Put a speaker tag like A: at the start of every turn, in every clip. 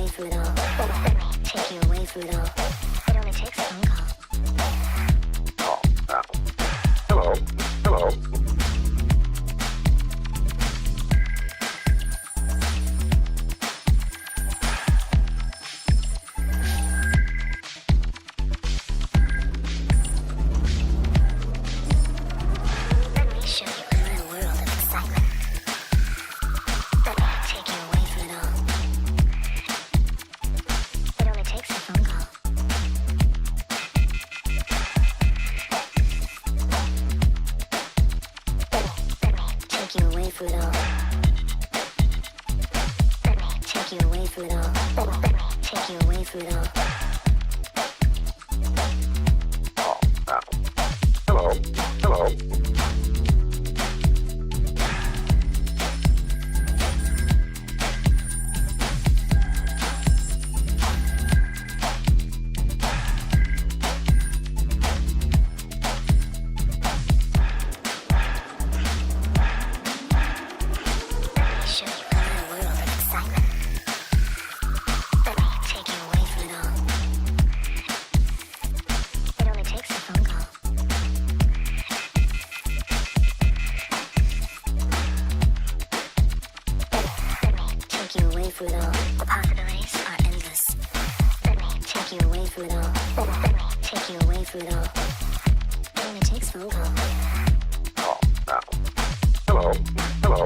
A: away from it all. Let me take you away from it all. It only takes a phone call.
B: Hello. Hello.
A: Let me show you another world of excitement. Let me take you away from it all. It only takes a phone call. Let me take you away from it all. Let me take you away from it all. Let me take you away from it all.
B: Hello. Hello.
A: Let me show you another world of excitement. Let me take you away from it all. It only takes a phone call. Let me take you away from it all. The possibilities are endless. Let me take you away from it all. Let me take you away from it all. It only takes a phone call.
B: Hello. Hello.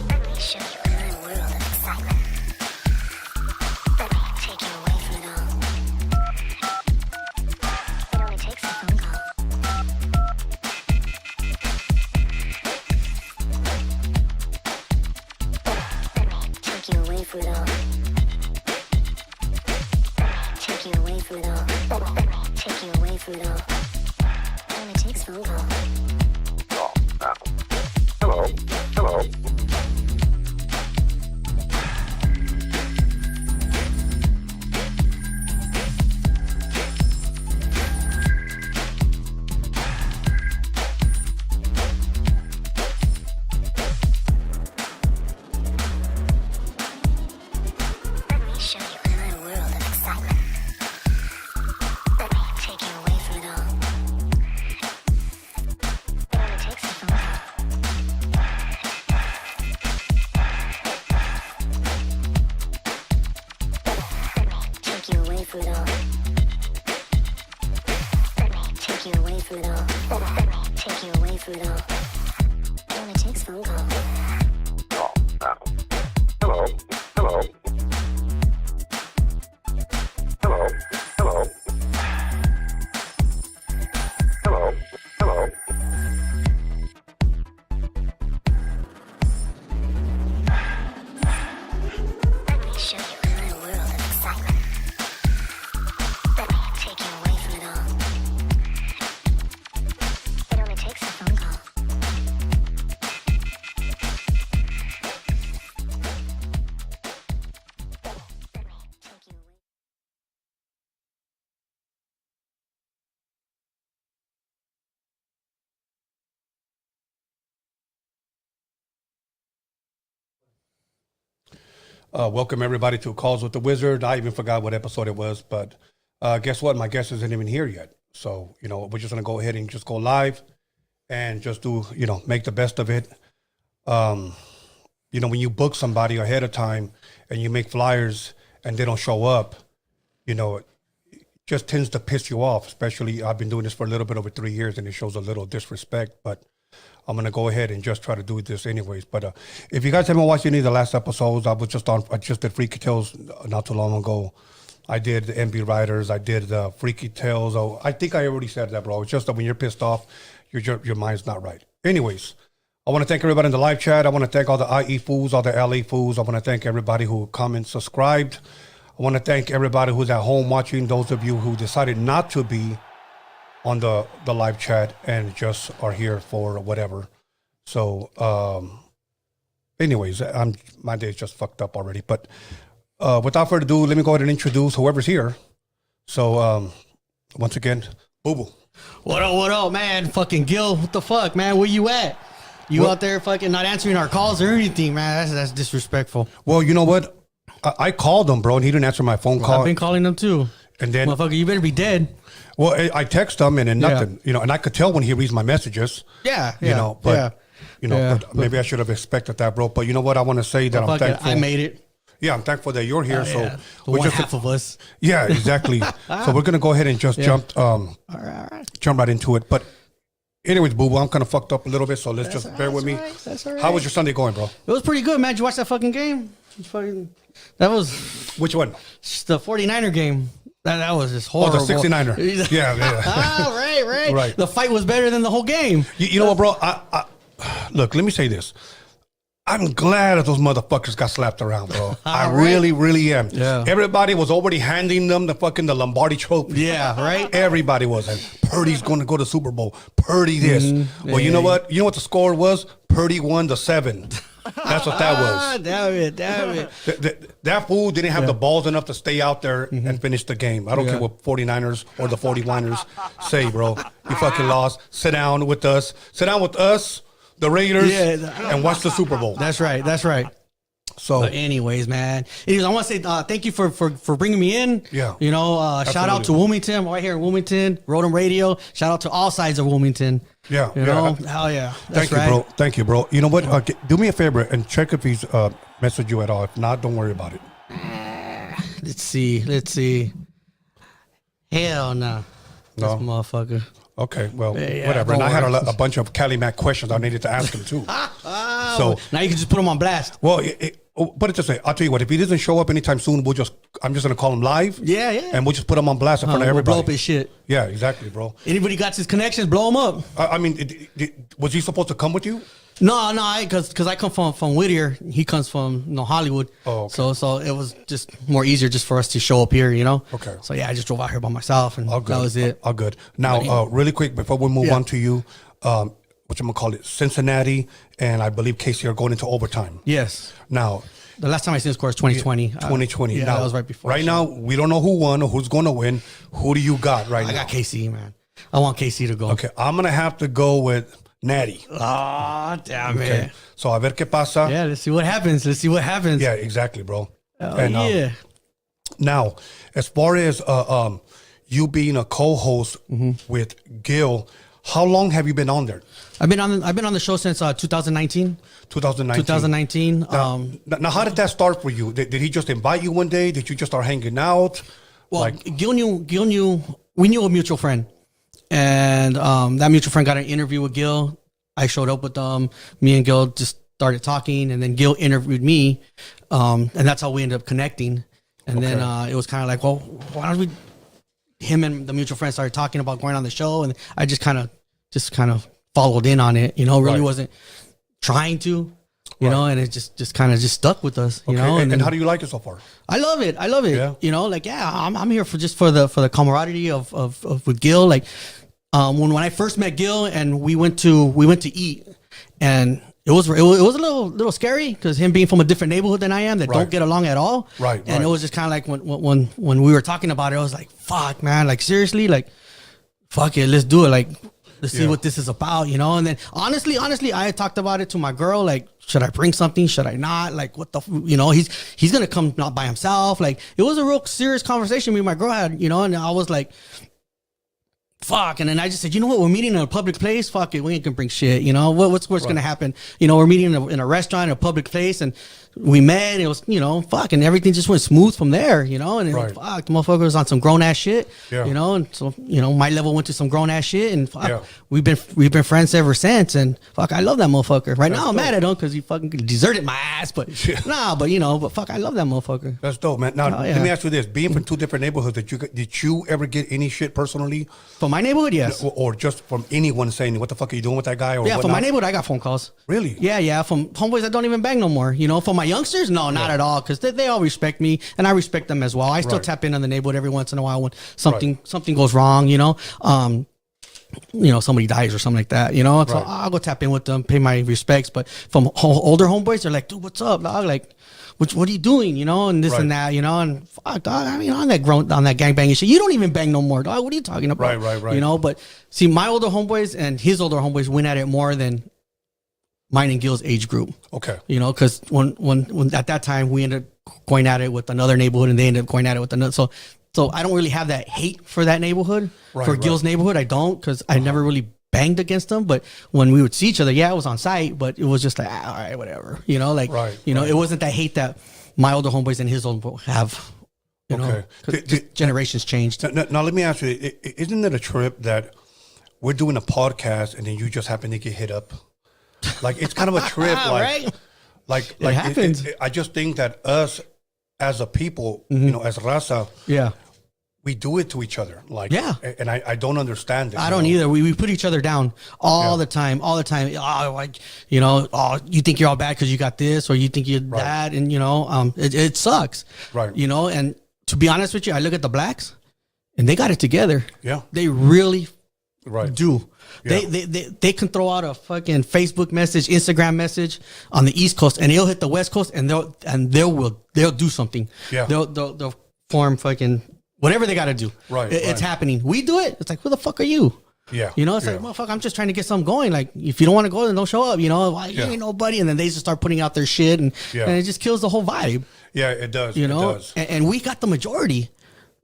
A: Let me show you another world of excitement. Let me take you away from it all. It only takes a phone call. Let me take you away from it all. Let me take you away from it all. Let me take you away from it all. It only takes a phone call.
B: Hello. Hello.
A: Let me show you another world of excitement. Let me take you away from it all. It only takes a phone call. Let me take you away from it all. Let me take you away from it all. Let me take you away from it all. It only takes a phone call.
B: Hello. Hello. Hello. Hello. Hello. Hello.
A: Let me show you another world of excitement. Let me take you away from it all. It only takes a phone call. Let me take you away.
C: Welcome everybody to Calls with the Wizard. I even forgot what episode it was, but guess what? My guest isn't even here yet. So, we're just going to go ahead and just go live and just do, make the best of it. When you book somebody ahead of time and you make flyers and they don't show up, it just tends to piss you off, especially I've been doing this for a little bit over 3 years and it shows a little disrespect, but I'm going to go ahead and just try to do this anyways. But if you guys haven't watched any of the last episodes, I just did Freaky Tales not too long ago. I did the MB Riders. I did the Freaky Tales. Oh, I think I already said that, bro. It's just that when you're pissed off, your mind's not right. Anyways, I want to thank everybody in the live chat. I want to thank all the IE fools, all the LA fools. I want to thank everybody who commented, subscribed. I want to thank everybody who's at home watching, those of you who decided not to be on the live chat and just are here for whatever. So, anyways, my day's just fucked up already. But without further ado, let me go ahead and introduce whoever's here. So, once again, Boo Boo.
D: What up, man? Fucking Gil, what the fuck, man? Where you at? You out there fucking not answering our calls or anything, man? That's disrespectful.
C: Well, you know what? I called him, bro, and he didn't answer my phone call.
D: I've been calling him too.
C: And then,
D: motherfucker, you better be dead.
C: well, I text him and then nothing, you know, and I could tell when he reads my messages.
D: Yeah,
C: You know, but you know,
D: Yeah,
C: but maybe I should have expected that, bro. But you know what? I want to say that I'm
D: Fuck it,
C: thankful.
D: I made it.
C: Yeah, I'm thankful that you're here. So
D: The
C: we're
D: one
C: just
D: half of us.
C: yeah, exactly. So we're gonna go ahead and just jump
D: All right.
C: jump right into it. But anyways, Boo Boo, I'm kind of fucked up a little bit, so let's just bear with me.
D: That's all right.
C: How was your Sunday going, bro?
D: It was pretty good, man. Did you watch that fucking game? That was
C: Which one?
D: the 49er game. That was just horrible.
C: Oh, the 69er. yeah.
D: Ah, right.
C: Right.
D: The fight was better than the whole game.
C: You know what, bro? I look, let me say this. I'm glad that those motherfuckers got slapped around, bro. I really am.
D: Yeah.
C: Everybody was already handing them the Lombardi trophy.
D: Yeah, right?
C: Everybody was. And Purdy's going to go to Super Bowl. Purdy this. Well, you know what? You know what the score was? Purdy won the 7. That's what that was.
D: Damn it.
C: That fool didn't have the balls enough to stay out there and finish the game. I don't care what 49ers or the 41ers say, bro. You fucking lost. Sit down with us. Sit down with us, the Raiders, and watch the Super Bowl.
D: That's right.
C: So,
D: But anyways, man. Anyways, I want to say thank you for bringing me in.
C: Yeah.
D: You know, shout out to Wilmington. Right here in Wilmington. Roadium Radio. Shout out to all sides of Wilmington.
C: yeah.
D: You know? Hell yeah. That's
C: Thank you, bro. Thank you, bro. You know what? Do me a favor and check if he's messaged you at all. If not, don't worry about it.
D: Let's see. Hell no. This motherfucker.
C: Okay, well,
D: Yeah,
C: whatever. And
D: don't
C: I had
D: worry.
C: a bunch of Cali Mac questions I needed to ask him, too. So
D: Now you can just put them on blast.
C: well, put it this way. I'll tell you what. If he doesn't show up anytime soon, I'm just going to call him live.
D: Yeah.
C: And we'll just put him on blast in front of
D: We'll
C: everybody.
D: blow up his shit.
C: Yeah, exactly, bro.
D: Anybody got his connections, blow them up.
C: I mean, was he supposed to come with you?
D: No, because I come from Whittier. He comes from Hollywood.
C: Oh, okay.
D: So it was just more easier just for us to show up here, you know.
C: Okay.
D: So yeah, I just drove out here by myself, and
C: All good.
D: that was it.
C: All good. Now, really quick before we move on to you, what I'm gonna call it, Cincinnati and I believe Casey are going into overtime.
D: Yes.
C: Now,
D: The last time I seen the score is 2020.
C: 2020.
D: Yeah,
C: now,
D: that was right before.
C: Right now, we don't know who won or who's going to win. Who do you got right now?
D: I got KC, man. I want KC to go.
C: Okay, I'm gonna have to go with Natty.
D: Ah, damn
C: Okay,
D: it.
C: so a ver qué pasa.
D: Yeah, let's see what happens.
C: Yeah, exactly, bro.
D: Yeah.
C: Now, as far as you being a co-host with Gil, how long have you been on there?
D: I've been on the show since 2019.
C: 2019. Now, how did that start for you? Did he just invite you one day? Did you just start hanging out?
D: Well, Gil knew we knew a mutual friend, and that mutual friend got an interview with Gil. I showed up with them. Me and Gil just started talking, and then Gil interviewed me, and that's how we ended up connecting. And then it was kind of like, well, why don't we? Him and the mutual friend started talking about going on the show, and I just kind of followed in on it. You know, really wasn't trying to. You know, and it just kind of stuck with us. You know,
C: and how do you like it so far?
D: I love it.
C: Yeah.
D: You know, like I'm here for the camaraderie of with Gil. Like when I first met Gil and we went to eat, and it was a little scary because him being from a different neighborhood than I am that don't get along at all.
C: Right.
D: And it was just kind of like when we were talking about it, I was like, fuck, man, like seriously, like fuck it, let's do it, like. Let's see what this is about, you know? And then honestly, I had talked about it to my girl. Like, should I bring something? Should I not? Like, what the, you know, he's going to come not by himself. Like, it was a real serious conversation me and my girl had, you know? And I was like, fuck. And then I just said, you know what? We're meeting in a public place. Fuck it. We ain't going to bring shit. You know, what's going to happen? You know, we're meeting in a restaurant, in a public place. And we met. It was, you know, fuck. And everything just went smooth from there, you know? And it was, fuck, the motherfucker was on some grown ass shit, you know? And so, you know, my level went to some grown ass shit. And fuck, we've been friends ever since. And fuck, I love that motherfucker. Right now, I'm mad at him because he fucking deserted my ass. But but you know, but fuck, I love that motherfucker.
C: That's dope, man. Now, let me ask you this. Being from two different neighborhoods, did you ever get any shit personally?
D: From my neighborhood, yes.
C: Or just from anyone saying, what the fuck are you doing with that guy? Or
D: yeah,
C: whatnot?
D: from my neighborhood, I got phone calls.
C: Really?
D: Yeah. From homeboys that don't even bang no more. You know, from my youngsters, no, not at all. Because they all respect me, and I respect them as well. I still tap in on the neighborhood every once in a while when something goes wrong. You know, somebody dies or something like that, so
C: Right.
D: I'll go tap in with them, pay my respects. But from older homeboys, they're like, dude, what's up, dog? Like, what are you doing, and this and that, and fuck, dog, I mean, on that gangbanging shit, you don't even bang no more, dog. What are you talking about?
C: Right.
D: But see, my older homeboys and his older homeboys went at it more than mine and Gil's age group.
C: Okay.
D: Because when at that time we ended up going at it with another neighborhood, and they ended up going at it with another. So I don't really have that hate for that neighborhood. For Gil's neighborhood, I don't, because I never really banged against them. But when we would see each other, it was on sight, but it was just like, all right, whatever. It wasn't that hate that my older homeboys and his old have. Generations changed.
C: Now let me ask you: isn't it a trip that we're doing a podcast and then you just happen to get hit up? Like, it's kind of a trip,
D: right?
C: Like
D: it happens.
C: I just think that us as a people, as raza, we do it to each other. Like, and I don't understand it.
D: I don't either. We put each other down all the time. Oh, you think you're all bad because you got this, or you think you're that, and it sucks.
C: Right.
D: And to be honest with you, I look at the blacks, and they got it together.
C: Yeah.
D: They really do.
C: Yeah.
D: They can throw out a fucking Facebook message, Instagram message on the East Coast, and it'll hit the West Coast, and they'll do something.
C: Yeah.
D: They'll form fucking whatever they got to do.
C: Right.
D: It's happening. We do it. It's like, who the fuck are you?
C: Yeah.
D: It's like, motherfucker, I'm just trying to get something going. Like, if you don't want to go, then don't show up. Why you ain't nobody? And then they just start putting out their shit, and it just kills the whole vibe.
C: Yeah, it does.
D: It
C: does.
D: And we got the majority.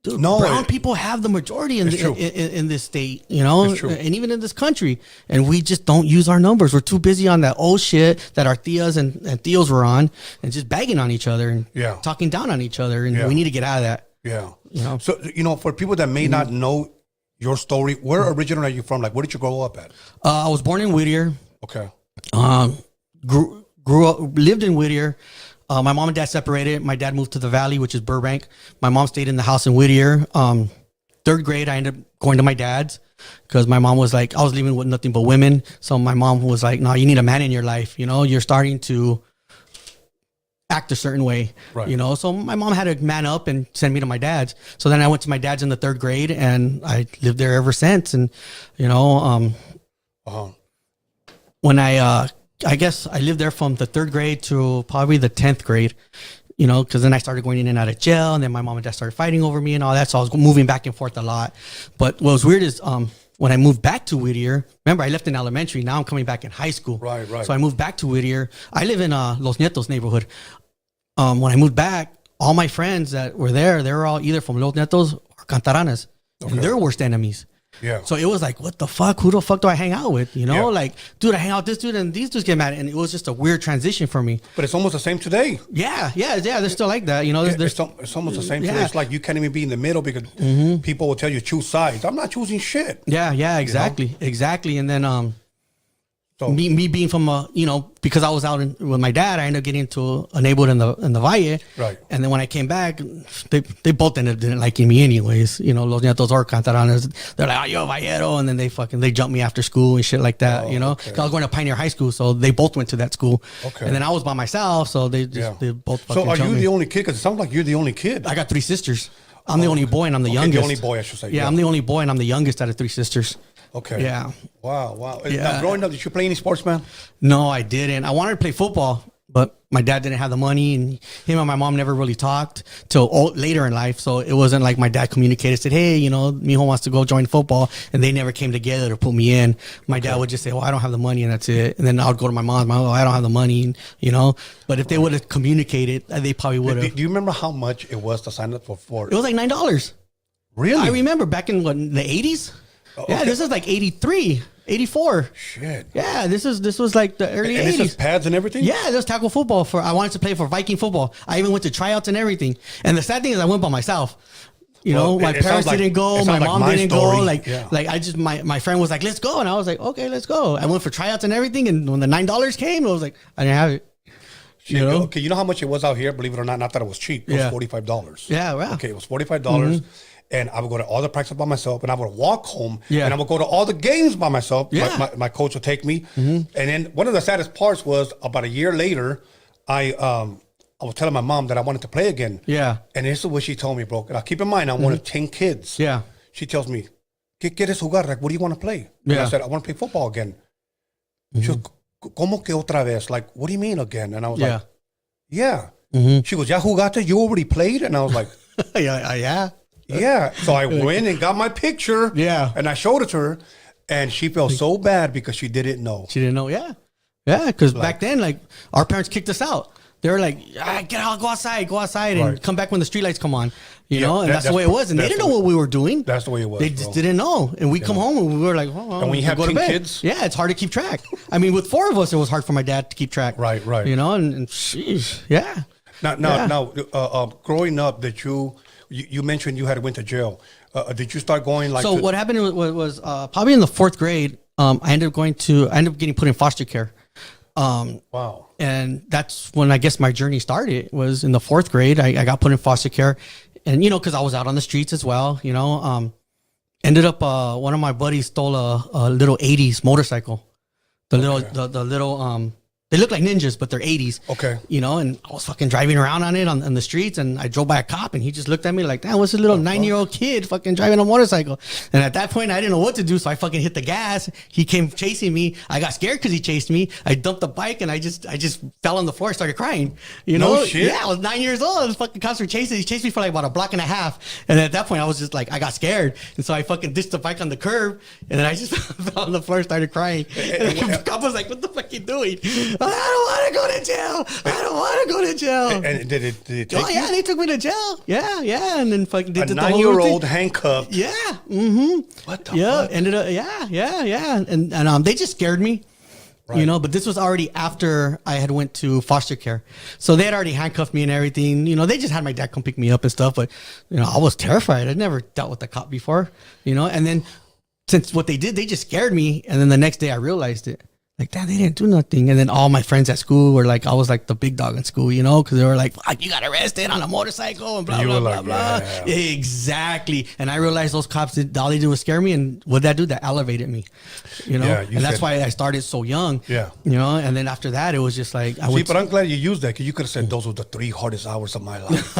D: Dude,
C: no,
D: brown people have the majority in this state,
C: It's true.
D: and even in this country, and we just don't use our numbers. We're too busy on that old shit that our tias and tios were on, and just bagging on each other and talking down on each other, and we need to get out of that.
C: Yeah. So, for people that may not know your story, where originally are you from? Like, where did you grow up at?
D: I was born in Whittier.
C: Okay.
D: Grew up, lived in Whittier. My mom and dad separated. My dad moved to the Valley, which is Burbank. My mom stayed in the house in Whittier. Third grade, I ended up going to my dad's because my mom was like, I was living with nothing but women. So my mom was like, no, you need a man in your life. You're starting to act a certain way, So my mom had to man up and send me to my dad's. So then I went to my dad's in the third grade, and I lived there ever since. And, when I guess I lived there from the third grade to probably the 10th grade, because then I started going in and out of jail, and then my mom and dad started fighting over me and all that. So I was moving back and forth a lot. But what was weird is when I moved back to Whittier, remember I left in elementary. Now I'm coming back in high school.
C: Right.
D: So I moved back to Whittier. I live in Los Nietos neighborhood. When I moved back, all my friends that were there, they were all either from Los Nietos or Cantaranas. And they're worst enemies.
C: Yeah.
D: So it was like, what the fuck? Who the fuck do I hang out with? Like, dude, I hang out with this dude and these dudes get mad. And it was just a weird transition for me.
C: But it's almost the same today.
D: Yeah. They're still like that.
C: It's almost the same today. It's like you can't even be in the middle because people will tell you choose sides. I'm not choosing shit.
D: Yeah, exactly. Exactly. And then, me being from because I was out with my dad, I ended up getting into a neighborhood in the Valle.
C: Right.
D: And then when I came back, they both ended up didn't liking me anyways. Los Nietos or Cantaranas, they're like, oh, yo, Vallero, and then they jumped me after school and shit like that.
C: Okay.
D: 'Cause I was going to Pioneer High School, so they both went to that school.
C: Okay.
D: And then I was by myself, so they both.
C: So are you
D: me.
C: the only kid? Because it sounds like you're the only kid.
D: I got 3 sisters. I'm the only boy, and I'm the youngest.
C: The only boy, I should say.
D: Yeah, I'm the only boy, and I'm the youngest out of 3 sisters.
C: Okay.
D: Yeah.
C: Wow.
D: Yeah.
C: Now, growing up, did you play any sports, man?
D: No, I didn't. I wanted to play football, but my dad didn't have the money, and him and my mom never really talked till later in life. So it wasn't like my dad communicated, said, hey, Mijo wants to go join football, and they never came together to put me in. My dad would just say, I don't have the money, and that's it. And then I would go to my mom, I don't have the money, But if they would have communicated, they probably would have.
C: Do you remember how much it was to sign up for?
D: It was like $9.
C: Really?
D: I remember back in the 80s.
C: Oh,
D: yeah,
C: okay.
D: this is like 83, 84.
C: Shit.
D: Yeah, this was like the early 80s.
C: And this is pads and everything?
D: Yeah, this was tackle football. I wanted to play for Viking football. I even went to tryouts and everything. And the sad thing is I went by myself. My parents didn't go. My mom didn't go. Like I just, my friend was like, let's go. And I was like, okay, let's go. I went for tryouts and everything. And when the $9 came, I was like, I didn't have it.
C: Okay, you know how much it was out here? Believe it or not, not that it was cheap. It was $45.
D: Yeah, wow.
C: Okay, it was $45. And I would go to all the practices by myself, and I would walk home, and I would go to all the games by myself.
D: Yeah.
C: My coach would take me. And then one of the saddest parts was about a year later, I was telling my mom that I wanted to play again.
D: Yeah.
C: And this is what she told me, bro. Now, keep in mind, I'm one of 10 kids.
D: Yeah.
C: She tells me, ¿Qué quieres jugar? Like, what do you want to play? And
D: Yeah.
C: I said, I want to play football again. She goes, ¿Cómo que otra vez? Like, what do you mean again? And I was
D: Yeah.
C: like, yeah.
D: Mm-hmm.
C: She goes, ¿Ya jugaste? You already played? And I was like,
D: yeah.
C: yeah. So I went and got my picture.
D: Yeah.
C: And I showed it to her. And she felt so bad because she didn't know.
D: She didn't know. Yeah. Yeah. Because back then, like, our parents kicked us out. They were like, get out, go outside, and
C: Right.
D: come back when the streetlights come on. You
C: Yeah,
D: know, and that's the way it was. And they
C: that's
D: didn't know what we were doing.
C: That's the way it was.
D: They just didn't know. And we come home and we were like, oh,
C: And when you have
D: go to
C: 10
D: bed.
C: kids?
D: Yeah, it's hard to keep track. I mean, with 4 of us, it was hard for my dad to keep track.
C: Right.
D: You know, and sheesh, yeah.
C: Now, growing up, that you mentioned you had went to jail. Did you start going like?
D: So what happened was probably in the 4th grade, I ended up getting put in foster care.
C: Wow.
D: And that's when I guess my journey started. Was in the 4th grade. I got put in foster care, and you know, because I was out on the streets as well. You know, ended up one of my buddies stole a little '80s motorcycle. The little they look like ninjas, but they're '80s.
C: Okay.
D: You know, and I was fucking driving around on it on the streets, and I drove by a cop, and he just looked at me like, "Damn, what's this little 9-year-old kid fucking driving a motorcycle?" And at that point, I didn't know what to do, so I fucking hit the gas. He came chasing me. I got scared because he chased me. I dumped the bike, and I just fell on the floor and started crying. You know?
C: No shit.
D: Yeah, I was 9 years old. I was fucking cops were chasing. He chased me for like about a block and a half, and at that point, I was just like, I got scared, and so I fucking ditched the bike on the curb, and then I just fell on the floor and started crying. And the cop was like, "What the fuck you doing?" I don't want to go to jail. I don't want to go to jail.
C: And did it take
D: Oh yeah,
C: you?
D: they took me to jail. Yeah, and then fucking did
C: A
D: the whole
C: 9-year-old
D: routine.
C: handcuffed.
D: Yeah. Mm-hmm.
C: What the
D: Yeah.
C: fuck?
D: Ended up. Yeah. And they just scared me.
C: Right.
D: You know, but this was already after I had went to foster care, so they had already handcuffed me and everything. You know, they just had my dad come pick me up and stuff. But you know, I was terrified. I'd never dealt with a cop before. You know, and then since what they did, they just scared me. And then the next day, I realized it. Like, damn, they didn't do nothing. And then all my friends at school were like, I was like the big dog in school, you know, because they were like, fuck, you got arrested on a motorcycle and blah,
C: You
D: blah,
C: were
D: blah,
C: like,
D: blah.
C: yeah.
D: Exactly. And I realized those cops, all they did was scare me. And what did that do? That elevated me, you know?
C: Yeah, you
D: and that's
C: said-
D: why I started so young.
C: Yeah.
D: You know, and then after that, it was just like, I
C: See,
D: went
C: but I'm glad you used that because you could have said those were the 3 hardest hours of my life.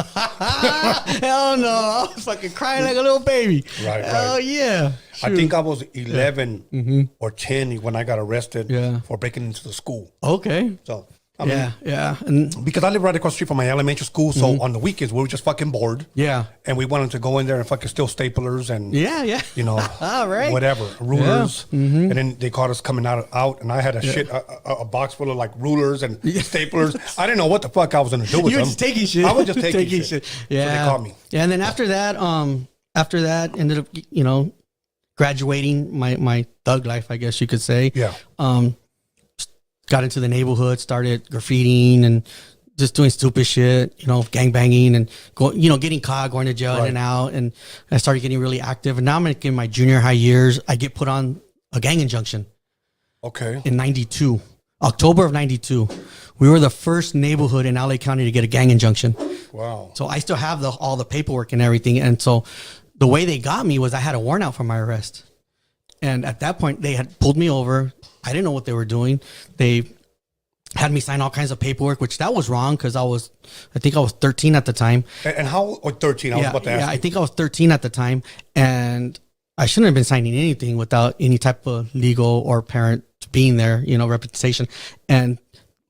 D: hell no. I was fucking crying like a little baby.
C: Right.
D: Oh, yeah.
C: I
D: Shoot.
C: think I was 11 or 10 when I got arrested
D: Yeah.
C: for breaking into the school.
D: Okay.
C: So, I mean,
D: Yeah. And
C: because I live right across the street from my elementary school, so on the weekends we were just fucking bored.
D: yeah.
C: And we wanted to go in there and fucking steal staplers and,
D: Yeah.
C: you know,
D: All right.
C: whatever, rulers. And then they caught us coming out, and I had a box full of like rulers and staplers. I didn't know what the fuck I was going to do with
D: You were
C: them.
D: just taking shit.
C: I was just taking shit.
D: Yeah.
C: So they caught me.
D: Yeah, and then after that, ended up, you know, graduating my thug life, I guess you could say.
C: Yeah.
D: Got into the neighborhood, started graffitiing and just doing stupid shit, you know, gangbanging and getting caught, going to jail in and out. And I started getting really active. And now I'm in my junior high years. I get put on a gang injunction
C: Okay.
D: in 92, October of 92. We were the first neighborhood in LA County to get a gang injunction.
C: Wow.
D: So I still have all the paperwork and everything. And so the way they got me was I had a warrant out for my arrest. And at that point, they had pulled me over. I didn't know what they were doing. They had me sign all kinds of paperwork, which that was wrong because I think I was 13 at the time.
C: And how, or 13, I was about to ask
D: I
C: you.
D: think I was 13 at the time. And I shouldn't have been signing anything without any type of legal or parent being there, you know, representation.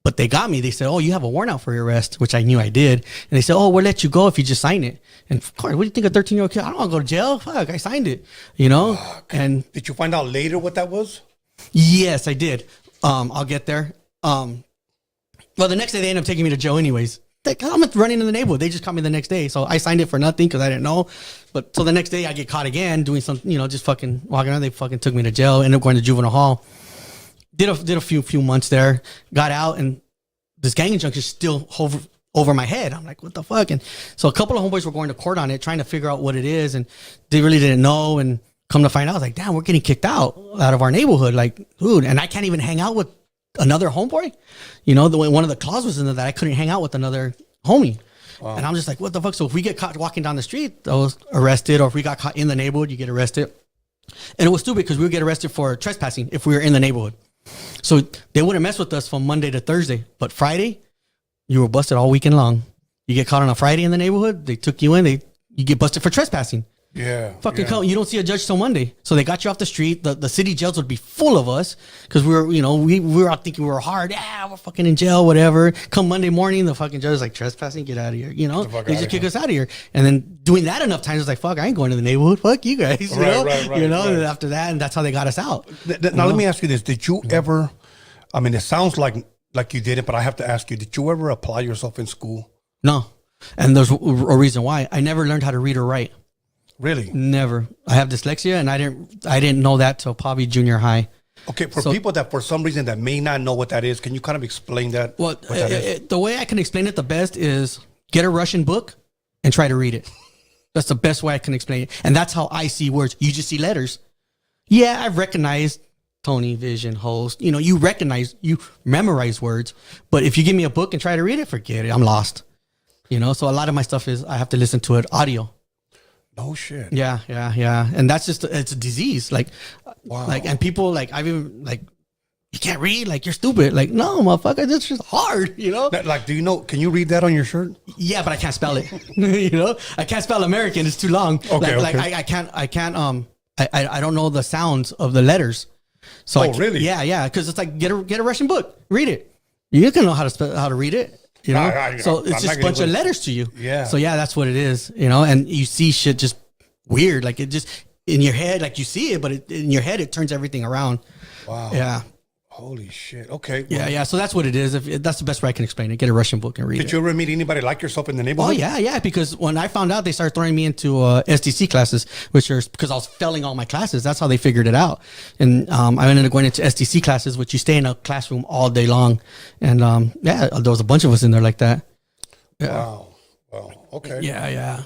D: But they got me. They said, "Oh, you have a warrant out for your arrest," which I knew I did. And they said, "Oh, we'll let you go if you just sign it." And of course, what do you think a 13-year-old kid? I don't want to go to jail. Fuck, I signed it, you know? And
C: Did you find out later what that was?
D: yes, I did. I'll get there. Well, the next day they ended up taking me to jail anyways. I'm running in the neighborhood. They just caught me the next day. So I signed it for nothing because I didn't know. But so the next day I get caught again doing something, you know, just fucking walking around. They fucking took me to jail. Ended up going to juvenile hall. Did a few months there. Got out, and this gang injunction is still over my head. I'm like, what the fuck? And so a couple of homeboys were going to court on it, trying to figure out what it is, and they really didn't know. And come to find out, I was like, damn, we're getting kicked out of our neighborhood. Like, dude, and I can't even hang out with another homeboy. You know, one of the clauses was in there that I couldn't hang out with another homie. Wow. And I'm just like, what the fuck? So if we get caught walking down the street, I was arrested, or if we got caught in the neighborhood, you get arrested. And it was stupid because we would get arrested for trespassing if we were in the neighborhood. So they wouldn't mess with us from Monday to Thursday. But Friday, you were busted all weekend long. You get caught on a Friday in the neighborhood, they took you in, you get busted for trespassing. Fucking come. You don't see a judge till Monday. So they got you off the street. The city jails would be full of us because we were out thinking we were hard. Yeah, we're fucking in jail, whatever. Come Monday morning, the fucking judge is like, trespassing, get out of here. You know, they just kick us out of here. And then doing that enough times, it's like, fuck, I ain't going to the neighborhood. Fuck you guys. You know? And after that, and that's how they got us out.
C: Now, let me ask you this. Did you ever, I mean, it sounds like you did it, but I have to ask you, did you ever apply yourself in school?
D: No. And there's a reason why. I never learned how to read or write.
C: Really?
D: Never. I have dyslexia, and I didn't know that till probably junior high.
C: Okay, for people that for some reason that may not know what that is, can you kind of explain that?
D: Well, the way I can explain it the best is get a Russian book and try to read it. That's the best way I can explain it. And that's how I see words. You just see letters. Yeah, I've recognized Tony, Vision, Host. You know, you memorize words. But if you give me a book and try to read it, forget it. I'm lost. You know, so a lot of my stuff is I have to listen to it audio.
C: No shit.
D: Yeah. And that's just, it's a disease. Like,
C: wow.
D: Like, and people like, I've even like, you can't read, like, you're stupid. Like, no, motherfucker, this is hard, you know?
C: Like, do you know, can you read that on your shirt?
D: Yeah, but I can't spell it. You know? I can't spell American. It's too long.
C: Okay,
D: like I can't, I don't know the sounds of the letters. So
C: really?
D: Yeah. Cause it's like, get a Russian book, read it. You can know how to read it. You know, so it's just a bunch of letters to you.
C: Yeah.
D: So yeah, that's what it is. You know, and you see shit just weird. Like it just in your head, like you see it, but in your head, it turns everything around.
C: Wow.
D: Yeah.
C: Holy shit. Okay.
D: Well, yeah. So that's what it is. That's the best way I can explain it. Get a Russian book and read it.
C: Did you ever meet anybody like yourself in the neighborhood?
D: Oh yeah. Because when I found out, they started throwing me into SDC classes, which are because I was failing all my classes. That's how they figured it out. And I ended up going into SDC classes, which you stay in a classroom all day long. And there was a bunch of us in there like that. Yeah.
C: Wow. Okay.
D: Yeah.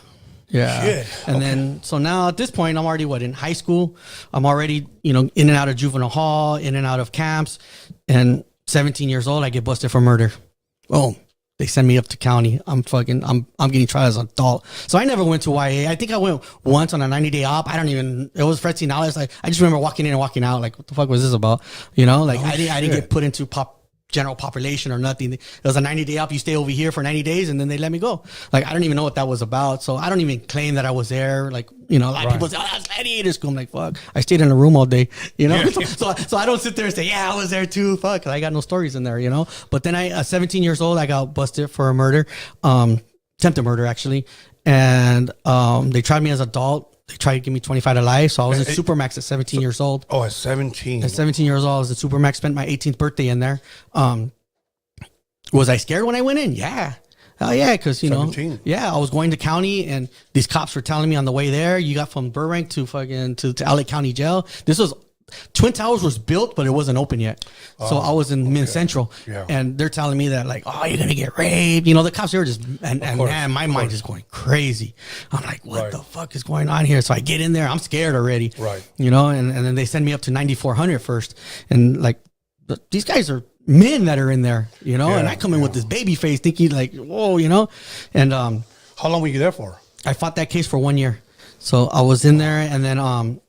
C: Shit.
D: And then, so now at this point, I'm already in high school. I'm already, in and out of juvenile hall, in and out of camps. And 17 years old, I get busted for murder. Boom. They send me up to county. I'm getting tried as an adult. So I never went to YA. I think I went once on a 90-day op. It was Fred Sinales. I just remember walking in and walking out. Like, what the fuck was this about? I didn't get put into general population or nothing. It was a 90-day op. You stay over here for 90 days and then they let me go. Like, I don't even know what that was about. So I don't even claim that I was there. Like, a lot of people say, that's gladiator school. I'm like, fuck, I stayed in a room all day, So I don't sit there and say, yeah, I was there too. Fuck, I got no stories in there, But then 17 years old, I got busted for a murder, attempted murder actually. And they tried me as an adult. They tried to give me 25 to life. So I was in Supermax at 17 years old.
C: Oh, at 17.
D: At 17 years old, I was at Supermax, spent my 18th birthday in there. Was I scared when I went in? Yeah. Hell yeah, because,
C: 17.
D: I was going to county and these cops were telling me on the way there, you got from Burbank to fucking to LA County Jail. This was, Twin Towers was built, but it wasn't open yet. So I was in Min Central and they're telling me that like, oh, you're going to get raped. The cops, they were just, and man, my mind is going crazy. I'm like, what the fuck is going on here? So I get in there, I'm scared already.
C: Right.
D: And then they send me up to 9400 first. And like, these guys are men that are in there, and I come in with this baby face thinking like, whoa, and,
C: how long were you there for?
D: I fought that case for 1 year. So I was in there and then,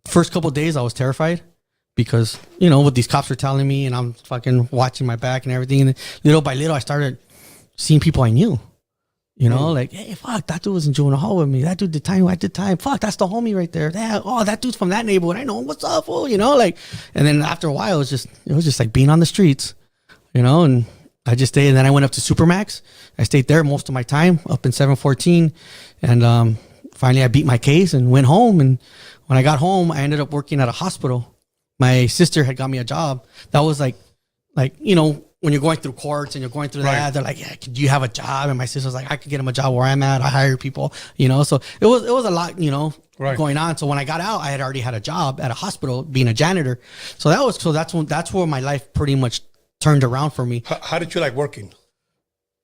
D: first couple of days I was terrified because, what these cops were telling me and I'm fucking watching my back and everything. And little by little, I started seeing people I knew, like, hey, fuck, that dude was in juvenile hall with me. That dude did time. I did time. Fuck, that's the homie right there. That dude's from that neighborhood. I know him. What's up, fool? Like, and then after a while, it was just like being on the streets, and I just stayed. And then I went up to Supermax. I stayed there most of my time up in 714. And, finally I beat my case and went home. And when I got home, I ended up working at a hospital. My sister had got me a job. That was like, when you're going through courts and you're going through that, they're like, yeah, do you have a job? And my sister was like, I could get him a job where I'm at. I hire people, So it was a lot, going on. So when I got out, I had already had a job at a hospital being a janitor. So that's where my life pretty much turned around for me.
C: How did you like working?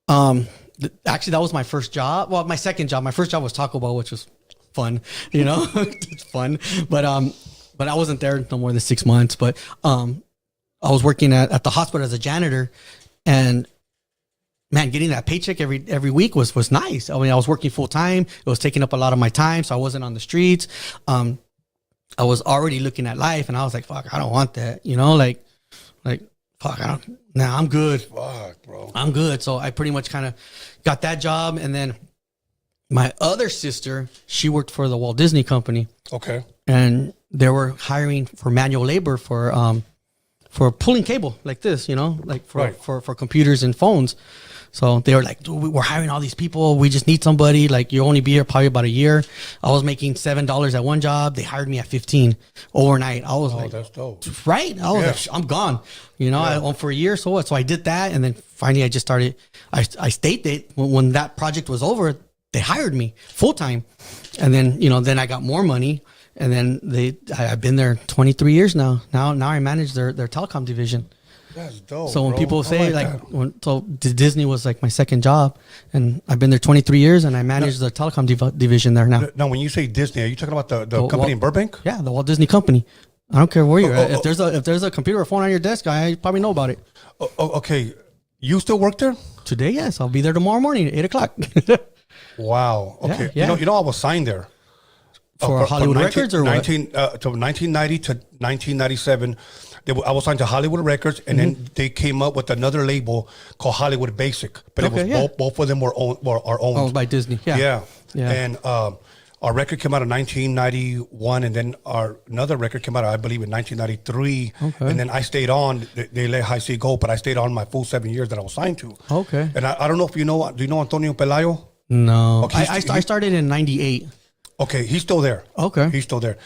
D: Actually, that was my first job. Well, my second job. My first job was Taco Bell, which was fun, it's fun. But I wasn't there no more than 6 months. But I was working at the hospital as a janitor, and man, getting that paycheck every week was nice. I mean, I was working full time. It was taking up a lot of my time, so I wasn't on the streets. I was already looking at life, and I was like, fuck, I don't want that. Like fuck, I'm good.
C: Fuck, bro.
D: I'm good. So I pretty much kind of got that job, and then my other sister, she worked for the Walt Disney Company,
C: Okay.
D: and they were hiring for manual labor for pulling cable like this, like
C: Right.
D: for computers and phones. So they were like, dude, we're hiring all these people. We just need somebody. Like, you'll only be here probably about a year. I was making $7 at one job. They hired me at 15 overnight. I was like,
C: That's dope.
D: right? I was
C: Yeah.
D: like, I'm gone. I went for a year. So what? So I did that. And then finally I just started, I stayed there. When that project was over, they hired me full time. And then, then I got more money. And then I've been there 23 years now. Now I manage their telecom division.
C: That's dope.
D: So when
C: bro.
D: people
C: I
D: say
C: that.
D: Disney was like my second job, and I've been there 23 years, and I manage the telecom division there now.
C: Now, when you say Disney, are you talking about the company
D: Walt-
C: in Burbank?
D: Yeah, the Walt Disney Company. I don't care where you're at. If there's a computer or phone on your desk, I probably know about it.
C: Okay. You still work there?
D: Today, yes, I'll be there tomorrow morning at 8:00.
C: Wow. Okay.
D: Yeah.
C: I was signed there.
D: For Hollywood Records or what?
C: 1990 to 1997, I was signed to Hollywood Records, and then they came up with another label called Hollywood Basic. But
D: Okay,
C: it was
D: yeah.
C: both of them were owned.
D: Oh, by Disney. Yeah.
C: Yeah. And our record came out in 1991, and then another record came out, I believe, in 1993.
D: Okay.
C: And then I stayed on. They let High C go, but I stayed on my full 7 years that I was signed to.
D: Okay.
C: And I don't know if do you know Antonio Pelayo?
D: No.
C: Okay,
D: I started in 98.
C: Okay, he's still there.
D: Okay.
C: He's still there.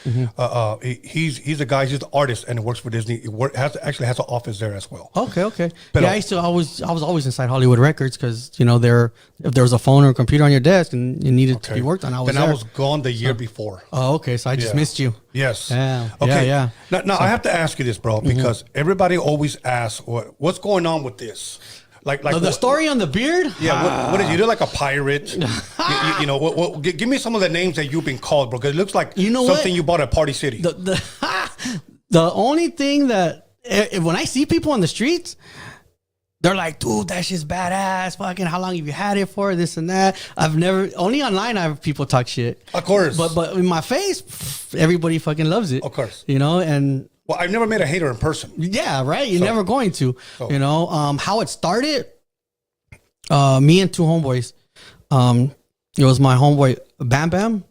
C: He's a guy. He's an artist and works for Disney. Actually has an office there as well.
D: Okay.
C: But
D: I was always inside Hollywood Records because if there was a phone or a computer on your desk and it needed to be worked on, I was
C: then
D: there.
C: I was gone the year before.
D: Oh, okay. So I just missed you.
C: Yes.
D: Yeah.
C: Okay.
D: Yeah.
C: Now I have to ask you this, bro, because everybody always asks, what's going on with this? Like
D: The story on the beard?
C: Yeah, what is you look like a pirate? Give me some of the names that you've been called, bro. Because it looks like something you bought at Party City.
D: The only thing that when I see people on the streets, they're like, dude, that shit's badass. Fucking, how long have you had it for? This and that. Only online I have people talk shit.
C: Of course.
D: But in my face, everybody fucking loves it.
C: Of course.
D: And
C: Well, I've never met a hater in person.
D: yeah, right. You're never going to. How it started. Me and two homeboys. It was my homeboy Bam Bam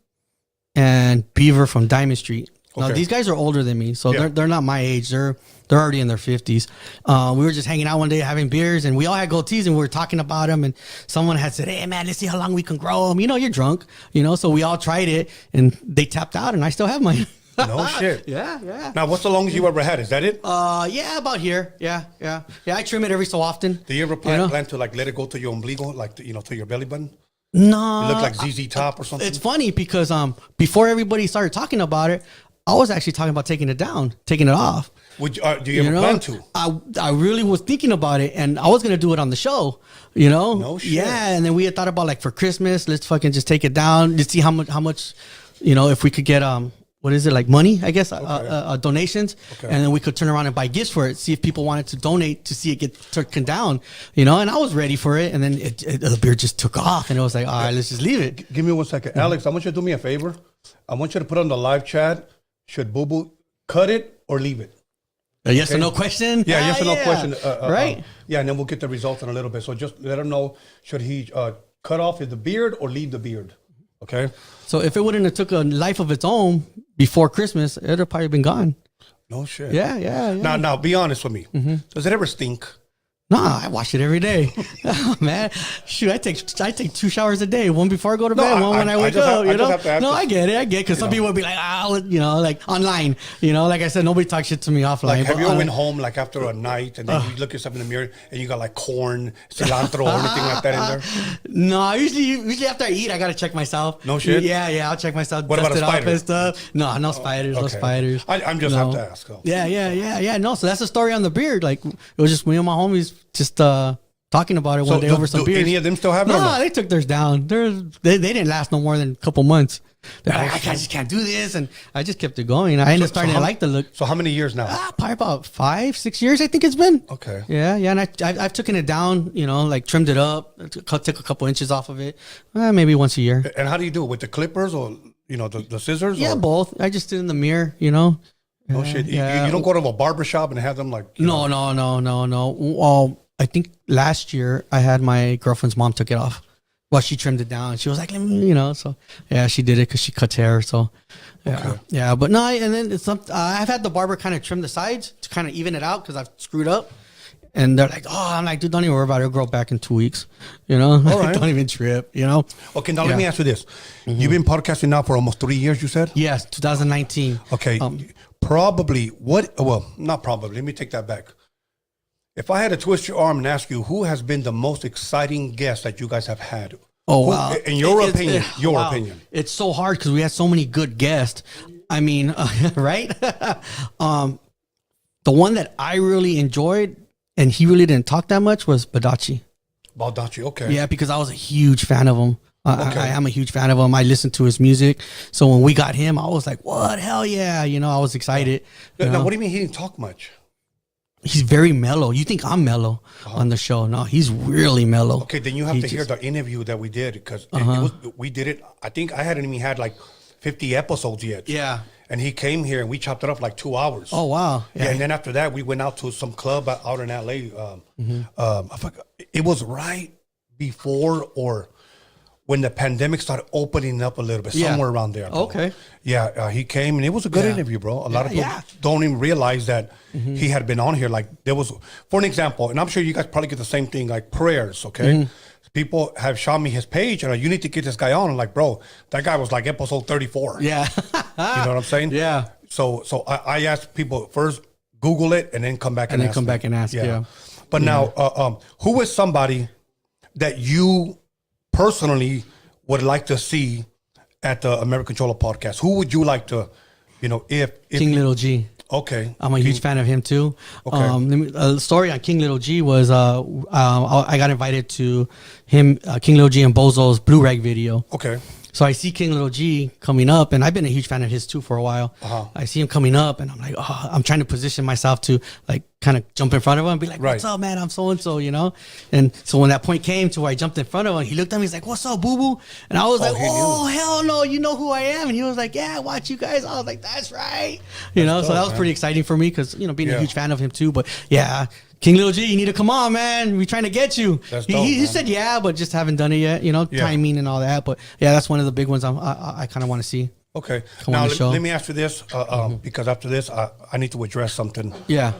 D: and Beaver from Diamond Street. Now
C: Okay.
D: these guys are older than me, so they're not my age. They're already in their 50s. We were just hanging out one day having beers, and we all had goatees, and we were talking about them. And someone had said, "Hey man, let's see how long we can grow them." You're drunk, So we all tried it, and they tapped out, and I still have mine.
C: No shit.
D: Yeah.
C: Now, what's the longest you ever had? Is that it?
D: Yeah, about here. Yeah. I trim it every so often.
C: Do you ever plan to like let it go to your umbilical, like to your belly button?
D: No,
C: You look like ZZ Top or something.
D: It's funny because before everybody started talking about it, I was actually talking about taking it off.
C: Do you ever plan to?
D: I really was thinking about it, and I was gonna do it on the show.
C: No shit.
D: Yeah, and then we had thought about like for Christmas, let's fucking just take it down. Let's see how much, if we could get what is it, like money? I guess donations, and then we could turn around and buy gifts for it. See if people wanted to donate to see it get taken down. And I was ready for it, and then the beard just took off, and it was like, all right, let's just leave it.
C: Give me 1 second, Alex. I want you to do me a favor. I want you to put on the live chat. Should Boo Boo cut it or leave it?
D: A yes or no question?
C: Yeah, yes or no question.
D: Right.
C: Yeah, and then we'll get the results in a little bit. So just let him know, should he cut off the beard or leave the beard? Okay.
D: So if it wouldn't have took a life of its own before Christmas, it'd have probably been gone.
C: No shit.
D: Yeah.
C: Now, be honest with me. Does it ever stink?
D: Nah, I wash it every day. Oh, man, shoot, I take 2 showers a day. One before I go to bed, one when I wake up. I get it. Because some people would be like, like online. Like I said, nobody talks shit to me offline.
C: Like, have you ever went home like after a night and then you look yourself in the mirror and you got like corn, cilantro, or anything like that in there?
D: No, usually after I eat, I gotta check myself.
C: No shit.
D: Yeah, I'll check myself.
C: What about a spider?
D: And stuff. No spiders.
C: Okay.
D: No spiders.
C: I'm just have to ask though.
D: Yeah. No, so that's the story on the beard. Like it was just me and my homies just talking about it one day over some beers.
C: Any of them still have it?
D: No, they took theirs down. They didn't last no more than a couple months. They're like, I just can't do this, and I just kept it going. I ended up starting to like the look.
C: So how many years now?
D: Probably about 5-6 years, I think it's been.
C: Okay.
D: Yeah, and I've taken it down. Like trimmed it up, took a couple inches off of it, maybe once a year.
C: And how do you do it, with the clippers or the scissors?
D: Yeah,
C: or?
D: both. I just did it in the mirror.
C: No shit.
D: Yeah.
C: You don't go to a barber shop and have them like.
D: No. Well, I think last year I had my girlfriend's mom took it off. Well, she trimmed it down. She was like, let me, so yeah, she did it because she cuts hair. So yeah, but no, and then it's I've had the barber kind of trim the sides to kind of even it out because I've screwed up. And they're like, oh, I'm like, dude, don't even worry about it. It'll grow back in 2 weeks. All right. Don't even trip,
C: Okay, now let me ask you this. You've been podcasting now for almost 3 years, you said?
D: Yes, 2019.
C: Okay. Not probably. Let me take that back. If I had to twist your arm and ask you, who has been the most exciting guest that you guys have had?
D: Oh, wow.
C: In your opinion, opinion.
D: It's so hard because we had so many good guests. I mean, right? The one that I really enjoyed, and he really didn't talk that much, was Badachi.
C: Badachi, okay.
D: Yeah, because I was a huge fan of him.
C: Okay.
D: I am a huge fan of him. I listened to his music. So when we got him, I was like, what? Hell yeah. I was excited.
C: Now, what do you mean he didn't talk much?
D: He's very mellow. You think I'm mellow on the show. No, he's really mellow.
C: Okay, then you have to hear the interview that we did because we did it. I think I hadn't even had like 50 episodes yet.
D: Yeah.
C: And he came here and we chopped it up like 2 hours.
D: Oh, wow.
C: Yeah. And then after that, we went out to some club out in LA. I forgot, it was right before or when the pandemic started opening up a little bit, somewhere around there. Bro.
D: Okay.
C: Yeah, he came and it was a good interview, bro. A lot of people don't even realize that he had been on here. Like there was, for an example, and I'm sure you guys probably get the same thing, like prayers, okay? People have shown me his page and you need to get this guy on. I'm like, bro, that guy was like episode 34.
D: Yeah.
C: You know what I'm saying?
D: Yeah.
C: So I asked people first, Google it and then come back and ask. Yeah. But now, who is somebody that you personally would like to see at the American Cholo podcast? Who would you like to, if
D: King Little G.
C: Okay.
D: I'm a huge fan of him too.
C: Okay.
D: The story on King Little G was I got invited to him, King Little G and Bozo's Blue Rag video.
C: Okay.
D: So I see King Little G coming up, and I've been a huge fan of his too for a while. I see him coming up, and I'm like, I'm trying to position myself to like kind of jump in front of him and be like, what's up, man? I'm so-and-so, And so when that point came to where I jumped in front of him, he looked at me, he's like, what's up, boo-boo? And I was like, hell no, you know who I am? And he was like, yeah, watch you guys. I was like, that's right. So that was pretty exciting for me because, being a huge fan of him too. But yeah, King Little G, you need to come on, man. We're trying to get you. He said, yeah, but just haven't done it yet, timing and all that. But yeah, that's one of the big ones I kind of want to see.
C: Okay. Now, let me ask you this, because after this, I need to address something.
D: Yeah.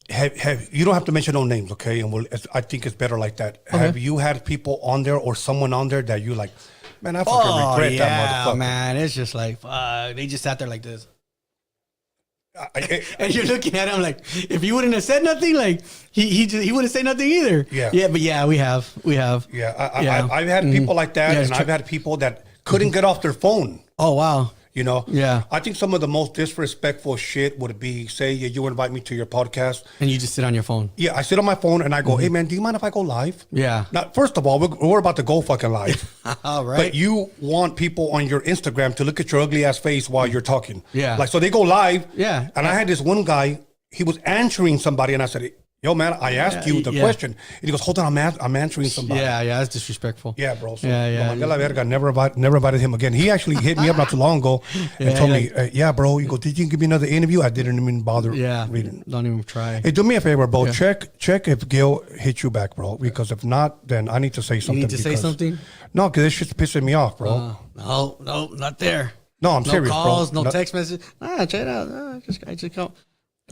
C: Have you don't have to mention no names, okay? And I think it's better like that. Okay. Have you had people on there or someone on there that you like, man, I fucking regret that motherfucker?
D: Man, it's just like, they just sat there like this. And you're looking at him like, if he wouldn't have said nothing, like he wouldn't say nothing either. Yeah, but yeah, we have.
C: Yeah, I've had people like that, and I've had people that couldn't get off their phone.
D: Oh wow.
C: Yeah. I think some of the most disrespectful shit would be, say, you invite me to your podcast.
D: And you just sit on your phone.
C: Yeah, I sit on my phone and I go, hey, man, do you mind if I go live?
D: Yeah.
C: Now, first of all, we're about to go fucking live.
D: All right.
C: But you want people on your Instagram to look at your ugly ass face while you're talking.
D: Yeah.
C: Like, so they go live.
D: Yeah.
C: And I had this one guy, he was answering somebody and I said, yo, man, I asked you the question. And he goes, hold on, I'm answering somebody.
D: Yeah, that's disrespectful.
C: Yeah, bro. So,
D: La
C: verga, never invited him again. He actually hit me up not too long ago and told me, yeah, bro, you go, did you give me another interview? I didn't even bother reading.
D: Don't even try.
C: Hey, do me a favor, bro. Check if Gil hit you back, bro. Because if not, then I need to say something.
D: You need to say something?
C: No, because this shit's pissing me off, bro.
D: No, not there.
C: No, I'm serious, bro.
D: No calls, no text message. Check it out. I just come.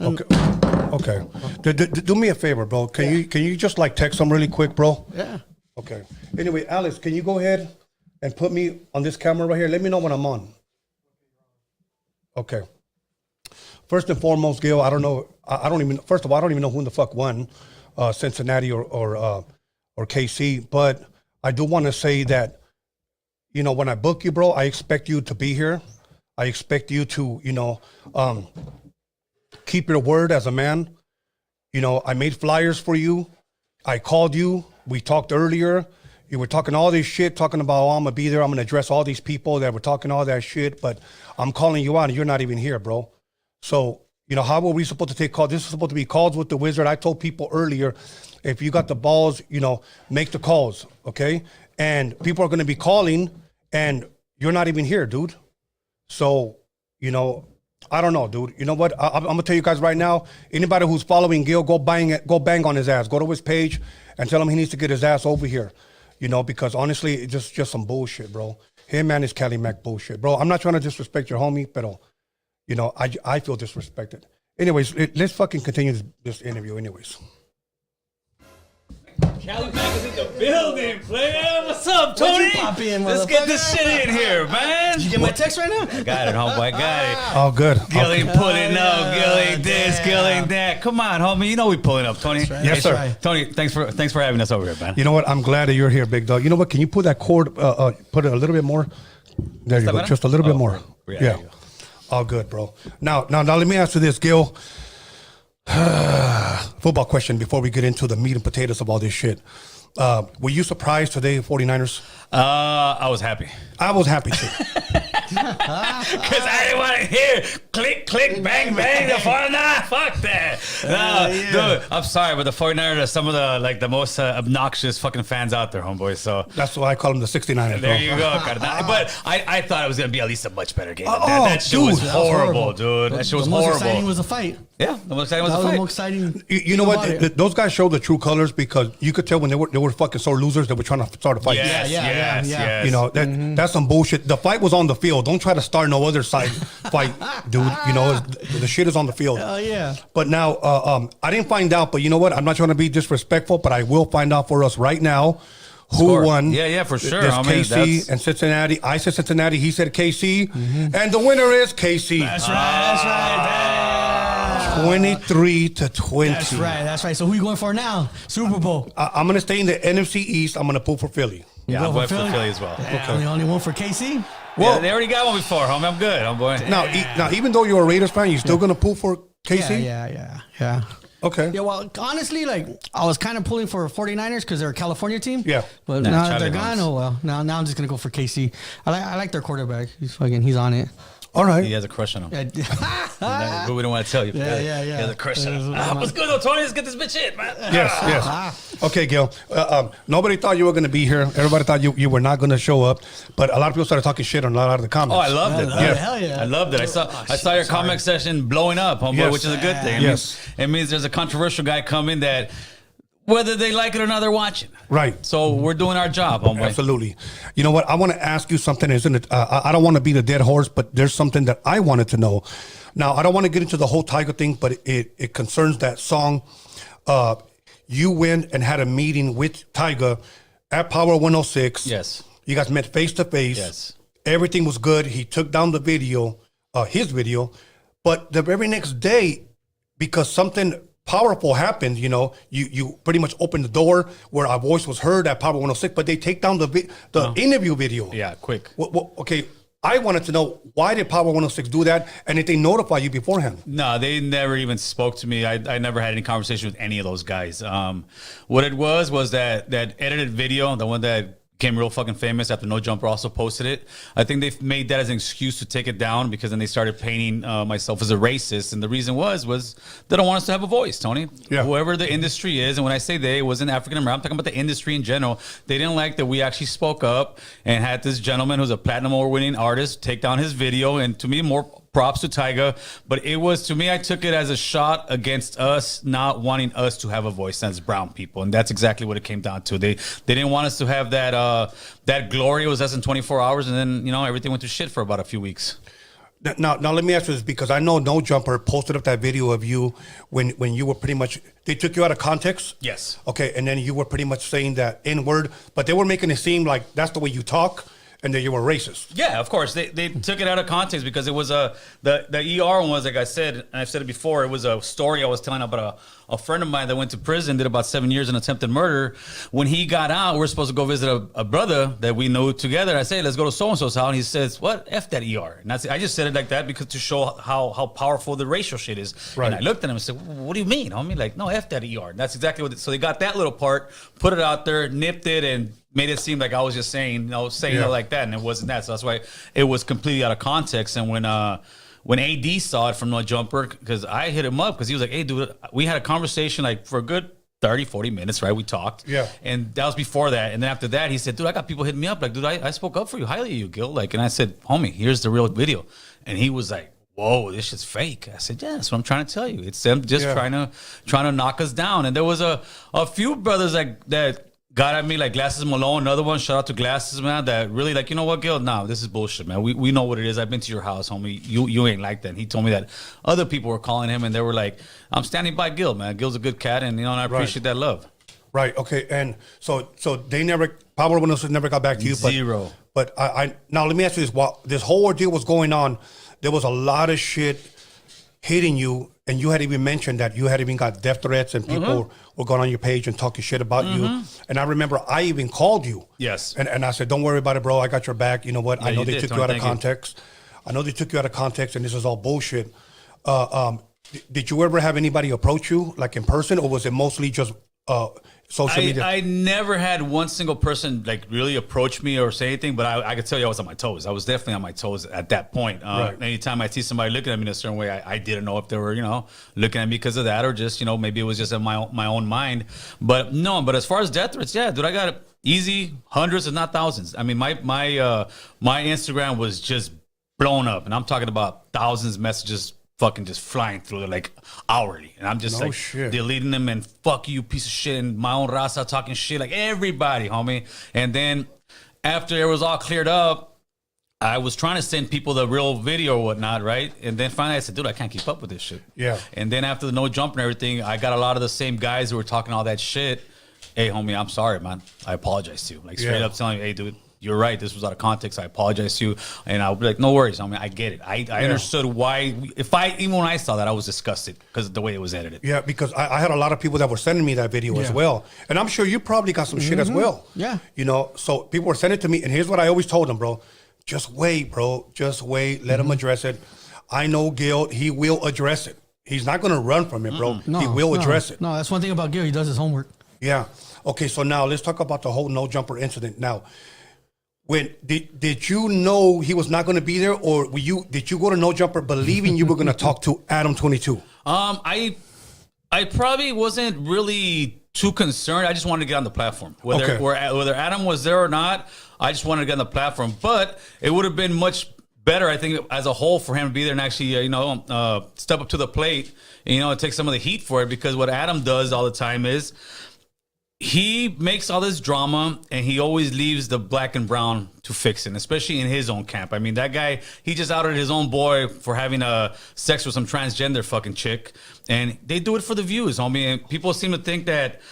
C: Okay. Do me a favor, bro. Can you just like text them really quick, bro?
D: Yeah.
C: Okay. Anyway, Alex, can you go ahead and put me on this camera right here? Let me know when I'm on. Okay. First and foremost, Gil, I don't know. First of all, I don't even know who in the fuck won, Cincinnati or KC. But I do want to say that, when I book you, bro, I expect you to be here. I expect you to, keep your word as a man. I made flyers for you. I called you. We talked earlier. You were talking all this shit, talking about, I'm going to be there. I'm going to address all these people that were talking all that shit. But I'm calling you out and you're not even here, bro. So, how were we supposed to take calls? This is supposed to be calls with the wizard. I told people earlier, if you got the balls, make the calls, okay? And people are going to be calling and you're not even here, dude. So, I don't know, dude. You know what? I'm gonna tell you guys right now. Anybody who's following Gil, go bang on his ass. Go to his page and tell him he needs to get his ass over here. You know, because honestly, it's just some bullshit, bro. Him and his Cali Mac bullshit, bro. I'm not trying to disrespect your homie, but you know, I feel disrespected. Anyways, let's fucking continue this interview. Anyways.
E: Cali Mac is in the building, player. What's up, Tony? Let's get this shit in here, man.
D: Did you get my text right now?
E: I got it, homeboy. I got it.
C: Oh, good.
E: Gilly pulling up, Gilly this, Gilly that. Come on, homie. You know we pulling up, Tony.
D: Right.
C: Yes, sir.
D: Right.
E: Tony, thanks for having us over here, man.
C: You know what? I'm glad that you're here, big dog. You know what? Can you put that cord, put it a little bit more? There you go.
E: better?
C: Just a little bit more.
E: Yeah.
C: Yeah.
E: There you go.
C: All good, bro. Now, let me answer this, Gil. Football question before we get into the meat and potatoes of all this shit. Were you surprised today, 49ers?
E: I was happy.
C: I was happy too.
E: Because I didn't want to hear click, click, bang, bang. The 49ers, fuck that. No, dude, I'm sorry, but the 49ers are some of the most obnoxious fucking fans out there, homeboy. So
C: That's why I call them the 69ers.
E: there
C: bro.
E: you go. But I thought it was going to be at least a much better game.
C: Oh,
E: That shit
C: dude,
E: was
C: that
D: was
E: horrible, dude. That shit was
D: the most
E: horrible.
D: exciting was a fight.
E: Yeah, the most exciting was
D: That
E: the
D: was the
E: fight.
D: most exciting.
C: You know what?
D: about it.
C: Those guys showed the true colors because you could tell when they were fucking sore losers that were trying to start a fight.
E: Yes,
D: Yeah,
E: yes,
D: yeah.
E: yes.
C: You know, that's some bullshit. The fight was on the field. Don't try to start no other side fight, dude. You know, the shit is on the field.
D: Oh, yeah.
C: But now, I didn't find out, but you know what? I'm not trying to be disrespectful, but I will find out for us right now who
E: Score.
C: won.
E: Yeah, for sure.
C: There's
E: I mean,
C: KC
E: that's-
C: and Cincinnati. I said Cincinnati. He said KC. And the winner is KC.
D: That's right.
C: 23-20.
D: That's right. So who you going for now? Super Bowl.
C: I'm going to stay in the NFC East. I'm going to pull for Philly.
E: Yeah,
D: go
E: I'm
D: for
E: going for
D: Philly?
E: Philly as well.
D: Yeah, the only one for KC.
E: Well, they already got one before, homie. I'm good, homeboy.
C: Now, even though you're a Raiders fan, you still going to pull for KC?
D: Yeah.
C: Okay.
D: Yeah, well, honestly, I was kind of pulling for 49ers because they're a California team.
C: Yeah.
D: But
E: Nah,
D: now that
E: Charlie
D: they're gone,
E: Holmes.
D: oh well. Now I'm just gonna go for KC. I like their quarterback. He's on it.
C: All right.
E: He has a crush on him.
D: Yeah.
E: But we don't want to tell you.
D: Yeah.
E: He has a crush on him. What's good, though, Tony? Let's get this bitch in, man.
C: Yes. Okay, Gil. Nobody thought you were going to be here. Everybody thought you were not going to show up. But a lot of people started talking shit on a lot of the comments.
E: Oh, I loved it.
C: Yeah.
D: Hell yeah.
E: I loved it. I saw your comment section blowing up, homeboy,
C: Yes.
E: which is a good thing.
C: Yes.
E: It means there's a controversial guy coming that, whether they like it or not, they're watching.
C: Right.
E: So we're doing our job, homeboy.
C: Absolutely. You know what? I want to ask you something, isn't it? I don't want to be the dead horse, but there's something that I wanted to know. Now, I don't want to get into the whole Tiger thing, but it concerns that song. You went and had a meeting with Tiger at Power 106.
E: Yes.
C: You guys met face to face.
E: Yes.
C: Everything was good. He took down the video, his video, but the very next day, because something powerful happened, you pretty much opened the door where our voice was heard at Power 106, but they take down the interview video.
E: Yeah, quick.
C: Okay, I wanted to know, why did Power 106 do that, and did they notify you beforehand?
E: No, they never even spoke to me. I never had any conversation with any of those guys. What it was that edited video, the one that became real fucking famous after No Jumper also posted it. I think they made that as an excuse to take it down, because then they started painting myself as a racist. And the reason was they don't want us to have a voice, Tony.
C: Yeah.
E: Whoever the industry is, and when I say they, it wasn't African American, I'm talking about the industry in general. They didn't like that we actually spoke up and had this gentleman who's a platinum award winning artist take down his video. And to me, more props to Tyga, but it was, to me, I took it as a shot against us not wanting us to have a voice as brown people, and that's exactly what it came down to. They didn't want us to have that glory. It was less than 24 hours, and then everything went to shit for about a few weeks.
C: Now let me ask you this, because I know No Jumper posted up that video of you when you were pretty much, they took you out of context.
E: Yes.
C: Okay, and then you were pretty much saying that N-word, but they were making it seem like that's the way you talk, and that you were racist.
E: Yeah, of course. They took it out of context, because it was the ER one was, like I said, and I've said it before, it was a story I was telling about a friend of mine that went to prison, did about 7 years in attempted murder. When he got out, we were supposed to go visit a brother that we knew together. I said, let's go to so-and-so's house. And he says, what? F that ER. And I just said it like that because to show how powerful the racial shit is.
C: Right.
E: And I looked at him and said, what do you mean, homie? Like, no, F that ER. And that's exactly what so they got that little part, put it out there, nipped it, and made it seem like I was just saying it like that, and it wasn't that. So that's why it was completely out of context. And when A.DA saw it from No Jumper, because I hit him up, because he was like, hey, dude, we had a conversation like for a good 30, 40 minutes, right? We talked.
C: Yeah.
E: And that was before that. And then after that, he said, dude, I got people hitting me up. Like, dude, I spoke up for you, highly you, Gil. Like, and I said, homie, here's the real video. And he was like, whoa, this shit's fake. I said, yeah, that's what I'm trying to tell you. It's them just trying to knock us down. And there was a few brothers that got at me, like Glasses Malone, another one. Shout out to Glasses, man. That really like, you know what, Gil? Nah, this is bullshit, man. We know what it is. I've been to your house, homie. You ain't like that. And he told me that other people were calling him, and they were like, I'm standing by Gil, man. Gil's a good cat, and and I appreciate that love.
C: Right. Okay. And so they never, Pablo Buenos never got back to you.
E: Zero.
C: But I now let me ask you this: while this whole ordeal was going on, there was a lot of shit hitting you, and you had even mentioned that you had even got death threats, and people were going on your page and talking shit about you. And I remember I even called you.
E: Yes.
C: And I said, "Don't worry about it, bro. I got your back. You know what?
E: Yeah,
C: I know
E: you
C: they
E: did,
C: took
E: Tony.
C: you out of
E: Thank you.
C: context. I know they took you out of context, and this is all bullshit." Did you ever have anybody approach you, like in person, or was it mostly just social media?
E: I never had one single person like really approach me or say anything, but I could tell you I was on my toes. I was definitely on my toes at that point. Anytime I see somebody looking at me in a certain way, I didn't know if they were, looking at me because of that or just, maybe it was just in my own mind. But no, but as far as death threats, yeah, dude, I got easy hundreds, if not thousands. I mean, my Instagram was just blown up, and I'm talking about thousands of messages fucking just flying through there like hourly, and I'm just deleting them and fuck you piece of shit, and my own raza talking shit like everybody, homie. And then after it was all cleared up, I was trying to send people the real video or whatnot, right? And then finally I said, dude, I can't keep up with this shit.
C: Yeah.
E: And then after the no jump and everything, I got a lot of the same guys who were talking all that shit. Hey, homie, I'm sorry, man. I apologize to you. Like straight up telling you, hey, dude, you're right. This was out of context. I apologize to you. And I'll be like, no worries. I mean, I get it. I understood why. Even when I saw that, I was disgusted because of the way it was edited.
C: Yeah, because I had a lot of people that were sending me that video as well. And I'm sure you probably got some shit as well.
D: Yeah.
C: So people were sending it to me. And here's what I always told them, bro. Just wait, bro. Just wait. Let him address it. I know Gil. He will address it. He's not going to run from it, bro. He will address it.
D: No, that's one thing about Gil. He does his homework.
C: Yeah. Okay, so now let's talk about the whole no jumper incident. Now, when did you know he was not going to be there, or did you go to no jumper believing you were going to talk to Adam 22?
E: I probably wasn't really too concerned. I just wanted to get on the platform. Whether Adam was there or not, I just wanted to get on the platform. But it would have been much better, I think, as a whole, for him to be there and actually, step up to the plate, and take some of the heat for it. Because what Adam does all the time is, he makes all this drama, and he always leaves the black and brown to fix it, especially in his own camp. I mean, that guy, he just outed his own boy for having sex with some transgender fucking chick, and they do it for the views, homie. And people seem to think that,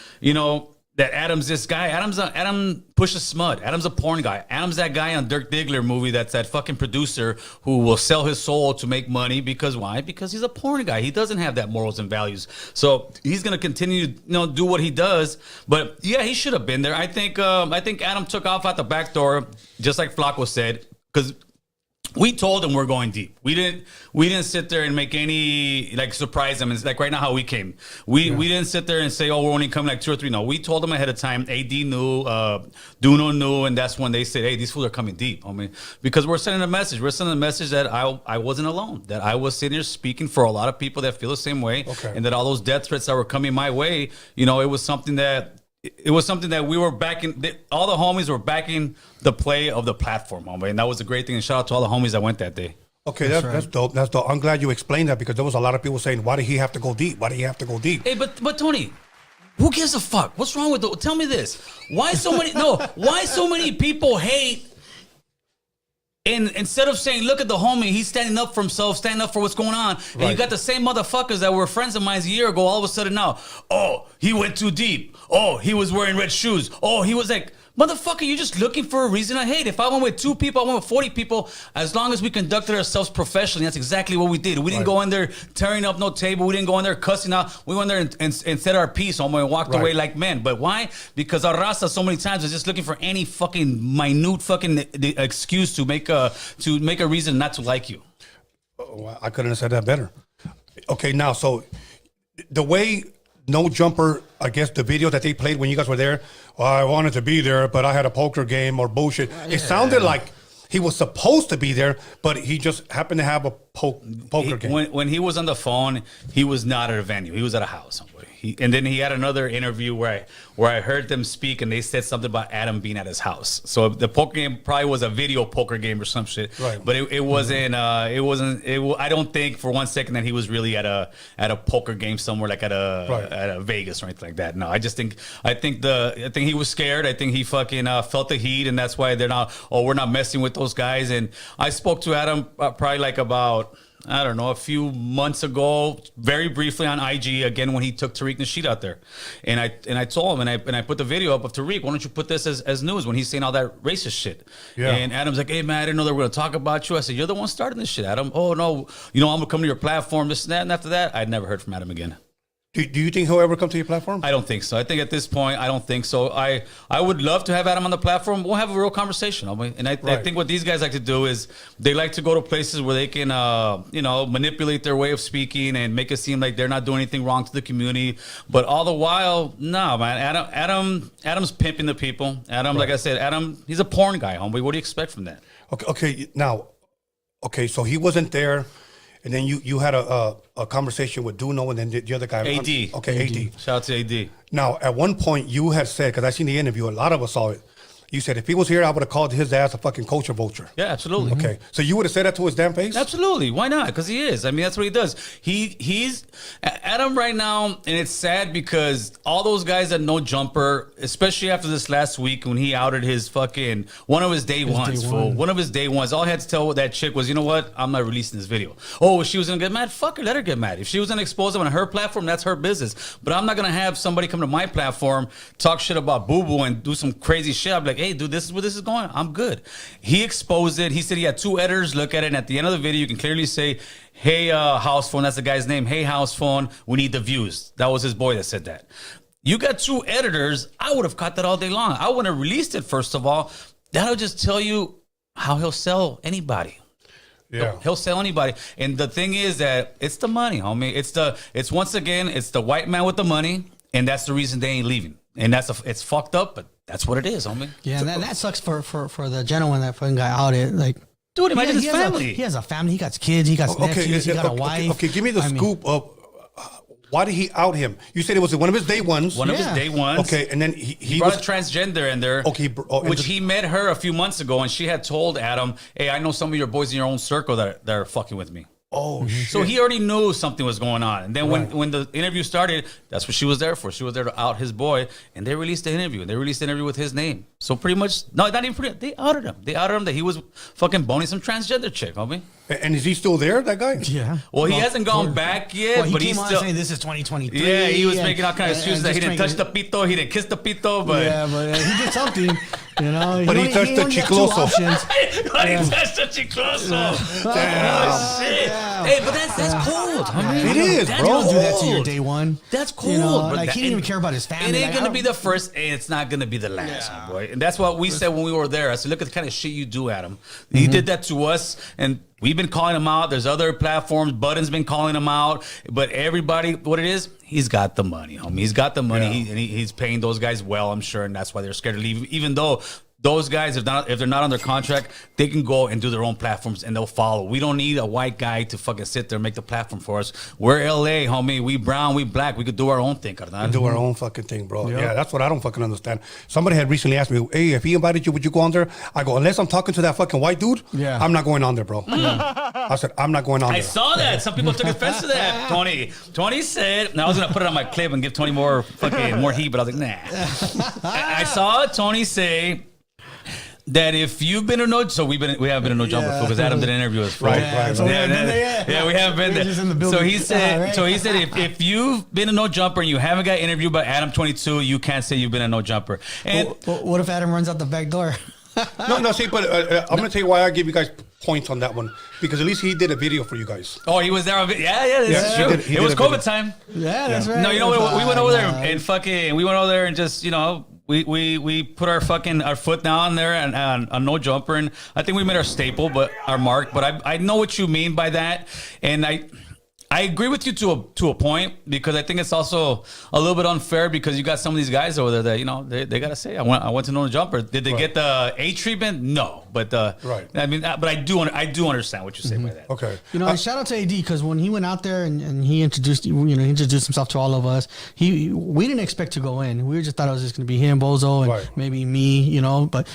E: that Adam's this guy. Adam pushes smut. Adam's a porn guy. Adam's that guy on Dirk Diggler movie that's that fucking producer who will sell his soul to make money. Because why? Because he's a porn guy. He doesn't have that morals and values. So he's gonna continue to do what he does. But yeah, he should have been there. I think Adam took off out the back door, just like Flacco said, because we told him we're going deep. We didn't sit there and make any surprise them. It's like right now how we came. We didn't sit there and say, oh, we're only coming like 2 or 3. No, we told them ahead of time. A.DA knew, Duno knew, and that's when they said, hey, these fools are coming deep. I mean, because we're sending a message. We're sending a message that I wasn't alone. That I was sitting here speaking for a lot of people that feel the same way, and that all those death threats that were coming my way, it was something that. It was something that we were backing. All the homies were backing the play of the platform, homie, and that was a great thing. And shout out to all the homies that went that day.
C: Okay, that's dope. That's dope. I'm glad you explained that, because there was a lot of people saying, "Why did he have to go deep? Why did he have to go deep?"
E: Hey, but Tony, who gives a fuck? What's wrong with tell me this? Why so many? Why so many people hate? And instead of saying, look at the homie, he's standing up for himself, standing up for what's going on. And you got the same motherfuckers that were friends of mine a year ago, all of a sudden now, oh, he went too deep. Oh, he was wearing red shoes. Oh, he was like, motherfucker, you're just looking for a reason to hate. If I went with 2 people, I went with 40 people. As long as we conducted ourselves professionally, that's exactly what we did. We didn't go in there tearing up no table. We didn't go in there cussing out. We went there and said our piece, homie, and walked away like men. But why? Because our raza so many times is just looking for any fucking minute fucking excuse to make a reason not to like you.
C: Oh, I couldn't have said that better. Okay, now, so the way No Jumper, I guess the video that they played when you guys were there, I wanted to be there, but I had a poker game or bullshit. It sounded like he was supposed to be there, but he just happened to have a poker game.
E: When he was on the phone, he was not at a venue. He was at a house. And then he had another interview where I heard them speak, and they said something about Adam being at his house. So the poker game probably was a video poker game or some shit.
C: Right.
E: But it wasn't. I don't think for one second that he was really at a poker game somewhere like at a Vegas or anything like that. No, I think he was scared. I think he fucking felt the heat, and that's why they're not. Oh, we're not messing with those guys. And I spoke to Adam probably like about, I don't know, a few months ago, very briefly on IG again when he took Tariq Nasheed out there, and I told him and I put the video up of Tariq. Why don't you put this as news when he's saying all that racist shit?
C: Yeah.
E: And Adam's like, hey man, I didn't know they were going to talk about you. I said, you're the one starting this shit, Adam. Oh no, I'm gonna come to your platform, this and that. And after that, I'd never heard from Adam again.
C: Do you think he'll ever come to your platform?
E: I don't think so. I think at this point, I don't think so. I would love to have Adam on the platform. We'll have a real conversation. I think what these guys like to do is they like to go to places where they can, manipulate their way of speaking and make it seem like they're not doing anything wrong to the community. But all the while, no, man. Adam's pimping the people. Adam, like I said, Adam, he's a porn guy, homie. What do you expect from that?
C: Okay. So he wasn't there. And then you had a conversation with Duno and then the other guy.
E: A.DA.
C: Okay, A.DA.
E: Shout out to A.DA.
C: Now, at one point, you had said, because I seen the interview, a lot of us saw it. You said, if he was here, I would have called his ass a fucking culture vulture.
E: Yeah, absolutely.
C: Okay. So you would have said that to his damn face?
E: Absolutely. Why not? Because he is. I mean, that's what he does. He's Adam right now, and it's sad because all those guys that know Jumper, especially after this last week when he outed his fucking one of his day ones, fool. One of his day ones. All he had to tell that chick was, you know what? I'm not releasing this video. Oh, she was gonna get mad? Fuck her, let her get mad. If she was gonna expose him on her platform, that's her business. But I'm not gonna have somebody come to my platform, talk shit about Boo Boo and do some crazy shit. I'm like, hey, dude, this is where this is going. I'm good. He exposed it. He said he had two editors look at it, and at the end of the video, you can clearly say, hey, house phone, that's the guy's name. Hey, house phone, we need the views. That was his boy that said that. You got two editors. I would have caught that all day long. I wouldn't have released it, first of all. That'll just tell you how he'll sell anybody.
C: Yeah.
E: He'll sell anybody. And the thing is that it's the money, homie. It's once again, it's the white man with the money, and that's the reason they ain't leaving. And it's fucked up, but that's what it is, homie.
D: Yeah, so, that sucks for the gentleman that fucking got outed. Like,
E: dude, imagine his family.
D: He has a family. He got kids. He got nephews. He got a wife.
C: Okay, give me the scoop of why did he out him? You said it was one of his day ones.
E: One of his day ones.
C: Okay, and then he
E: brought
C: was
E: a transgender in there.
C: Okay,
E: which he met her a few months ago, and she had told Adam, "Hey, I know some of your boys in your own circle that are fucking with me."
C: Oh, shit.
E: So he already knew something was going on. And then when the interview started, that's what she was there for. She was there to out his boy. And they released the interview. They released the interview with his name. So pretty much, no, not even pretty, they outed him. They outed him that he was fucking boning some transgender chick, homie.
C: And is he still there, that guy?
D: Yeah.
E: Well, he hasn't gone back yet,
D: he
E: but
D: came
E: he's
D: on
E: still
D: saying this is 2023.
E: Yeah, he was making all kinds of excuses that he didn't touch the pito, he didn't kiss the pito, but
D: yeah, but he did something, you know.
C: But he touched the chicloso.
E: But he touched the chicloso.
C: Damn.
E: Oh, shit. Hey, but that's cold.
C: It is,
D: You
C: bro.
D: don't do that to your day one.
E: That's cool.
D: You know,
E: but
D: like, he didn't even care about his family.
E: It ain't going to be the first, and it's not going to be the last, boy. And that's what we said when we were there. I said, look at the kind of shit you do, Adam. He did that to us, and we've been calling him out. There's other platforms. Budden's been calling him out. But everybody, what it is, he's got the money, homie. He's got the money.
C: Yeah.
E: He's paying those guys well, I'm sure, and that's why they're scared to leave. Even though those guys, if they're not under contract, they can go and do their own platforms and they'll follow. We don't need a white guy to fucking sit there and make the platform for us. We're LA, homie. We brown, we black. We could do our own thing, carnal.
C: Do our own fucking thing, bro. Yeah, that's what I don't fucking understand. Somebody had recently asked me, hey, if he invited you, would you go on there? I go, unless I'm talking to that fucking white dude, I'm not going on there, bro. I said, I'm not going on there.
E: I saw that. Some people took offense to that, Tony. Tony said, and I was going to put it on my clip and give Tony more heat, but I was like, nah. I saw Tony say that if you've been a no, so we have been a no jumper because Adam did an interview with us, right?
D: So we haven't been there yet.
E: Yeah, we haven't been
D: We're
E: there.
D: just in the building.
E: So he said, if you've been a no jumper and you haven't got interviewed by Adam 22, you can't say you've been a no jumper. And
D: what if Adam runs out the back door?
C: No, see, but I'm going to tell you why I give you guys points on that one. Because at least he did a video for you guys.
E: Oh, he was there on video. Yeah, that's true.
C: He
E: it was
C: did a
E: COVID
C: video.
E: time.
D: Yeah, that's right.
E: No, you know what? We went over there and just, you know, we put our foot down there and a no jumper, and I think we made our staple, but our mark. But I know what you mean by that, and I agree with you to a point, because I think it's also a little bit unfair, because you got some of these guys over there that, you know, they gotta say, I went to know the jumper. Did they get the A treatment? No, but
C: Right.
E: I mean, but I do understand what you say by that.
C: Okay.
D: You know, and shout out to AD, because when he went out there and he introduced himself to all of us, we didn't expect to go in. We just thought it was just going to be him, Bozo, and
C: Right.
D: maybe me, you know. But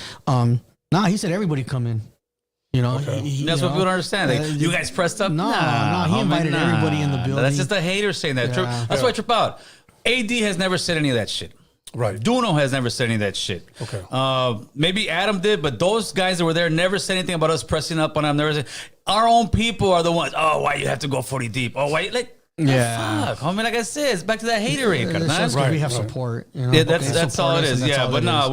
D: he said everybody come in. You know,
E: That's what people don't understand. Like, you guys pressed up?
D: No, he
E: homie,
D: invited everybody in the building.
E: That's just the haters saying that.
D: Yeah.
E: That's why I trip out. AD has never said any of that shit.
C: Right.
E: Duno has never said any of that shit.
C: Okay.
E: Maybe Adam did, but those guys that were there never said anything about us pressing up on them. Never said, our own people are the ones. Oh, why you have to go 40 deep? Oh, why? Like, fuck. I mean, like I said, it's back to that haterade.
D: It's just 'cause we have support. You know?
E: Yeah, that's all it is. Yeah, but no,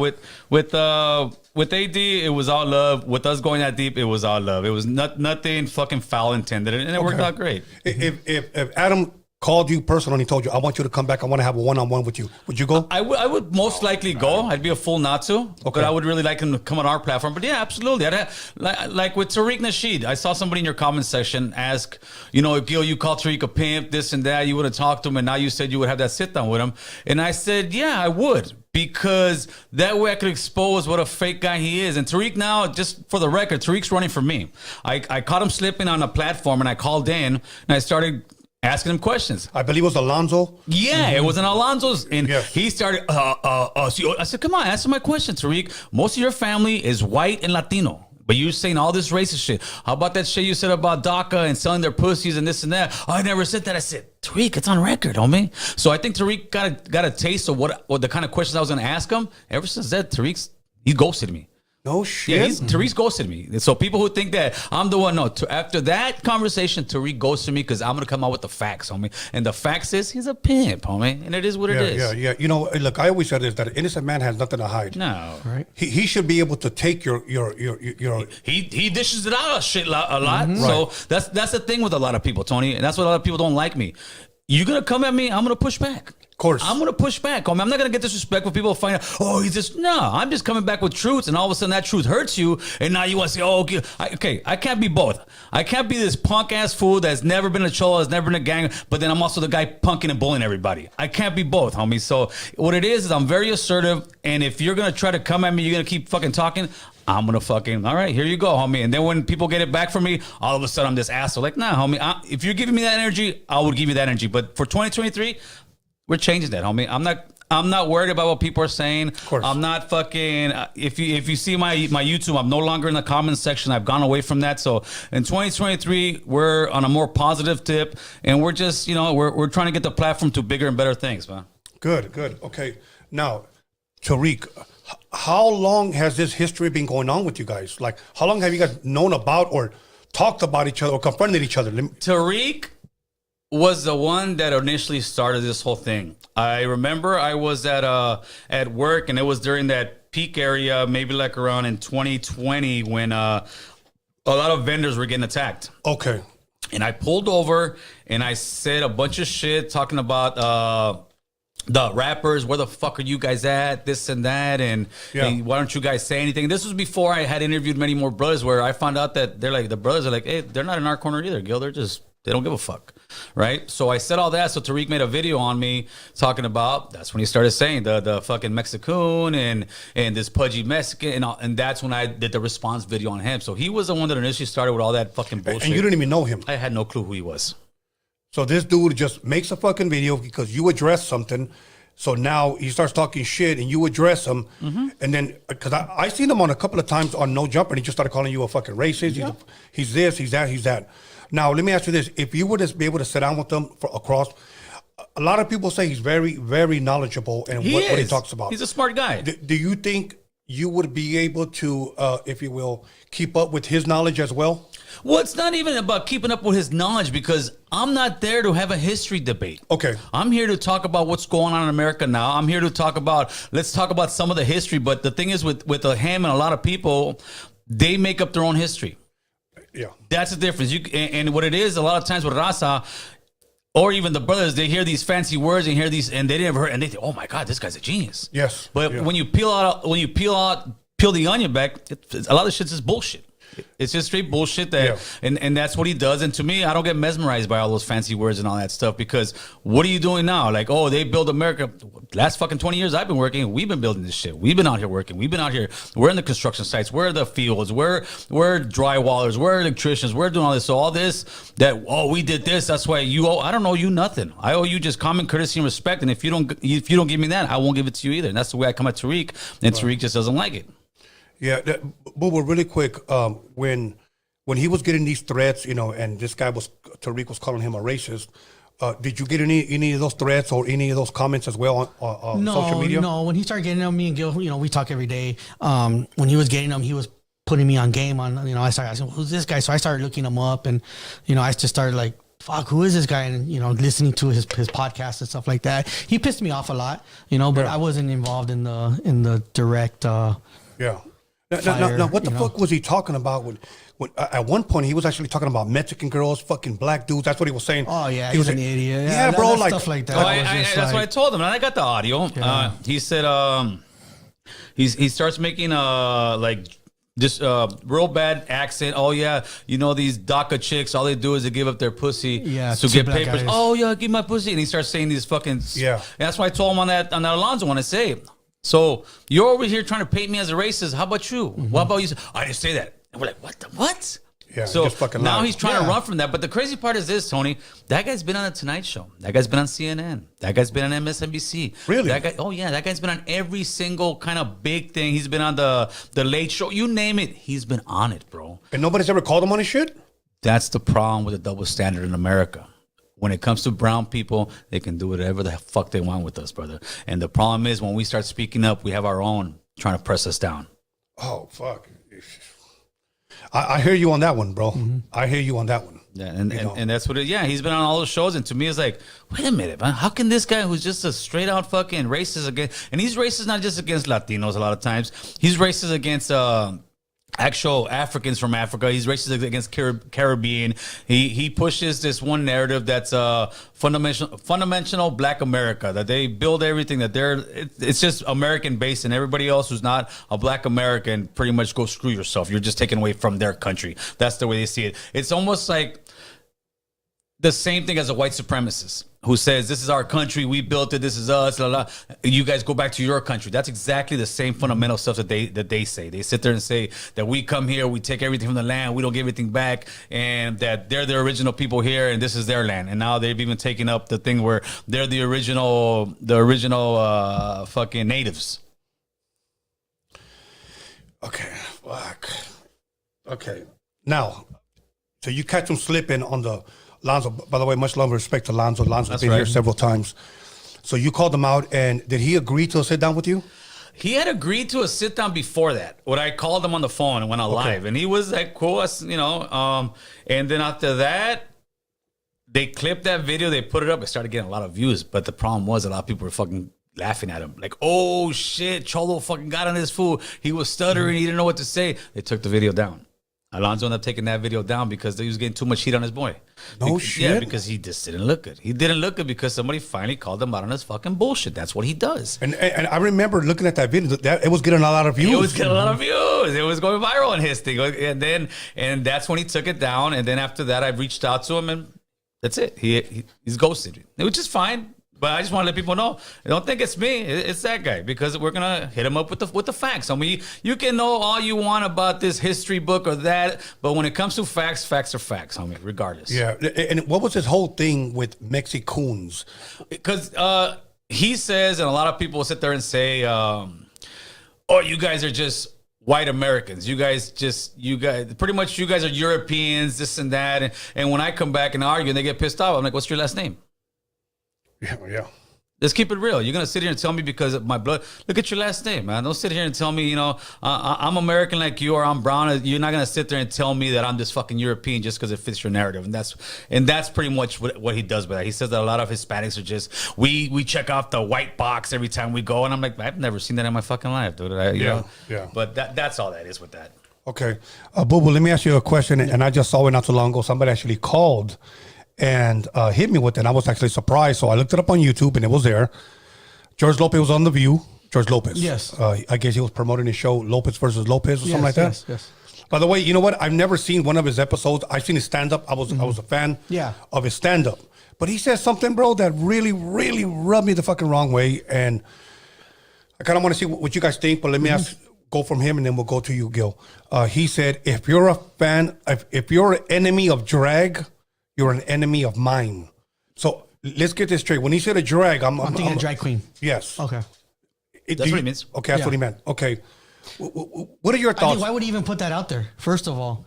E: with AD, it was all love. With us going that deep, it was all love. It was nothing fucking foul intended, and it worked out great.
C: If Adam called you personally and he told you, I want you to come back, I want to have a one-on-one with you, would you go?
E: I would most likely go. I'd be a fool not to. But I would really like him to come on our platform. But yeah, absolutely. Like with Tariq Nasheed, I saw somebody in your comment section ask, you know, if you call Tariq a pimp, this and that, you would have talked to him, and now you said you would have that sit down with him. And I said, yeah, I would. Because that way I could expose what a fake guy he is. And Tariq now, just for the record, Tariq's running for me. I caught him slipping on a platform, and I called in, and I started asking him questions.
C: I believe it was Alonzo.
E: Yeah, it was an Alonzo's. And
C: Yes.
E: he started, I said, come on, answer my question, Tariq. Most of your family is white and Latino, but you're saying all this racist shit. How about that shit you said about DACA and selling their pussies and this and that? Oh, I never said that. I said, Tariq, it's on record, homie. So I think Tariq got a taste of what the kind of questions I was going to ask him. Ever since that, he ghosted me.
C: No shit.
E: Yeah, Tariq's ghosted me. So people who think that I'm the one, no. After that conversation, Tariq ghosted me because I'm going to come out with the facts, homie. And the facts is he's a pimp, homie. And it is what it is.
C: Yeah. You know, look, I always said this, that an innocent man has nothing to hide.
E: No.
D: Right.
C: He should be able to take your
E: He dishes it out a lot. So that's the thing with a lot of people, Tony. And that's why a lot of people don't like me. You're going to come at me, I'm going to push back.
C: Of course.
E: I'm going to push back. I'm not going to get disrespectful. People find out, oh, he's just, no, I'm just coming back with truths. And all of a sudden that truth hurts you. And now you want to say, oh, okay, I can't be both. I can't be this punk ass fool that's never been a cholo, has never been a gang, but then I'm also the guy punking and bullying everybody. I can't be both, homie. So what it is I'm very assertive. And if you're going to try to come at me, you're going to keep fucking talking, I'm going to fucking, all right, here you go, homie. And then when people get it back from me, all of a sudden I'm this asshole. Like, nah, homie, if you're giving me that energy, I would give you that energy. But for 2023, we're changing that, homie. I'm not worried about what people are saying. Of
C: course.
E: I'm not fucking. If you see my YouTube, I'm no longer in the comments section. I've gone away from that. So in 2023, we're on a more positive tip, and we're just, we're trying to get the platform to bigger and better things, man.
C: Good. Okay. Now, Tariq, how long has this history been going on with you guys? Like, how long have you guys known about or talked about each other or confronted each other?
E: Tariq was the one that initially started this whole thing. I remember I was at work, and it was during that peak area, maybe like around in 2020, when a lot of vendors were getting attacked.
C: Okay.
E: And I pulled over and I said a bunch of shit talking about the rappers, where the fuck are you guys at, this and that, and why don't you guys say anything? This was before I had interviewed many more brothers, where I found out that the brothers are like, hey, they're not in our corner either, Gil. They don't give a fuck, right? So I said all that. So Tariq made a video on me talking about, that's when he started saying the fucking Mexican and this pudgy Mexican, and that's when I did the response video on him. So he was the one that initially started with all that fucking bullshit.
C: And you didn't even know him.
E: I had no clue who he was.
C: So this dude just makes a fucking video because you address something. So now he starts talking shit and you address him. Mm-hmm. And then, because I seen him on a couple of times on No Jumper, and he just started calling you a fucking racist. Yep. He's this, he's that, he's that. Now, let me ask you this. If you were to be able to sit down with them across, a lot of people say he's very, very knowledgeable in what he talks about.
E: He's a smart guy.
C: Do you think you would be able to, if you will, keep up with his knowledge as well?
E: Well, it's not even about keeping up with his knowledge, because I'm not there to have a history debate.
C: Okay.
E: I'm here to talk about what's going on in America now. I'm here to let's talk about some of the history. But the thing is with him and a lot of people, they make up their own history.
C: Yeah.
E: That's the difference. And what it is, a lot of times with Raza, or even the brothers, they hear these fancy words and hear these, and they never heard, and they think, oh my God, this guy's a genius.
C: Yes.
E: But when you peel the onion back, a lot of shit's just bullshit. It's just straight bullshit that, and that's what he does. And to me, I don't get mesmerized by all those fancy words and all that stuff, because what are you doing now? Like, oh, they build America. Last fucking 20 years I've been working, we've been building this shit. We've been out here working. We've been out here. We're in the construction sites. We're the fields. We're drywallers. We're electricians. We're doing all this. So all this that, oh, we did this. That's why you owe. I don't owe you nothing. I owe you just common courtesy and respect. And if you don't give me that, I won't give it to you either. And that's the way I come at Tariq, and Tariq just doesn't like it.
C: Yeah, but really quick, when he was getting these threats, and this guy Tariq was calling him a racist. Did you get any of those threats or any of those comments as well on social media?
D: No, when he started getting them, me and Gil, we talk every day. When he was getting them, he was putting me on game on, I started asking, who's this guy? So I started looking him up, and, I just started like, fuck, who is this guy? And, listening to his podcast and stuff like that. He pissed me off a lot, but I wasn't involved in the direct,
C: yeah. Now, what the fuck was he talking about when at one point he was actually talking about Mexican girls, fucking black dudes? That's what he was saying.
D: Oh yeah,
C: he was
D: an idiot.
C: Yeah, bro, like
D: stuff like that.
E: That's what I told him, and I got the audio.
D: Yeah.
E: He said he starts making just real bad accent. Oh yeah, these DACA chicks, all they do is they give up their pussy to get papers. Guys. Oh yeah, give my pussy, and he starts saying these fucking And that's why I told him on that Alonzo one. I say, so you're over here trying to paint me as a racist. How about you? Mm-hmm. What about you? I didn't say that. And we're like, what? Yeah. So now he's trying to run from that. But the crazy part is this, Tony. That guy's been on the Tonight Show. That guy's been on CNN. That guy's been on MSNBC.
C: Really?
E: That guy's been on every single kind of big thing. He's been on the Late Show. You name it, he's been on it, bro.
C: And nobody's ever called him on his shit?
E: That's the problem with the double standard in America. When it comes to brown people, they can do whatever the fuck they want with us, brother. And the problem is when we start speaking up, we have our own trying to press us down.
C: Oh, fuck. I hear you on that one, bro. Mm-hmm. I hear you on that one.
E: Yeah, and that's what he's been on all those shows, and to me it's like, wait a minute, man, how can this guy who's just a straight out fucking racist and he's racist not just against Latinos a lot of times, he's racist against actual Africans from Africa. He's racist against Caribbean. He pushes this one narrative that's fundamental Black America, that they build everything, that it's just American based, and everybody else who's not a Black American pretty much go screw yourself. You're just taken away from their country. That's the way they see it. It's almost like the same thing as a white supremacist who says, this is our country, we built it, this is us, blah, blah. You guys go back to your country. That's exactly the same fundamental stuff that they say. They sit there and say that we come here, we take everything from the land, we don't give everything back, and that they're the original people here and this is their land. And now they've even taken up the thing where they're the original fucking natives.
C: Okay, fuck. Okay. Now, so you catch them slipping on the Lonzo. By the way, much love and respect to Lonzo. Lonzo's been here several times. So you called him out, and did he agree to sit down with you?
E: He had agreed to a sit down before that. When I called him on the phone and went on live, and he was like, cool, and then after that, they clipped that video, they put it up, it started getting a lot of views. But the problem was a lot of people were fucking laughing at him. Like, oh shit, Cholo fucking got on his fool. He was stuttering, he didn't know what to say. They took the video down. Alonzo ended up taking that video down because he was getting too much heat on his boy.
C: Shit.
E: Yeah, because he just didn't look good. He didn't look good because somebody finally called him out on his fucking bullshit. That's what he does.
C: And I remember looking at that video. That it was getting a lot of views.
E: It was getting a lot of views. It was going viral on his thing. And that's when he took it down. And then after that, I reached out to him, and that's it. He's ghosted. Which is fine. But I just want to let people know, don't think it's me, it's that guy, because we're gonna hit him up with the facts. I mean, you can know all you want about this history book or that, but when it comes to facts, facts are facts, homie, regardless.
C: Yeah, and what was this whole thing with Mexicans?
E: Because he says, and a lot of people sit there and say, "Oh, you guys are just white Americans. You guys pretty much you guys are Europeans, this and that." And when I come back and argue, and they get pissed off, I'm like, "What's your last name?"
C: Yeah.
E: Let's keep it real. You're going to sit here and tell me because of my blood. Look at your last name, man. Don't sit here and tell me, I'm American like you, or I'm brown. You're not going to sit there and tell me that I'm just fucking European just because it fits your narrative. And that's pretty much what he does with that. He says that a lot of Hispanics are just, we check off the white box every time we go. And I'm like, I've never seen that in my fucking life, dude.
C: Yeah.
E: But that's all that is with that.
C: Okay. Boo Boo, let me ask you a question. And I just saw it not too long ago. Somebody actually called and hit me with it. And I was actually surprised. So I looked it up on YouTube, and it was there. George Lopez was on The View. George Lopez.
D: Yes.
C: I guess he was promoting his show, Lopez versus Lopez, or something like that.
D: Yes.
C: By the way, you know what? I've never seen one of his episodes. I've seen his stand up. I was a fan of his stand up. But he said something, bro, that really, really rubbed me the fucking wrong way. And I kind of want to see what you guys think, but let me go from him and then we'll go to you, Gil. He said, if you're a fan, if you're an enemy of drag, you're an enemy of mine. So let's get this straight. When he said a drag, I'm
D: thinking a drag queen.
C: Yes.
D: Okay.
E: That's what he means.
C: Okay, that's what he meant. Okay. What are your
D: I
C: thoughts?
D: think, why would he even put that out there? First of all.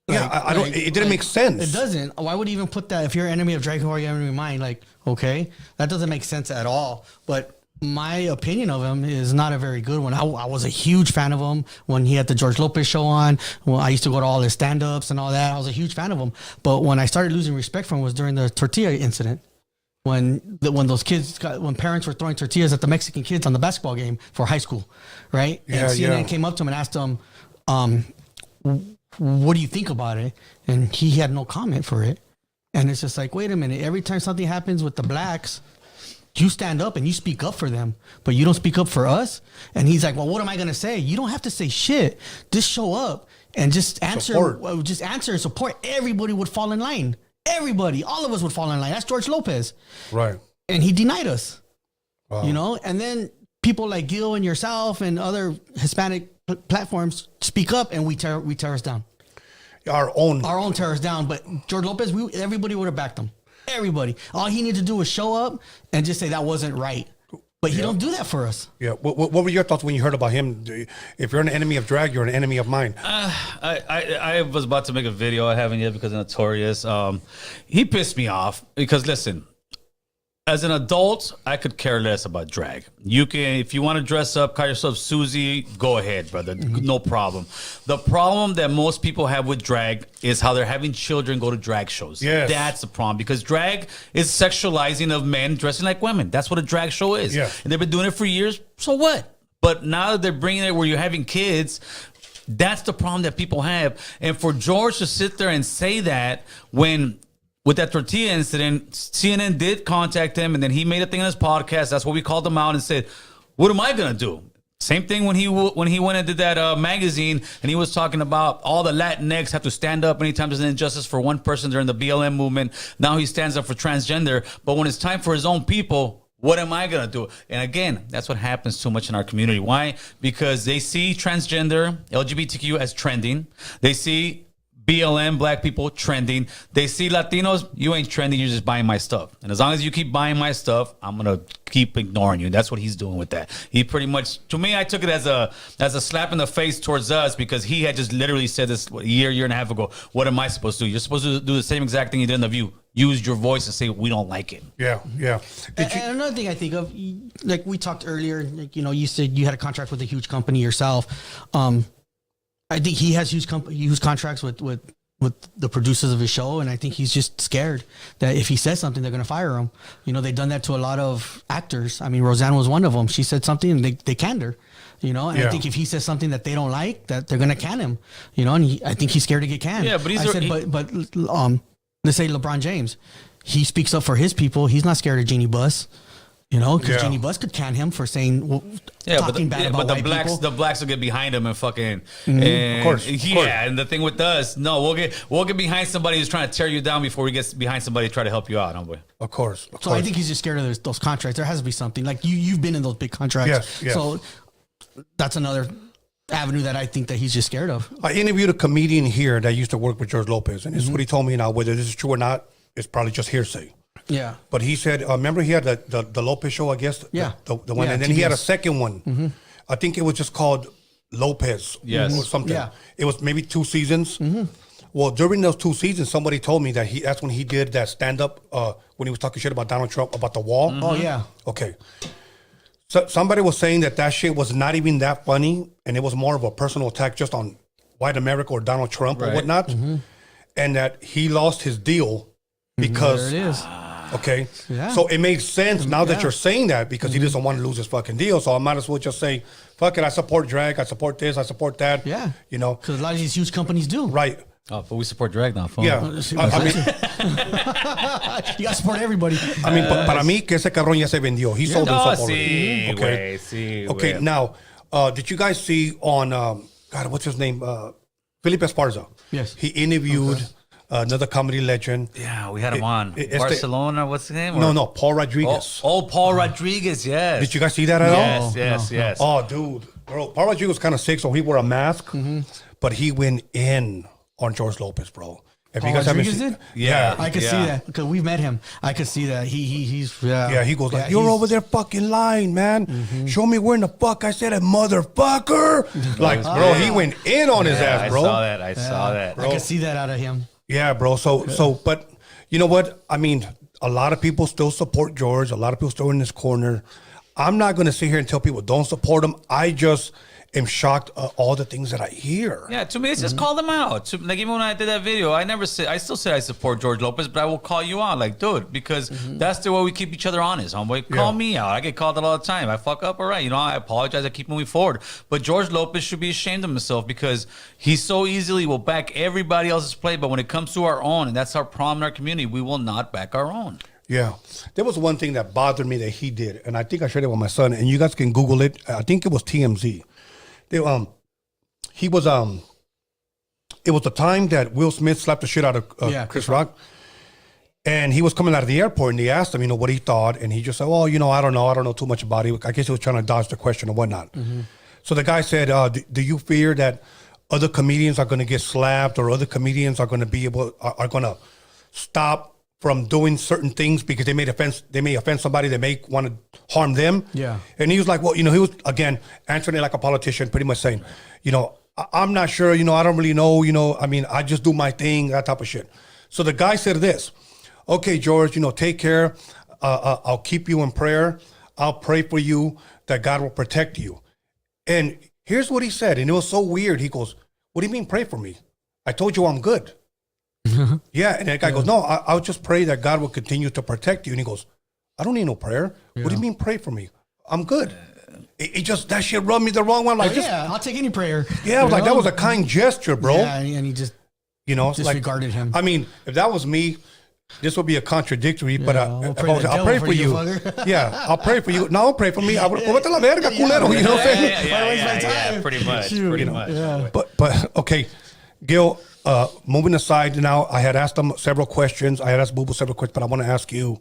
C: Yeah, I don't. It didn't make sense.
D: It doesn't. Why would he even put that? If you're an enemy of drag, who are you enemy of mine? Like, okay, that doesn't make sense at all. But my opinion of him is not a very good one. I was a huge fan of him when he had the George Lopez show on. Well, I used to go to all his stand-ups and all that. I was a huge fan of him. But when I started losing respect for him was during the tortilla incident. When parents were throwing tortillas at the Mexican kids on the basketball game for high school, right?
C: Yeah,
D: and CNN came up to him and asked him, what do you think about it? And he had no comment for it. And it's just like, wait a minute. Every time something happens with the blacks, you stand up and you speak up for them, but you don't speak up for us. And he's like, well, what am I going to say? You don't have to say shit. Just show up and just answer. Just answer and support. Everybody would fall in line. Everybody, all of us would fall in line. That's George Lopez.
C: Right.
D: And he denied us.
C: Wow.
D: You know, and then people like Gil and yourself and other Hispanic platforms speak up and we tear us down.
C: Our own
D: tear us down. But George Lopez, everybody would have backed him. Everybody. All he needed to do was show up and just say that wasn't right. But he don't do that for us.
C: Yeah. What were your thoughts when you heard about him? If you're an enemy of drag, you're an enemy of mine.
E: I was about to make a video. I haven't yet because of Notorious. He pissed me off because, listen, as an adult, I could care less about drag. You can, if you want to dress up, call yourself Susie, go ahead, brother. No problem. The problem that most people have with drag is how they're having children go to drag shows.
C: Yes.
E: That's the problem because drag is sexualizing of men dressing like women. That's what a drag show is.
C: Yeah.
E: And they've been doing it for years. So what? But now that they're bringing it where you're having kids, that's the problem that people have. And for George to sit there and say that when with that tortilla incident, CNN did contact him, and then he made a thing on his podcast. That's what we called him out and said, what am I going to do? Same thing when he went and did that magazine, and he was talking about all the Latinx have to stand up anytime there's an injustice for one person during the BLM movement. Now he stands up for transgender. But when it's time for his own people, what am I going to do? And again, that's what happens too much in our community. Why? Because they see transgender, LGBTQ as trending. They see BLM, black people, trending. They see Latinos, you ain't trending, you're just buying my stuff. And as long as you keep buying my stuff, I'm going to keep ignoring you. And that's what he's doing with that. He pretty much, to me, I took it as a slap in the face towards us because he had just literally said this a year and a half ago. What am I supposed to do? You're supposed to do the same exact thing you did in The View. Use your voice and say, we don't like it.
C: Yeah, yeah.
D: And another thing I think of, like we talked earlier, like, you said you had a contract with a huge company yourself. I think he has huge contracts with the producers of his show, and I think he's just scared that if he says something, they're going to fire him. You know, they've done that to a lot of actors. I mean, Roseanne was one of them. She said something, and they canned her. You know, and I think if he says something that they don't like, that they're going to can him. You know, and I think he's scared to get canned.
E: Yeah, but
D: let's say LeBron James, he speaks up for his people. He's not scared of Jeannie Buss. You know, because Jeannie Buss could can him for saying, talking bad about white people.
E: The blacks will get behind him and fucking.
C: Of course.
E: And the thing with us, no, we'll get behind somebody who's trying to tear you down before we get behind somebody to try to help you out, homeboy.
C: Of course.
D: So I think he's just scared of those contracts. There has to be something. Like you've been in those big contracts.
C: Yes.
D: So that's another avenue that I think that he's just scared of.
C: I interviewed a comedian here that used to work with George Lopez, and this is what he told me. Now, whether this is true or not, it's probably just hearsay.
D: Yeah.
C: But he said, remember he had the Lopez show, I guess?
D: Yeah.
C: The one. And then he had a second one. I think it was just called Lopez.
E: Yes.
C: Or something.
D: Yeah.
C: It was maybe 2 seasons. Well, during those 2 seasons, somebody told me that that's when he did that stand-up, when he was talking shit about Donald Trump, about the wall.
D: Oh, yeah.
C: Okay. So somebody was saying that shit was not even that funny, and it was more of a personal attack just on white America or Donald Trump or whatnot. And that he lost his deal because...
D: There it is.
C: Okay.
D: Yeah.
C: So it makes sense now that you're saying that because he doesn't want to lose his fucking deal. So I might as well just say, fuck it, I support drag, I support this, I support that.
D: Yeah.
C: You know?
D: Because a lot of these huge companies do.
C: Right.
E: Oh, but we support drag now, phone.
C: Yeah. I mean,
D: you got to support everybody.
C: I mean, para mí, que ese cabrón ya se vendió. He sold himself already.
E: Okay.
C: Okay, now, did you guys see on, God, what's his name? Felipe Esparza.
D: Yes.
C: He interviewed another comedy legend.
E: Yeah, we had him on.
C: it's
E: Barcelona, what's his name?
C: No, Paul Rodriguez.
E: Paul Rodriguez, yes.
C: Did you guys see that at all?
E: Yes.
C: Oh, dude. Bro, Paul Rodriguez was kind of sick, so he wore a mask, but he went in on George Lopez, bro. If
D: Paul Rodriguez did?
E: Yeah.
D: I could see that because we've met him. I could see that he's
C: Yeah, he goes like, "You're over there fucking lying, man. Show me where in the fuck I said it, motherfucker." Like, bro, he went in on his ass, bro.
E: I saw that.
D: I could see that out of him.
C: Yeah, bro. So, but you know what? I mean, a lot of people still support George. A lot of people still in this corner. I'm not going to sit here and tell people don't support him. I just am shocked at all the things that I hear.
E: Yeah, to me, it's just call them out. Like, even when I did that video, I still say I support George Lopez, but I will call you out. Like, dude, because that's the way we keep each other honest, homeboy. Call me out. I get called out all the time. I fuck up, all right. You know, I apologize. I keep moving forward. But George Lopez should be ashamed of himself because he so easily will back everybody else's play. But when it comes to our own, and that's our problem in our community, we will not back our own.
C: Yeah. There was one thing that bothered me that he did, and I think I shared it with my son, and you guys can Google it. I think it was TMZ. It was the time that Will Smith slapped the shit out of Chris Rock. And he was coming out of the airport and they asked him, what he thought. And he just said, well, I don't know too much about it. I guess he was trying to dodge the question or whatnot. So the guy said, do you fear that other comedians are going to get slapped or other comedians are going to are going to stop from doing certain things because they may offend somebody, they may want to harm them. Yeah. And he was like, well, he was, again, answering it like a politician, pretty much saying, I'm not sure, I don't really know, I just do my thing, that type of shit. So the guy said this, okay, George, take care. I'll keep you in prayer. I'll pray for you that God will protect you. And here's what he said. And it was so weird. He goes, what do you mean pray for me? I told you I'm good. Yeah, and that guy goes, no, I'll just pray that God will continue to protect you. And he goes, I don't need no prayer. Yeah. What do you mean pray for me? I'm good. It just, that shit rubbed me the wrong way. Like,
D: I'll take any prayer.
C: Yeah, I was like, that was a kind gesture, bro.
D: Yeah, and he just, disregarded him.
C: I mean, if that was me, this would be a contradictory, but I'll pray for you. Yeah, I'll pray for you. No, pray for me. Vete a la verga, culero. You know what I'm saying?
E: Yeah, pretty much.
C: Yeah. But okay, Gil, moving aside now, I had asked them several questions. I had asked Boo several questions, but I want to ask you,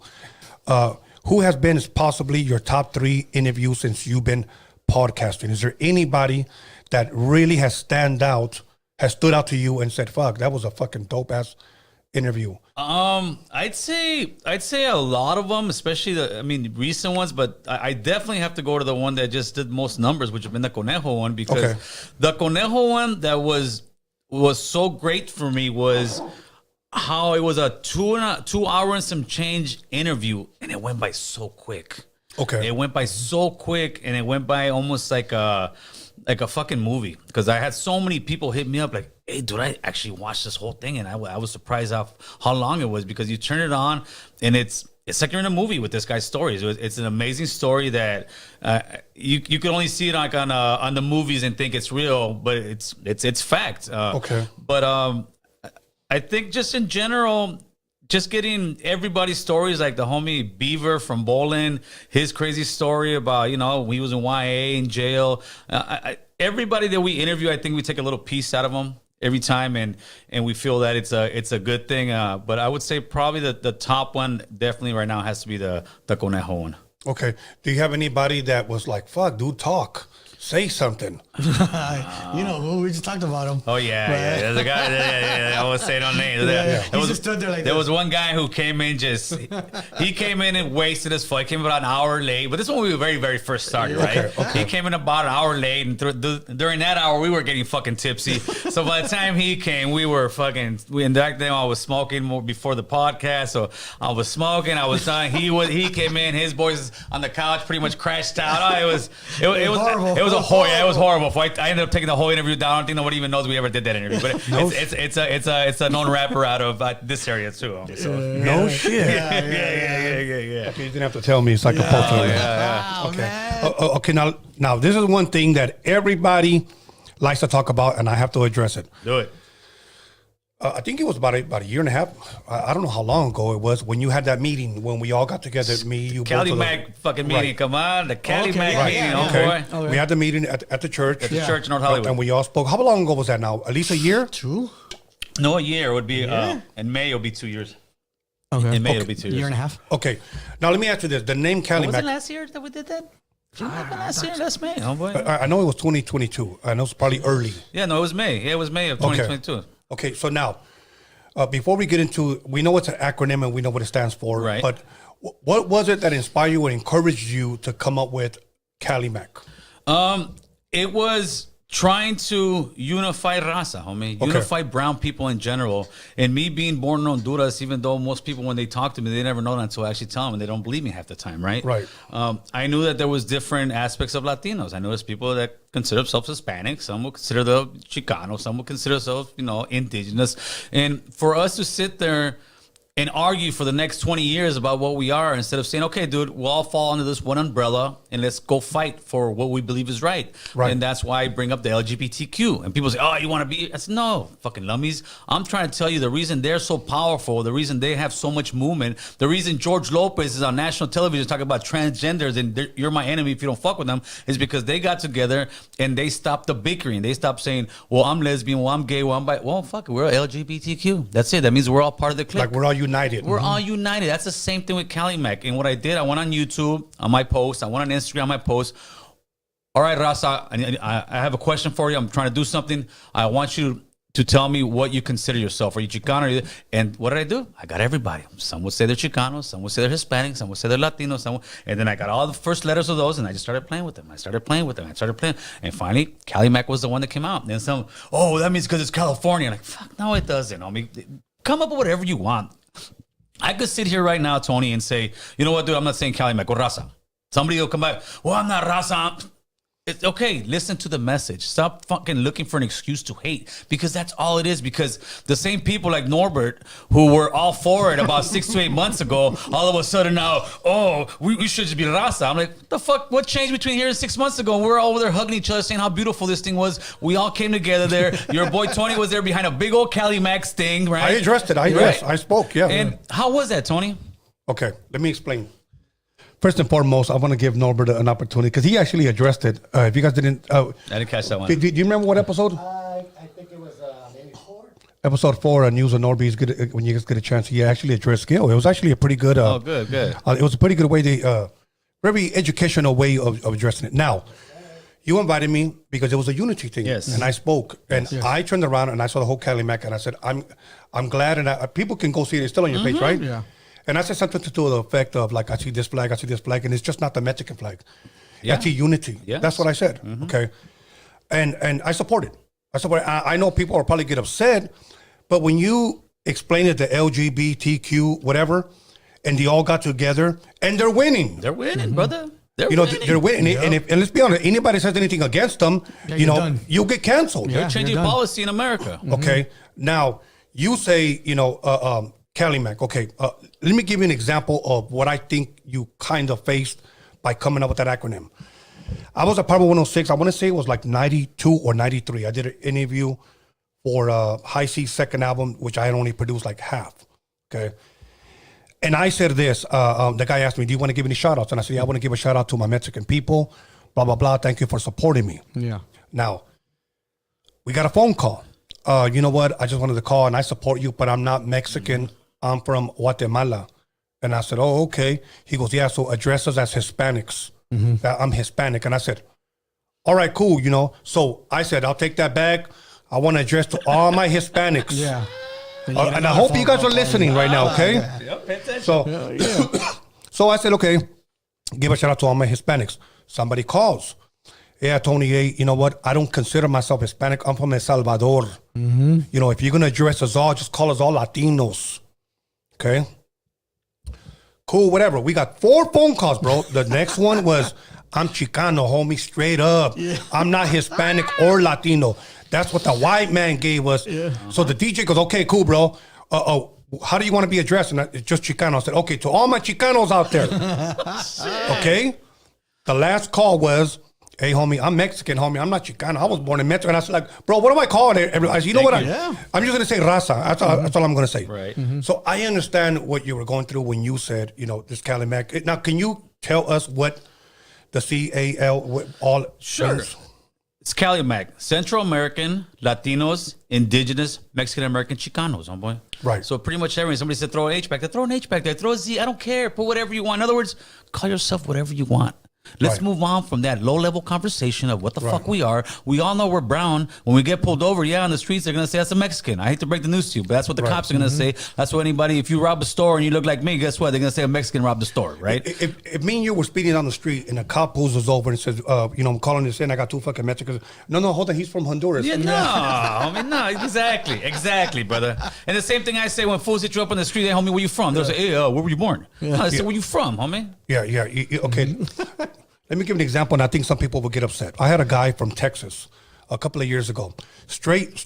C: who has been possibly your top 3 interviews since you've been podcasting? Is there anybody that really has stood out to you and said, fuck, that was a fucking dope ass interview?
E: I'd say a lot of them, especially recent ones, but I definitely have to go to the one that just did most numbers, which have been the Conejo one, because the Conejo one that was so great for me was how it was a 2 hour and some change interview, and it went by so quick. Okay. It went by so quick, and it went by almost like a fucking movie, because I had so many people hit me up like, hey, dude, I actually watched this whole thing, and I was surprised how long it was, because you turn it on, and it's like you're in a movie with this guy's stories. It's an amazing story that you can only see it like on the movies and think it's real, but it's fact. But I think just in general, just getting everybody's stories, like the homie Beaver from Bolin, his crazy story about, he was in YA in jail. Everybody that we interview, I think we take a little piece out of them every time, and we feel that it's a good thing. But I would say probably the top one definitely right now has to be the Conejo one.
C: Okay. Do you have anybody that was like, fuck, dude, talk? Say something.
D: We just talked about him.
E: Oh, yeah. There's a guy, I won't say no names.
D: He just stood there like
E: there was one guy who came in he came in and wasted his flight. He came about an hour late. But this is when we were very, very first started, right? Okay. He came in about an hour late, and during that hour, we were getting fucking tipsy. So by the time he came, we were fucking, and back then I was smoking more before the podcast. So I was smoking, I was done. He came in, his boys on the couch pretty much crashed out. Oh, it was horrible. It was horrible. I ended up taking the whole interview down. I don't think nobody even knows we ever did that interview. But it's a known rapper out of this area too. So.
C: No shit. Yeah. Okay, you didn't have to tell me. It's like a poster.
D: Wow, okay. Man.
C: Okay. Now this is one thing that everybody likes to talk about, and I have to address it.
E: Do it.
C: I think it was about a year and a half. I don't know how long ago it was when you had that meeting when we all got together. Me, you,
E: Cali
C: both of
E: Mac fucking meeting.
C: Right.
E: Come on, the Cali
D: Okay,
E: Mac
D: yeah,
E: meeting.
D: yeah,
E: Oh
C: Okay.
E: boy,
C: We had the meeting at the church.
E: at the church in North Hollywood.
C: And we all spoke. How long ago was that now? At least a year?
D: True.
E: No, a year would be. In May it'll be 2 years.
D: Okay.
E: In May it'll be 2 years.
D: Year and a half.
C: Okay. Now let me ask you this. The name Cali
E: Was
C: Mac.
E: it last year that we did that? Last year, last May. Oh boy.
C: I know it was 2022. I know it's probably early.
E: Yeah, no, it was May. Yeah, it was May of 2022.
C: Okay, so now, before we get into, we know it's an acronym and we know what it stands for.
E: Right.
C: But what was it that inspired you and encouraged you to come up with Cali Mac?
E: It was trying to unify raza, homie.
C: Okay.
E: Unify brown people in general. And me being born in Honduras, even though most people, when they talk to me, they never know that until I actually tell them, and they don't believe me half the time, right?
C: Right.
E: I knew that there was different aspects of Latinos. I know there's people that consider themselves Hispanic. Some will consider the Chicano. Some will consider themselves, indigenous. And for us to sit there and argue for the next 20 years about what we are, instead of saying, okay, dude, we'll all fall under this one umbrella and let's go fight for what we believe is right.
C: Right.
E: And that's why I bring up the LGBTQ. And people say, oh, you want to be? I said, no, fucking lummies. I'm trying to tell you the reason they're so powerful, the reason they have so much movement, the reason George Lopez is on national television talking about transgenders and you're my enemy if you don't fuck with them, is because they got together and they stopped the bickering. They stopped saying, well, I'm lesbian, well, I'm gay, well, I'm bi. Well, fuck it, we're LGBTQ. That's it. That means we're all part of the clique.
C: Like we're all united.
E: We're all united. That's the same thing with Cali Mac. And what I did, I went on YouTube on my post. I went on Instagram on my post. All right, Raza, I have a question for you. I'm trying to do something. I want you to tell me what you consider yourself. Are you Chicano? And what did I do? I got everybody. Some would say they're Chicano. Some would say they're Hispanic. Some would say they're Latino. And then I got all the first letters of those, and I just started playing with them. I started playing. And finally, Cali Mac was the one that came out. And then some, oh, that means because it's California. I'm like, fuck, no, it doesn't. I mean, come up with whatever you want. I could sit here right now, Tony, and say, you know what, dude, I'm not saying Cali Mac or Raza. Somebody will come back, well, I'm not Raza. It's okay, listen to the message. Stop fucking looking for an excuse to hate, because that's all it is. Because the same people like Norbert, who were all for it about 6 to 8 months ago, all of a sudden now, oh, we should just be Raza. I'm like, what the fuck? What changed between here and 6 months ago? We were all over there hugging each other, saying how beautiful this thing was. We all came together there. Your boy Tony was there behind a big old Cali Mac sting, right?
C: I addressed it. I spoke, yeah.
E: And how was that, Tony?
C: Okay, let me explain. First and foremost, I want to give Norbert an opportunity because he actually addressed it. If you guys didn't...
E: I didn't catch that one.
C: Do you remember what episode?
F: I think it was maybe 4.
C: Episode 4, News of Norbert. He's good when you guys get a chance. He actually addressed Gil. It was actually a pretty good...
E: Oh, good.
C: It was a pretty good way, very educational way of addressing it. Now, you invited me because it was a unity thing.
E: Yes.
C: And I spoke. And I turned around and I saw the whole Cali Mac and I said, I'm glad. And people can go see it. It's still on your page, right?
D: Yeah.
C: And I said something to the effect of, like, I see this flag, and it's just not the Mexican flag.
E: Yeah.
C: I see unity.
E: Yes.
C: That's what I said. Okay. And I support it. I know people will probably get upset, but when you explain it to LGBTQ, whatever, and they all got together and they're winning.
E: They're winning, brother. They're
C: They're winning. And let's be honest, anybody says anything against them,
D: you're done.
C: you'll get canceled.
E: They're changing
D: you're done.
E: policy in America.
C: Okay. Now, you say, Cali Mac. Okay. Let me give you an example of what I think you kind of faced by coming up with that acronym. I was at Pablo 106. I want to say it was like 92 or 93. I did an interview for High C's second album, which I had only produced like half. Okay. And I said this, the guy asked me, do you want to give any shout outs? And I said, yeah, I want to give a shout out to my Mexican people, blah, blah, blah. Thank you for supporting me.
D: Yeah.
C: Now, we got a phone call. You know what? I just wanted to call and I support you, but I'm not Mexican. I'm from Guatemala. And I said, oh, okay. He goes, yeah, so address us as Hispanics. I'm Hispanic. And I said, all right, cool, So I said, I'll take that back. I want to address to all my Hispanics.
D: Yeah.
C: And I hope you guys are listening right now, okay?
E: Yep, pay attention.
C: So, so I said, okay, give a shout out to all my Hispanics. Somebody calls. Yeah, Tony, hey, you know what? I don't consider myself Hispanic. I'm from El Salvador. If you're going to address us all, just call us all Latinos. Okay? Cool, whatever. We got 4 phone calls, bro. The next one was, I'm Chicano, homie, straight up. Yeah. I'm not Hispanic or Latino. That's what the white man gave us. Yeah. So the DJ goes, okay, cool, bro. How do you want to be addressed? And it's just Chicano. I said, okay, to all my Chicanos out there. Okay? The last call was, Hey, homie, I'm Mexican, homie. I'm not Chicano. I was born in Mexico. And I was like, bro, what am I calling it? I said, you know what? I'm just going to say raza. That's all I'm going to say.
E: Right.
C: So I understand what you were going through when you said, this Cali Mac. Now, can you tell us what the CAL all
E: Sure.
C: means?
E: It's Cali Mac, Central American, Latinos, Indigenous, Mexican American, Chicanos, homeboy.
C: Right.
E: So pretty much everything. Somebody said throw an H back there, throw an H back there, throw a Z. I don't care. Put whatever you want. In other words, call yourself whatever you want. Let's
C: Right.
E: move on from that low-level conversation of what the fuck we are. We all know we're brown. When we get pulled over, on the streets, they're going to say, that's a Mexican. I hate to break the news to you, but that's what the cops are going to say. That's what anybody, if you rob a store and you look like me, guess what? They're going to say a Mexican robbed the store, right?
C: If me and you were speeding down the street and a cop pulls us over and says, I'm calling this in, I got 2 fucking Mexicans. No, hold on, he's from Honduras.
E: Yeah, no, homie, no, exactly, brother. And the same thing I say when fools hit you up on the street, hey, homie, where you from? They'll say, hey, where were you born? I say, where you from, homie?
C: Yeah. Okay. Let me give an example, and I think some people will get upset. I had a guy from Texas a couple of years ago, straight,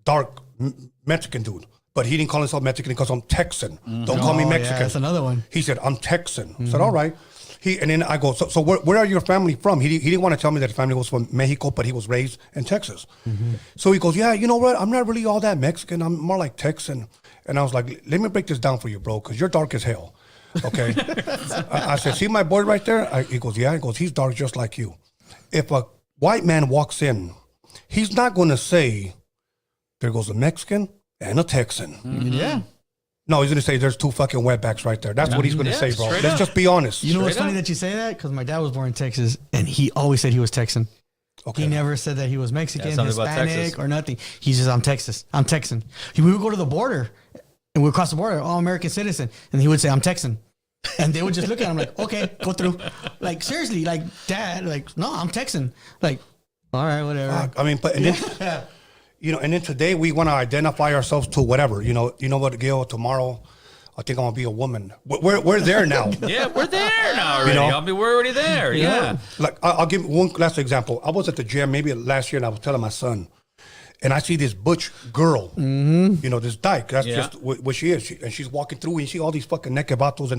C: dark Mexican dude. But he didn't call himself Mexican because I'm Texan. Don't call me Mexican.
D: Yeah, that's another one.
C: He said, I'm Texan. I said, all right. And then I go, so where are your family from? He didn't want to tell me that his family was from Mexico, but he was raised in Texas. So he goes, yeah, you know what? I'm not really all that Mexican. I'm more like Texan. And I was like, let me break this down for you, bro, because you're dark as hell. Okay. I said, see my boy right there? He goes, yeah. He goes, he's dark just like you. If a white man walks in, he's not going to say, there goes a Mexican and a Texan.
D: Yeah.
C: No, he's going to say, there's 2 fucking wetbacks right there. That's what he's going to say, bro.
E: straight
C: Let's
E: up.
C: just be honest.
D: You know what's
E: Straight
D: funny
E: up.
D: that you say that? Because my dad was born in Texas, and he always said he was Texan.
C: Okay.
D: He never said that he was Mexican,
E: something about Texas.
D: Hispanic, or nothing. He says, I'm Texan. We would go to the border, and we would cross the border, all American citizen, and he would say, I'm Texan. And they would just look at him like, okay, go through. Like, seriously, like, Dad, like, no, I'm Texan. Like, all right, whatever.
C: I mean, but and then, and then today we want to identify ourselves to whatever. You know what, Gil? Tomorrow, I think I'm gonna be a woman. We're there now.
E: Yeah, we're there now already.
C: You know?
E: I mean, we're already there. Yeah.
C: Like I'll give one last example. I was at the gym maybe last year, and I was telling my son, and I see this butch girl, this dyke. That's just what she is. And she's walking through, and you see all these fucking naked vatos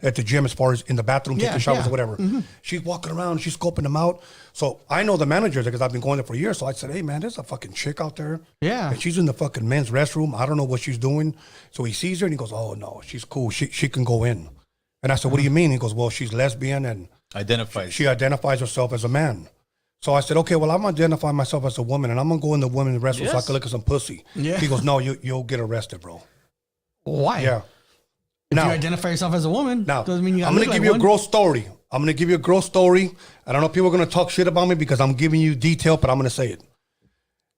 C: at the gym, as far as in the bathroom, taking showers or whatever. She's walking around, she's scoping them out. So I know the managers because I've been going there for years. So I said, hey, man, there's a fucking chick out there.
D: Yeah.
C: And she's in the fucking men's restroom. I don't know what she's doing. So he sees her, and he goes, oh, no, she's cool. She can go in. And I said, what do you mean? He goes, well, she's lesbian, and
E: Identifies.
C: she identifies herself as a man. So I said, okay, well, I'm identifying myself as a woman, and I'm going to go in the women's restroom so I can look at some pussy.
D: Yeah.
C: He goes, no, you'll get arrested, bro.
D: Why?
C: Yeah.
D: If
C: Now,
D: you identify yourself as a woman,
C: now
D: doesn't mean you
C: I'm going to give you a gross story. I don't know if people are going to talk shit about me because I'm giving you detail, but I'm going to say it.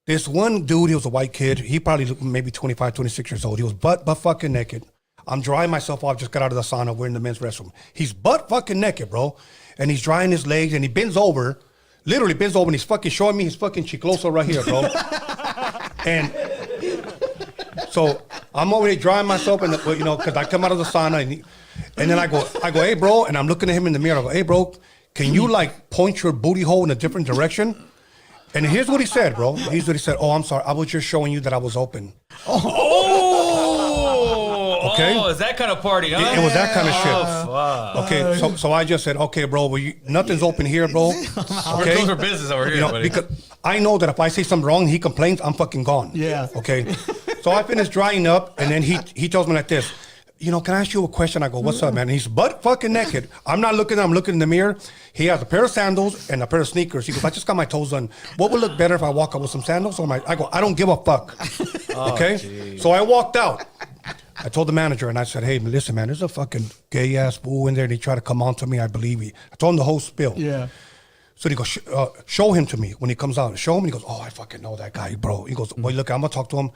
C: This one dude, he was a white kid. He probably looked maybe 25, 26 years old. He was butt fucking naked. I'm drying myself off, just got out of the sauna. We're in the men's restroom. He's butt fucking naked, bro. And he's drying his legs, and he bends over, literally bends over, and he's fucking showing me his fucking chicloso right here, bro. And so I'm over here drying myself, and because I come out of the sauna, and then I go, hey, bro, and I'm looking at him in the mirror. I go, hey, bro, can you like point your booty hole in a different direction? And here's what he said, bro. Here's what he said. Oh, I'm sorry. I was just showing you that I was open. Okay.
E: Oh, it's that kind of party, huh?
C: It was that kind of shit.
E: Fuck.
C: Okay, so I just said, okay, bro, well, nothing's open here, bro.
E: We're
C: Okay.
E: closing our business over here, buddy.
C: Because I know that if I say something wrong and he complains, I'm fucking gone.
D: Yeah.
C: Okay. So I finished drying up, and then he tells me like this. Can I ask you a question? I go, what's up, man? And he's butt fucking naked. I'm not looking, I'm looking in the mirror. He has a pair of sandals and a pair of sneakers. He goes, I just got my toes done. What would look better if I walk up with some sandals or I go, I don't give a fuck. Okay?
E: geez.
C: So I walked out. I told the manager, and I said, hey, listen, man, there's a fucking gay-ass fool in there, and he tried to come on to me, I believe he. I told him the whole spill.
D: Yeah.
C: So he goes, show him to me when he comes out. Show him, and he goes, oh, I fucking know that guy, bro. He goes, well, look, I'm going to talk to him.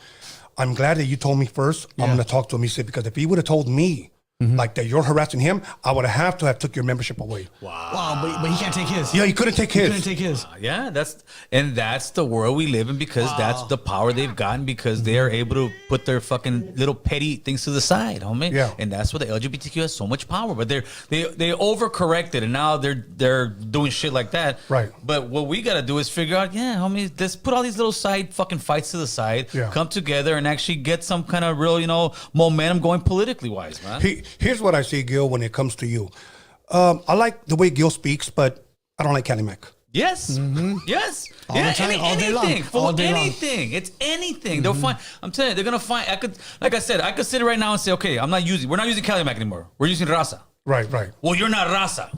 C: I'm glad that you told me first. I'm going to talk to him. He said, because if he would have told me, like that you're harassing him, I would have to have took your membership away.
D: Wow, but he can't take his.
C: Yeah, he couldn't take his.
D: Couldn't take his.
E: Yeah, that's the world we live in because that's the power they've gotten because they are able to put their fucking little petty things to the side, homie.
C: Yeah.
E: And that's where the LGBTQ has so much power. But they overcorrected and now they're doing shit like that.
C: Right.
E: But what we gotta do is figure out, homie, let's put all these little side fucking fights to the side, come together and actually get some kind of real, momentum going politically wise, man.
C: Here's what I see, Gil, when it comes to you. I like the way Gil speaks, but I don't like Cali Mac.
E: Yes. Yes.
D: All the time, all day long.
E: Anything.
D: All day long.
E: Anything. It's anything. They'll find. I'm telling you, they're gonna find. Like I said, I could sit right now and say, okay, we're not using Cali Mac anymore. We're using Raza.
C: Right.
E: Well, you're not Raza.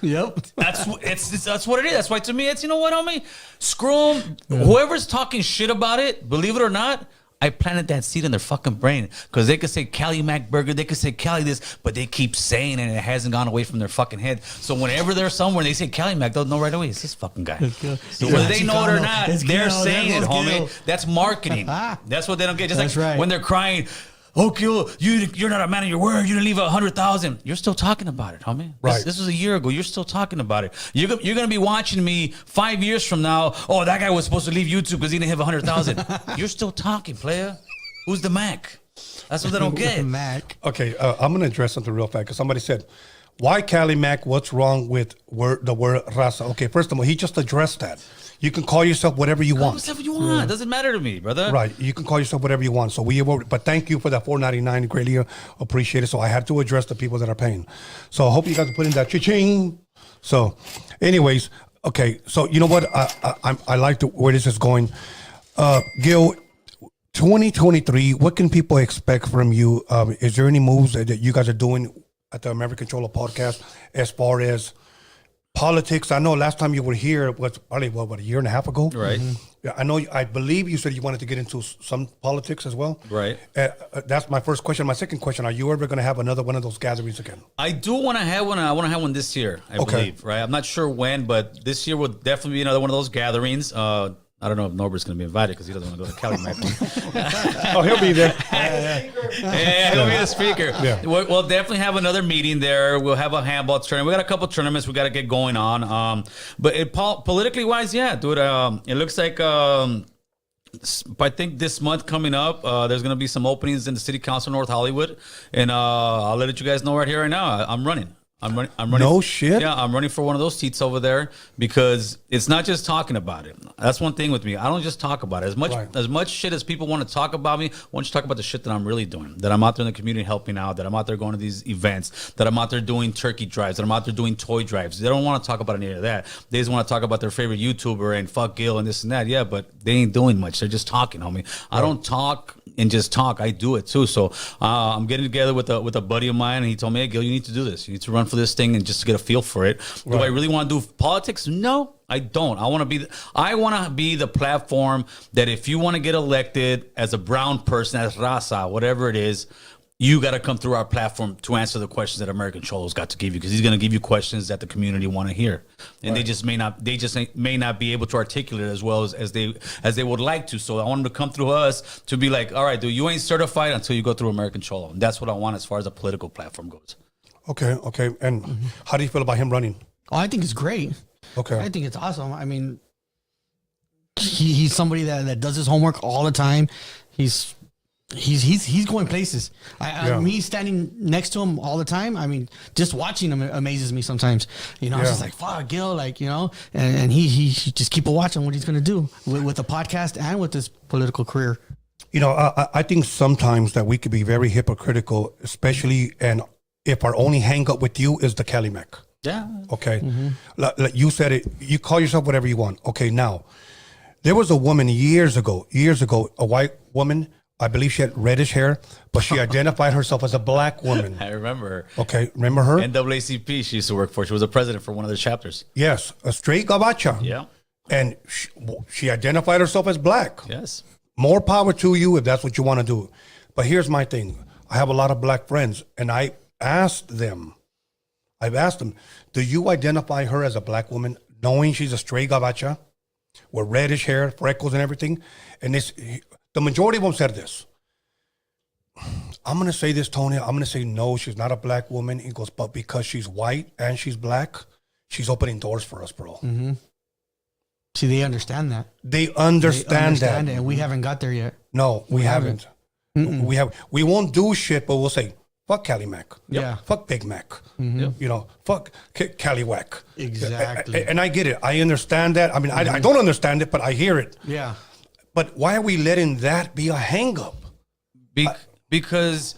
D: Yep.
E: That's what it is. That's why to me, it's, you know what, homie? Screw them. Whoever's talking shit about it, believe it or not, I planted that seed in their fucking brain, because they could say Cali Mac burger, they could say Cali this, but they keep saying it and it hasn't gone away from their fucking head. So whenever they're somewhere and they say Cali Mac, they'll know right away, it's this fucking guy. So whether they know it or not, they're saying it, homie. That's marketing. That's what they don't get. Just
D: That's
E: like
D: right.
E: when they're crying, oh, Gil, you're not a man of your word. You didn't leave 100,000. You're still talking about it, homie.
C: Right.
E: This was a year ago. You're still talking about it. You're going to be watching me 5 years from now. Oh, that guy was supposed to leave YouTube because he didn't have 100,000. You're still talking, player. Who's the Mac? That's what they don't get.
D: Mac.
C: Okay, I'm going to address something real fast because somebody said, why Cali Mac? What's wrong with the word raza? Okay, first of all, he just addressed that. You can call yourself whatever you want.
E: Whatever you want. It doesn't matter to me, brother.
C: Right, you can call yourself whatever you want. So but thank you for that $4.99. Greatly appreciate it. So I had to address the people that are paying. So I hope you guys are putting that cha-ching. So, anyways, okay. So you know what? I like where this is going. Gil, 2023. What can people expect from you? Is there any moves that you guys are doing at the American Cholo podcast as far as politics? I know last time you were here was probably a year and a half ago.
E: Right.
C: Yeah, I believe you said you wanted to get into some politics as well.
E: Right.
C: That's my first question. My second question: are you ever going to have another one of those gatherings again?
E: I do want to have one. I want to have one this year, I believe. Right. I'm not sure when, but this year will definitely be another one of those gatherings. I don't know if Norbert's going to be invited because he doesn't want to go to Cali Mac.
C: Oh, he'll be there.
E: Yeah, he'll be the speaker.
C: Yeah.
E: We'll definitely have another meeting there. We'll have a handball tournament. We got a couple tournaments we got to get going on. But politically wise, yeah, dude. It looks like I think this month coming up, there's going to be some openings in the City Council of North Hollywood, and I'll let you guys know right here, right now. I'm running.
C: No shit.
E: Yeah, I'm running for one of those seats over there because it's not just talking about it. That's one thing with me. I don't just talk about it. As much shit as people want to talk about me, why don't you talk about the shit that I'm really doing? That I'm out there in the community helping out, that I'm out there going to these events, that I'm out there doing turkey drives, that I'm out there doing toy drives. They don't want to talk about any of that. They just want to talk about their favorite YouTuber and fuck Gil and this and that. Yeah, but they ain't doing much. They're just talking, homie. I don't talk and just talk. I do it too. So I'm getting together with a buddy of mine, and he told me, hey, Gil, you need to do this. You need to run for this thing and just to get a feel for it. Do I really want to do politics? No, I don't. I want to be the platform that if you want to get elected as a brown person, as raza, whatever it is, you got to come through our platform to answer the questions that American Cholo's got to give you, because he's going to give you questions that the community want to hear, and they just may not be able to articulate it as well as they would like to. So I want them to come through us to be like, all right, dude, you ain't certified until you go through American Cholo, and that's what I want as far as a political platform goes.
C: Okay. And how do you feel about him running?
D: Oh, I think it's great.
C: Okay.
D: I think it's awesome. I mean, he's somebody that does his homework all the time. He's going places. Me standing next to him all the time. I mean, just watching him amazes me sometimes. You know, it's just like, fuck, Gil, like, you know, and he just keep watching what he's going to do with the podcast and with his political career.
C: You know, I think sometimes that we could be very hypocritical, especially if our only hang up with you is the Cali Mac.
E: Yeah.
C: Okay. Like you said it, you call yourself whatever you want. Okay. Now, there was a woman years ago, a white woman. I believe she had reddish hair, but she identified herself as a black woman.
E: I remember her.
C: Okay. Remember her?
E: NAACP she used to work for. She was a president for one of their chapters.
C: Yes. A straight gabacha.
E: Yeah.
C: And she identified herself as black.
E: Yes.
C: More power to you if that's what you want to do. But here's my thing. I have a lot of black friends, and I've asked them, do you identify her as a black woman, knowing she's a straight gabacha with reddish hair, freckles and everything? And the majority of them said this. I'm going to say this, Tony. I'm going to say, no, she's not a black woman. He goes, but because she's white and she's black, she's opening doors for us, bro.
D: Mm-hmm. See, they understand that.
C: They understand that.
D: And we haven't got there yet.
C: No, we haven't. We won't do shit, but we'll say, fuck Cali Mac.
D: Yeah.
C: Fuck Big Mac.
D: Mm-hmm.
C: You know, fuck Cali Wack.
D: Exactly.
C: And I get it. I understand that. I mean, I don't understand it, but I hear it.
D: Yeah.
C: But why are we letting that be a hang up?
E: Because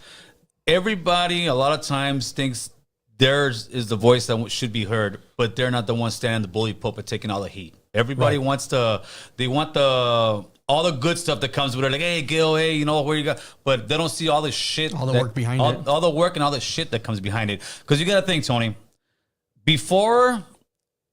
E: everybody a lot of times thinks theirs is the voice that should be heard, but they're not the ones standing in the bully pulpit taking all the heat. Everybody wants they want all the good stuff that comes with it. Like, hey, Gil, hey, you know, where you got, but they don't see all the shit.
D: All the work behind it.
E: All the work and all the shit that comes behind it. Because you got to think, Tony, before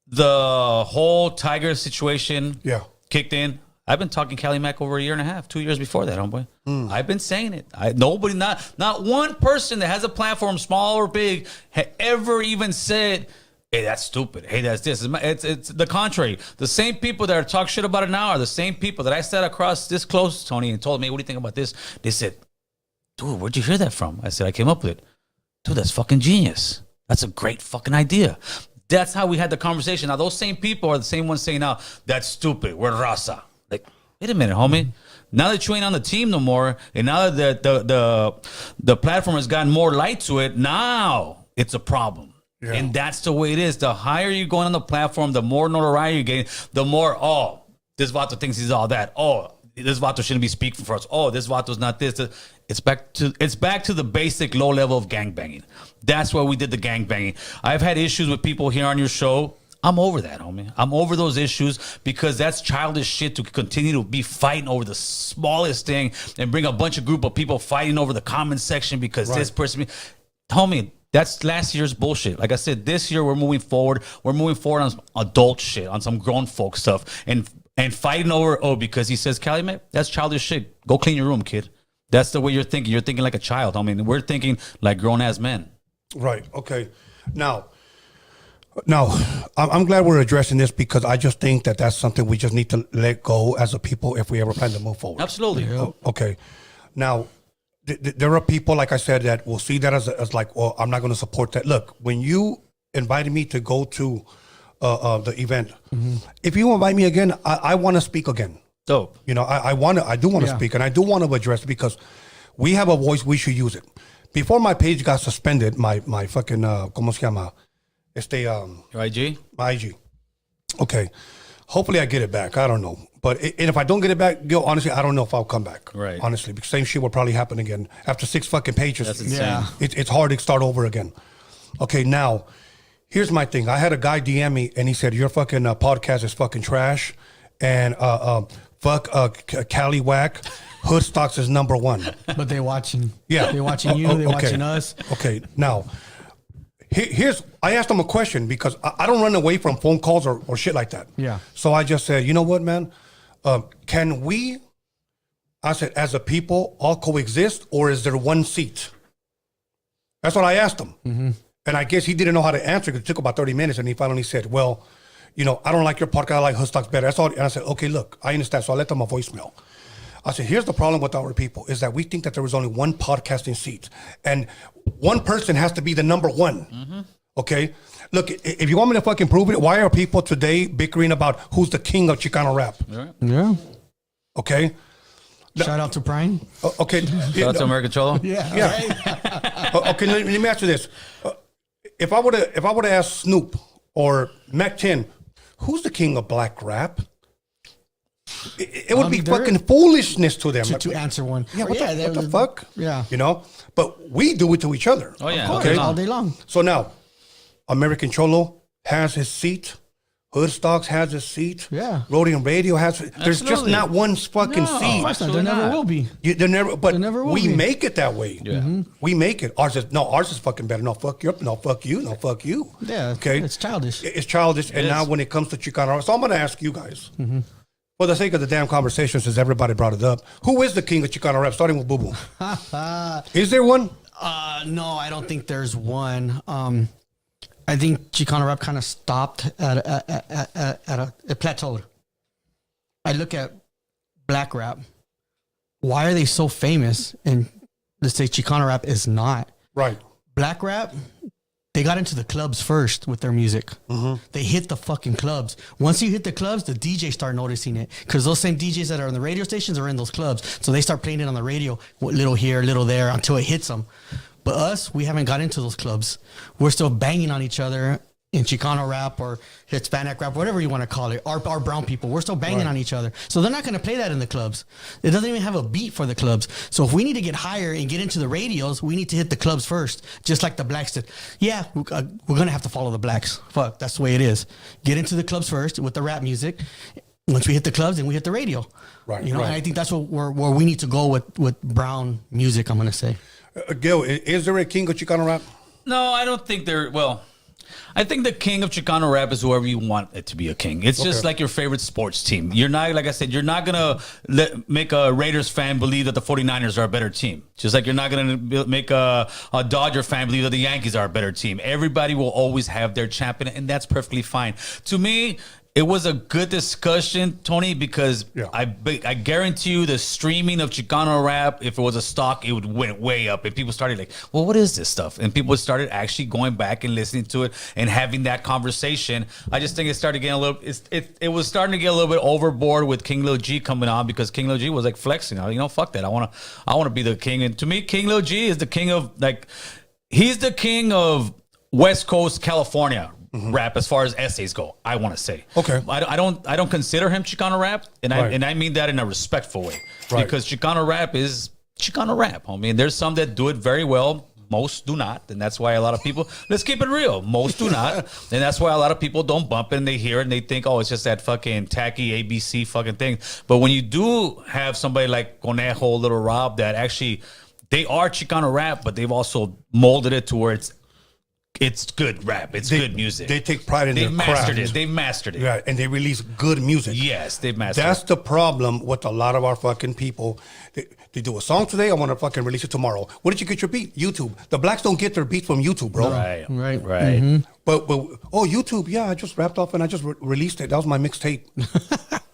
E: the whole Tiger situation kicked in, I've been talking Cali Mac over a year and a half, 2 years before that, homeboy. I've been saying it. Nobody, not one person that has a platform, small or big, had ever even said, hey, that's stupid. Hey, that's this. It's the contrary. The same people that are talk shit about it now are the same people that I sat across this close, Tony, and told me, what do you think about this? They said, dude, where'd you hear that from? I said, I came up with it. Dude, that's fucking genius. That's a great fucking idea. That's how we had the conversation. Now, those same people are the same ones saying now, that's stupid. We're raza. Like, wait a minute, homie. Now that you ain't on the team no more, and now that the platform has gotten more light to it, now it's a problem. Yeah. And that's the way it is. The higher you're going on the platform, the more notoriety you're getting, the more, oh, this Vato thinks he's all that. Oh, this Vato shouldn't be speaking for us. Oh, this Vato's not this. It's back to the basic low level of gangbanging. That's why we did the gangbanging. I've had issues with people here on your show. I'm over that, homie. I'm over those issues because that's childish shit to continue to be fighting over the smallest thing and bring a bunch of group of people fighting over the comment section because this person, homie, that's last year's bullshit. Like I said, this year we're moving forward. We're moving forward on some adult shit, on some grown folk stuff, and fighting over because he says, Cali, man, that's childish shit. Go clean your room, kid. That's the way you're thinking. You're thinking like a child. I mean, we're thinking like grown ass men. Right.
C: Okay. Now, I'm glad we're addressing this because I just think that that's something we just need to let go as a people if we ever plan to move forward.
E: Absolutely.
C: Yeah. Okay. Now, there are people, like I said, that will see that as like, well, I'm not going to support that. Look, when you invited me to go to the event, if you invite me again, I want to speak again.
E: Dope.
C: You know, I do want to speak, and I do want to address it because we have a voice. We should use it. Before my page got suspended, my fucking ¿cómo se llama?
E: Your IG?
C: My IG. Okay. Hopefully I get it back. I don't know. But and if I don't get it back, Gil, honestly, I don't know if I'll come back.
E: Right.
C: Honestly, because same shit will probably happen again. After 6 fucking pages.
E: That's insane.
D: Yeah.
C: It's hard to start over again. Okay, now, here's my thing. I had a guy DM me, and he said, your fucking podcast is fucking trash. And fuck Cali Whack. Hood Stocks is #1.
D: But they're watching.
C: Yeah.
D: They're watching you. They're watching us.
C: Okay, now, I asked him a question because I don't run away from phone calls or shit like that.
D: Yeah.
C: So I just said, you know what, man? Can we, I said, as a people, all coexist, or is there one seat? That's what I asked him. And I guess he didn't know how to answer because it took about 30 minutes. And he finally said, well, you know, I don't like your podcast. I like Hood Stocks better. That's all. And I said, okay, look, I understand. So I left him a voicemail. I said, here's the problem with our people is that we think that there was only one podcasting seat. And one person has to be the #1. Okay? Look, if you want me to fucking prove it, why are people today bickering about who's the king of Chicano rap?
D: Yeah.
C: Okay?
D: Shout out to Prime.
C: Okay.
E: Shout out to American Cholo.
C: Yeah. Okay, let me ask you this. If I would have asked Snoop or Mac 10, who's the king of black rap? It would be fucking foolishness to them.
D: To answer one.
C: Yeah, what the fuck?
D: Yeah.
C: You know? But we do it to each other.
E: Oh, yeah.
C: Okay.
D: All day long.
C: So now, American Cholo has his seat. Hood Stocks has his seat.
D: Yeah.
C: Roadium Radio has. There's just not one fucking seat.
D: There never will be.
C: There never. But
D: There never will
C: we
D: be.
C: make it that way.
E: Yeah.
C: We make it. Ours is fucking better. No, fuck you. No, fuck you. No, fuck you.
D: Yeah.
C: Okay.
D: It's childish.
C: It's childish. And now when it comes to Chicano, so I'm going to ask you guys. For the sake of the damn conversation, since everybody brought it up, who is the king of Chicano rap? Starting with Boo Boo. Is there one?
D: No, I don't think there's one. I think Chicano rap kind of stopped at a plateau. I look at black rap. Why are they so famous? And let's say Chicano rap is not.
C: Right.
D: Black rap, they got into the clubs first with their music. They hit the fucking clubs. Once you hit the clubs, the DJs start noticing it because those same DJs that are on the radio stations are in those clubs. So they start playing it on the radio, little here, little there, until it hits them. But us, we haven't got into those clubs. We're still banging on each other in Chicano rap or Hispanic rap, whatever you want to call it, our brown people, we're still banging on each other. So they're not going to play that in the clubs. It doesn't even have a beat for the clubs. So if we need to get higher and get into the radios, we need to hit the clubs first, just like the blacks did. Yeah, we're going to have to follow the blacks. Fuck, that's the way it is. Get into the clubs first with the rap music. Once we hit the clubs, then we hit the radio.
C: Right,
D: You know,
C: right.
D: and I think that's where we need to go with brown music, I'm going to say.
C: Gil, is there a king of Chicano rap?
E: No, I don't think they're. Well, I think the king of Chicano rap is whoever you want it to be a king. It's just like your favorite sports team. You're not, like I said, you're not going to make a Raiders fan believe that the 49ers are a better team. Just like you're not going to make a Dodger fan believe that the Yankees are a better team. Everybody will always have their champion, and that's perfectly fine. To me, it was a good discussion, Tony, because I guarantee you the streaming of Chicano rap, if it was a stock, it would went way up. And people started like, well, what is this stuff? And people started actually going back and listening to it and having that conversation. I just think it started getting a little, it was starting to get a little bit overboard with King Lil G coming on, because King Lil G was like flexing. You know, fuck that. I want to be the king. And to me, King Lil G is the king of, like, he's the king of West Coast California rap as far as essays go. I want to say,
C: Okay.
E: I don't consider him Chicano rap, and I mean that in a respectful way, because Chicano rap is Chicano rap. I mean, there's some that do it very well. Most do not, and that's why a lot of people. Let's keep it real. Most do not, and that's why a lot of people don't bump it and they hear it and they think, oh, it's just that fucking tacky ABC fucking thing. But when you do have somebody like Conejo, Little Rob, that actually they are Chicano rap, but they've also molded it to where it's good rap. It's good music.
C: They take pride in their craft.
E: They've mastered it.
C: Yeah, and they release good music.
E: Yes, they've mastered
C: That's
E: it.
C: the problem with a lot of our fucking people. They do a song today, I want to fucking release it tomorrow. Where did you get your beat? YouTube. The blacks don't get their beats from YouTube, bro.
E: Right.
D: Mm-hmm.
C: But YouTube, yeah, I just wrapped up and I just released it. That was my mixtape.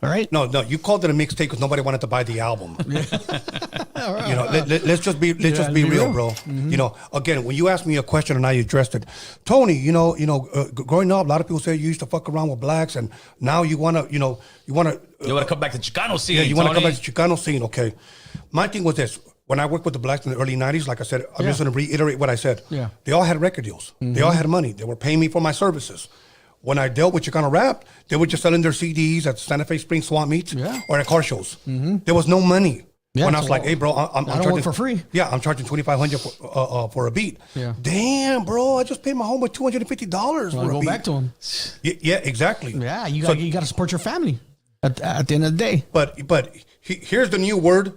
D: All right.
C: No, you called it a mixtape because nobody wanted to buy the album. You know, let's just be real, bro. You know, again, when you asked me a question and I addressed it, Tony, growing up, a lot of people say you used to fuck around with blacks, and now you want to
E: come back to Chicano scene.
C: Yeah, you want to
E: Tony.
C: come back to Chicano scene. Okay, my thing was this: when I worked with the blacks in the early '90s, like I said, I'm just going to reiterate what I said.
D: Yeah.
C: They all had record deals. They all had money. They were paying me for my services. When I dealt with Chicano rap, they were just selling their CDs at Santa Fe Spring Swap Meets or at car shows. There was no money.
D: Yeah,
C: when I was like, "Hey, bro, I'm
D: don't
C: charging
D: work for free."
C: Yeah, I'm charging $2,500 for a beat.
D: Yeah.
C: Damn, bro, I just paid my homeboy $250 for a
D: Go
C: beat.
D: back to him.
C: Yeah, exactly.
D: Yeah, you got to support your family at the end of the day.
C: But here's the new word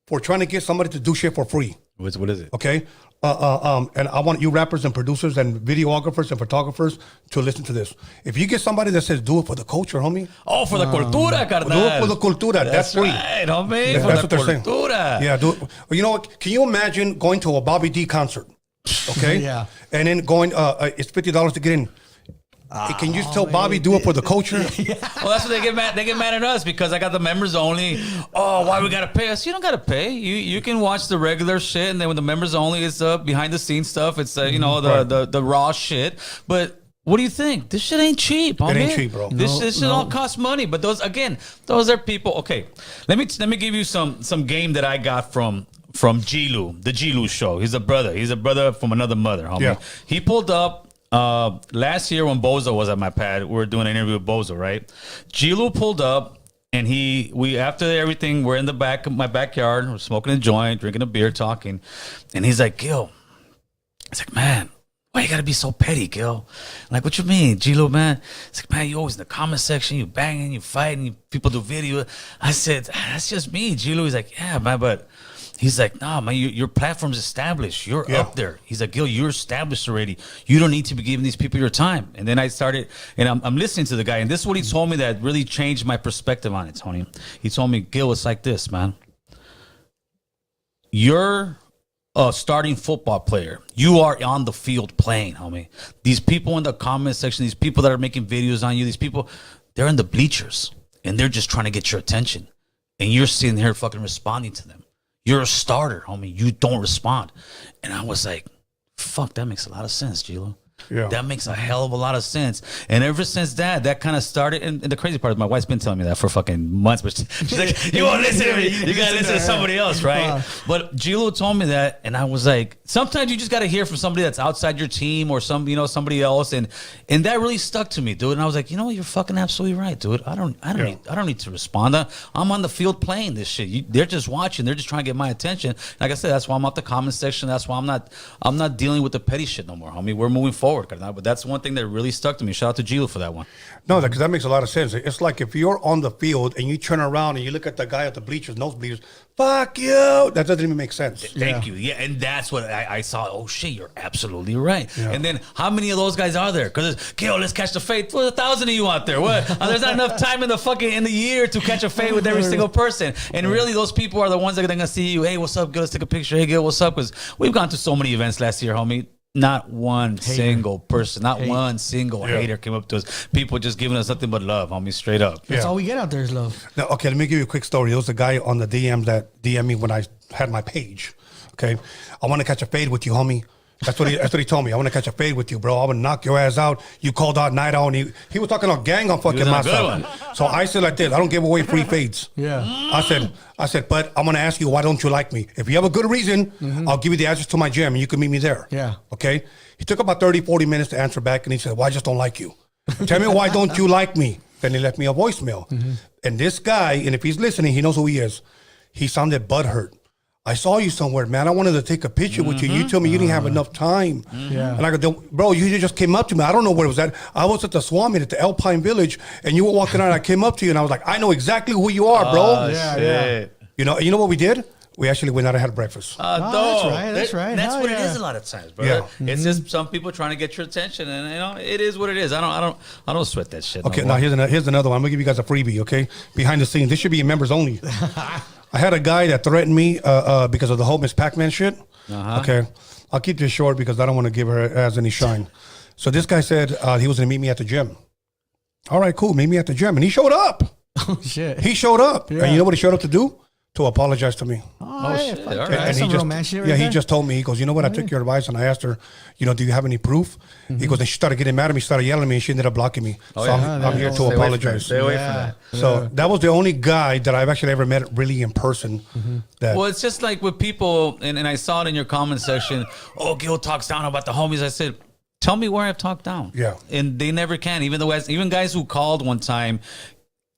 C: for trying to get somebody to do shit for free.
E: What is it?
C: Okay. And I want you rappers and producers and videographers and photographers to listen to this. If you get somebody that says, do it for the culture, homie.
E: Oh, for the cultura, carnal.
C: Do it for the cultura. That's free.
E: Right, homie.
C: That's
E: For
C: what
E: the
C: they're saying.
E: cultura.
C: Yeah, do it. You know what? Can you imagine going to a Bobby D concert? Okay.
D: Yeah.
C: And then going, it's $50 to get in. Can you just tell Bobby, do it for the culture?
E: Well, that's what they get mad. They get mad at us because I got the members only. Oh, why we gotta pay us? You don't gotta pay. You can watch the regular shit, and then when the members only, it's behind the scenes stuff. It's the raw shit. But what do you think? This shit ain't cheap. Homie.
C: It ain't cheap, bro.
E: This shit all costs money. But those are people. Okay, let me give you some game that I got from Gilu, the Gilu show. He's a brother. He's a brother from another mother. Homie.
C: Yeah.
E: He pulled up. Last year when Bozo was at my pad, we were doing an interview with Bozo, right? Gilu pulled up, and we after everything, we're in the back of my backyard, we're smoking a joint, drinking a beer, talking, and he's like, Gil, he's like, man, why you gotta be so petty, Gil? I'm like, what you mean, Gilu, man? He's like, man, you always in the comment section, you banging, you fighting, people do video. I said, that's just me, Gilu. He's like, yeah, man, but he's like, nah, man, your platform's established. You're up there. He's like, Gil, you're established already. You don't need to be giving these people your time. And then I started, and I'm listening to the guy, and this is what he told me that really changed my perspective on it, Tony. He told me, Gil, it's like this, man. You're a starting football player. You are on the field playing, homie. These people in the comment section, these people that are making videos on you, these people, they're in the bleachers, and they're just trying to get your attention. And you're sitting here fucking responding to them. You're a starter, homie. You don't respond. And I was like, fuck, that makes a lot of sense, Gilo.
C: Yeah.
E: That makes a hell of a lot of sense. And ever since that kind of started. And the crazy part is my wife's been telling me that for fucking months. But she's like, you won't listen to me. You got to listen to somebody else, right? But Gilo told me that. And I was like, sometimes you just got to hear from somebody that's outside your team or somebody else. And that really stuck to me, dude. And I was like, you know what? You're fucking absolutely right, dude. I don't need to respond. I'm on the field playing this shit. They're just watching. They're just trying to get my attention. Like I said, that's why I'm out the comment section. That's why I'm not dealing with the petty shit no more, homie. We're moving forward. But that's one thing that really stuck to me. Shout out to Gilo for that one.
C: No, because that makes a lot of sense. It's like if you're on the field and you turn around and you look at the guy at the bleachers, nosebleeders, fuck you. That doesn't even make sense.
E: Thank you. Yeah, and that's what I saw. Oh, shit, you're absolutely right.
C: Yeah.
E: And then how many of those guys are there? Because, let's catch the fade. There's 1,000 of you out there. What? There's not enough time in the year to catch a fade with every single person. And really, those people are the ones that are going to see you. Hey, what's up? Good, let's take a picture. Hey, good, what's up? Because we've gone to so many events last year, homie. Not one single person, one single hater came up to us. People just giving us nothing but love, homie, straight up.
D: That's all we get out there is love.
C: Now, okay, let me give you a quick story. There was a guy on the DMs that DM'd me when I had my page. Okay, I want to catch a fade with you, homie. That's what he told me. I want to catch a fade with you, bro. I want to knock your ass out. You called out Night Owl. And he was talking on gang on fucking myself. So I said like this, I don't give away free fades.
D: Yeah.
C: I said, but I'm going to ask you, why don't you like me? If you have a good reason, I'll give you the address to my gym and you can meet me there.
D: Yeah.
C: Okay? He took about 30, 40 minutes to answer back and he said, well, I just don't like you. Tell me why don't you like me? Then he left me a voicemail. And this guy, and if he's listening, he knows who he is. He sounded butthurt. I saw you somewhere, man. I wanted to take a picture with you. You told me you didn't have enough time.
D: Yeah.
C: And I go, bro, you just came up to me. I don't know where it was at. I was at the swap meet at the Alpine Village, and you were walking out, and I came up to you, and I was like, I know exactly who you are, bro.
D: Yeah.
C: You know what we did? We actually went out and had breakfast.
D: That's right.
E: That's
D: Hell
E: what it
D: yeah.
E: is a lot of times, brother. It's just some people trying to get your attention, and it is what it is. I don't sweat that shit.
C: Okay,
E: no
C: now
E: more.
C: here's another one. I'm gonna give you guys a freebie, okay? Behind the scenes. This should be members only. I had a guy that threatened me because of the whole Miss Pac-Man shit. Okay, I'll keep this short because I don't want to give her as any shine. So this guy said he was going to meet me at the gym. All right, cool. Meet me at the gym. And he showed up.
D: Oh, shit.
C: He showed up.
D: Yeah.
C: And you know what he showed up to do? To apologize to me.
D: Oh,
E: shit.
D: fuck
E: All
D: yeah.
E: right.
D: That's
C: And
D: some
C: he just,
D: romance shit right
C: yeah, he
D: there.
C: just told me, he goes, you know what? I took your advice and I asked her, do you have any proof? He goes, and she started getting mad at me, started yelling at me, and she ended up blocking me. So I'm here to apologize.
E: Stay away from that.
C: So that was the only guy that I've actually ever met really in person. That
E: Well, it's just like with people, and I saw it in your comment section. Oh, Gil talks down about the homies. I said, tell me where I've talked down.
C: Yeah.
E: And they never can. Even guys who called one time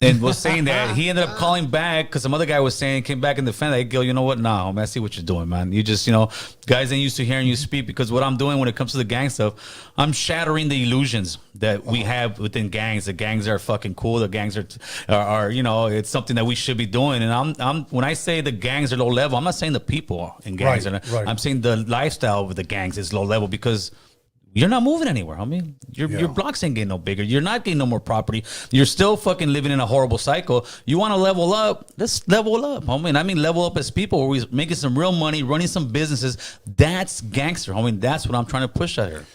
E: and was saying that, he ended up calling back because some other guy was saying, came back in defense. Like, Gil, you know what? Nah, man, I see what you're doing, man. You just, guys ain't used to hearing you speak, because what I'm doing when it comes to the gang stuff, I'm shattering the illusions that we have within gangs. The gangs are fucking cool. The gangs are it's something that we should be doing. And I'm when I say the gangs are low level, I'm not saying the people in gangs
C: Right,
E: are.
C: right.
E: I'm saying the lifestyle of the gangs is low level because you're not moving anywhere. I mean, your blocks ain't getting no bigger. You're not getting no more property. You're still fucking living in a horrible cycle. You want to level up? Let's level up, homie. And I mean level up as people where we're making some real money, running some businesses. That's gangster, homie. That's what I'm trying to push out here.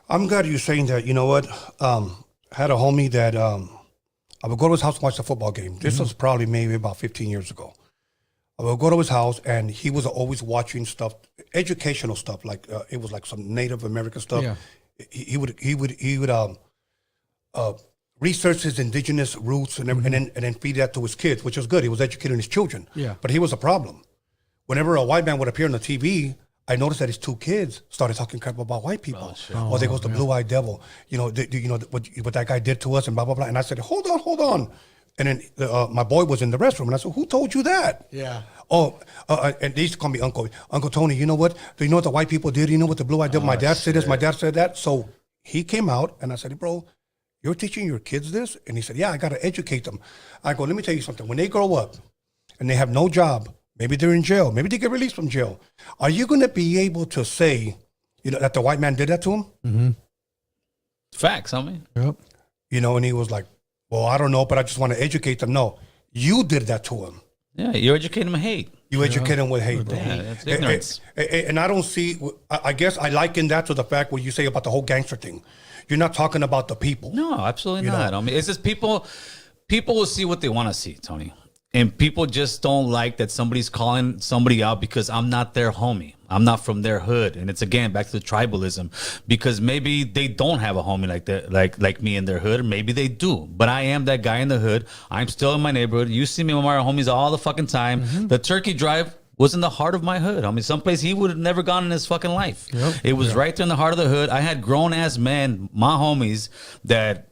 C: I'm glad you're saying that. You know what? I had a homie that I would go to his house and watch the football game. This was probably maybe about 15 years ago. I would go to his house and he was always watching stuff, educational stuff, like it was like some Native American stuff.
D: Yeah.
C: He would research his indigenous roots and then feed that to his kids, which was good. He was educating his children.
D: Yeah.
C: But he was a problem. Whenever a white man would appear on the TV, I noticed that his two kids started talking crap about white people. Oh, there goes the blue-eyed devil. What that guy did to us and blah, blah, blah. And I said, hold on. And then my boy was in the restroom, and I said, who told you that?
D: Yeah.
C: And they used to call me Uncle Tony. You know what? Do you know what the white people did? You know what the blue-eyed devil? My dad said this. My dad said that. So he came out, and I said, bro, you're teaching your kids this? And he said, yeah, I got to educate them. I go, let me tell you something. When they grow up and they have no job, maybe they're in jail, maybe they get released from jail, are you going to be able to say, that the white man did that to him?
D: Mm-hmm.
E: Facts, homie.
D: Yep.
C: And he was like, well, I don't know, but I just want to educate them. No, you did that to him.
E: Yeah, you're educating them hate.
C: You educate them with hate, bro.
E: Yeah, that's ignorance.
C: And I don't see, I guess I liken that to the fact what you say about the whole gangster thing. You're not talking about the people.
E: No, absolutely not. I mean, it's just people will see what they want to see, Tony. And people just don't like that somebody's calling somebody out because I'm not their homie. I'm not from their hood. And it's again back to the tribalism, because maybe they don't have a homie like that, like me in their hood, or maybe they do. But I am that guy in the hood. I'm still in my neighborhood. You see me with my homies all the fucking time. The Turkey Drive was in the heart of my hood. I mean, someplace he would have never gone in his fucking life. It was right there in the heart of the hood. I had grown ass men, my homies, that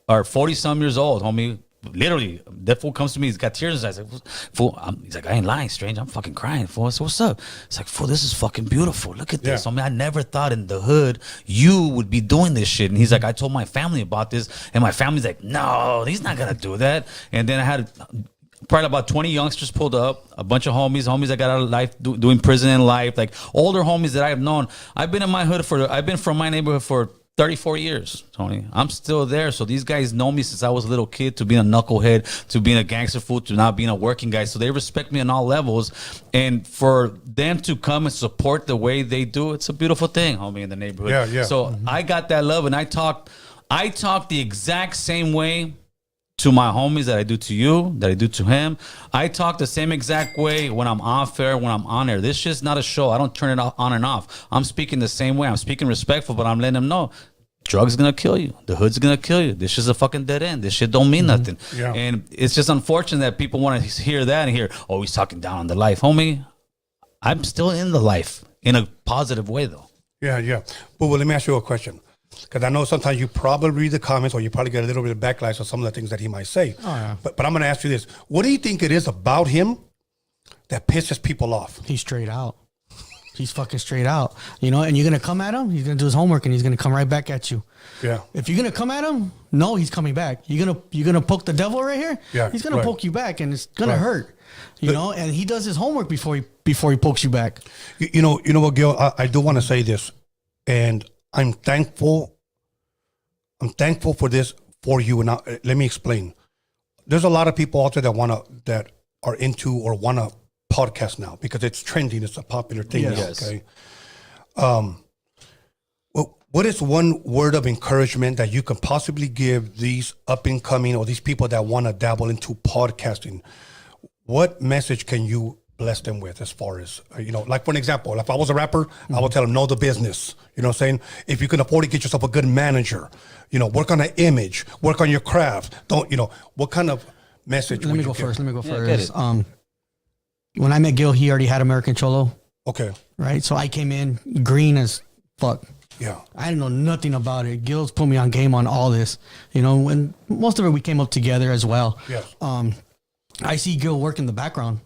E: are 40 some years old, homie. Literally, that fool comes to me. He's got tears in his eyes. Like, fool, he's like, I ain't lying, strange. I'm fucking crying, fool. So what's up? It's like, fool, this is fucking beautiful. Look at this. I mean, I never thought in the hood you would be doing this shit. And he's like, I told my family about this, and my family's like, no, he's not gonna do that. And then I had probably about 20 youngsters pulled up, a bunch of homies that got out of life, doing prison in life, like older homies that I have known. I've been from my neighborhood for 34 years, Tony. I'm still there. So these guys know me since I was a little kid, to being a knucklehead, to being a gangster fool, to not being a working guy. So they respect me on all levels. And for them to come and support the way they do, it's a beautiful thing, homie, in the neighborhood.
C: Yeah.
E: So I got that love, and I talk the exact same way to my homies that I do to you, that I do to him. I talk the same exact way when I'm off air, when I'm on air. This shit's not a show. I don't turn it on and off. I'm speaking the same way. I'm speaking respectful, but I'm letting them know drugs gonna kill you. The hood's gonna kill you. This is a fucking dead end. This shit don't mean nothing.
C: Yeah.
E: And it's just unfortunate that people want to hear that and hear, oh, he's talking down on the life. Homie, I'm still in the life in a positive way, though.
C: Yeah. But let me ask you a question. Because I know sometimes you probably read the comments, or you probably get a little bit of backlash on some of the things that he might say. But I'm going to ask you this. What do you think it is about him that pisses people off?
D: He's straight out. He's fucking straight out. You know, and you're going to come at him, he's going to do his homework, and he's going to come right back at you.
C: Yeah.
D: If you're going to come at him, no, he's coming back. You're gonna poke the devil right here?
C: Yeah,
D: he's going to poke you back, and it's going to hurt. You
C: But-
D: know, and he does his homework before he pokes you back.
C: You know what, Gil? I do want to say this, and I'm thankful for this for you. And let me explain. There's a lot of people out there that are into or want to podcast now because it's trending. It's a popular thing.
D: Yes.
C: Now, okay. Well, what is one word of encouragement that you can possibly give these up and coming or these people that want to dabble into podcasting? What message can you bless them with, as far as, like for an example, if I was a rapper, I would tell them, know the business. You know what I'm saying? If you can afford to get yourself a good manager, work on an image, work on your craft. What kind of message
D: Let
C: would
D: me
C: you
D: go
C: give?
D: first.
E: get it.
D: When I met Gil, he already had American Cholo,
C: Okay.
D: right? So I came in green as fuck.
C: Yeah.
D: I didn't know nothing about it. Gil's put me on game on all this, and most of it we came up together as well.
C: Yes.
D: I see Gil work in the background.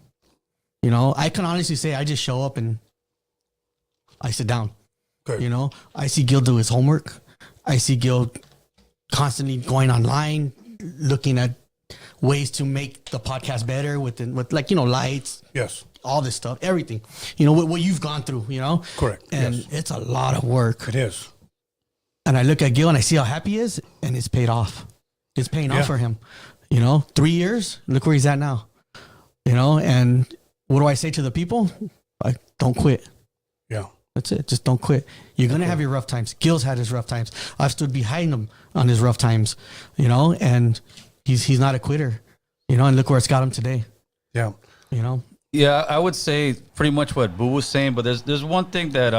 D: I can honestly say I just show up and I sit down.
C: Good.
D: I see Gil do his homework. I see Gil constantly going online, looking at ways to make the podcast better with lights,
C: Yes.
D: all this stuff, everything. What you've gone through,
C: Correct.
D: And
C: Yes.
D: it's a lot of work.
C: It is.
D: And I look at Gil and I see how happy he is, and it's paid off. It's paying
C: Yeah.
D: off for him. 3 years, look where he's at now. And what do I say to the people? Don't quit.
C: Yeah.
D: That's it. Just don't quit. You're going to have your rough times. Gil's had his rough times. I've stood behind him on his rough times, and he's not a quitter, and look where it's got him today,
C: Yeah.
E: Yeah, I would say pretty much what Boo was saying, but there's one thing that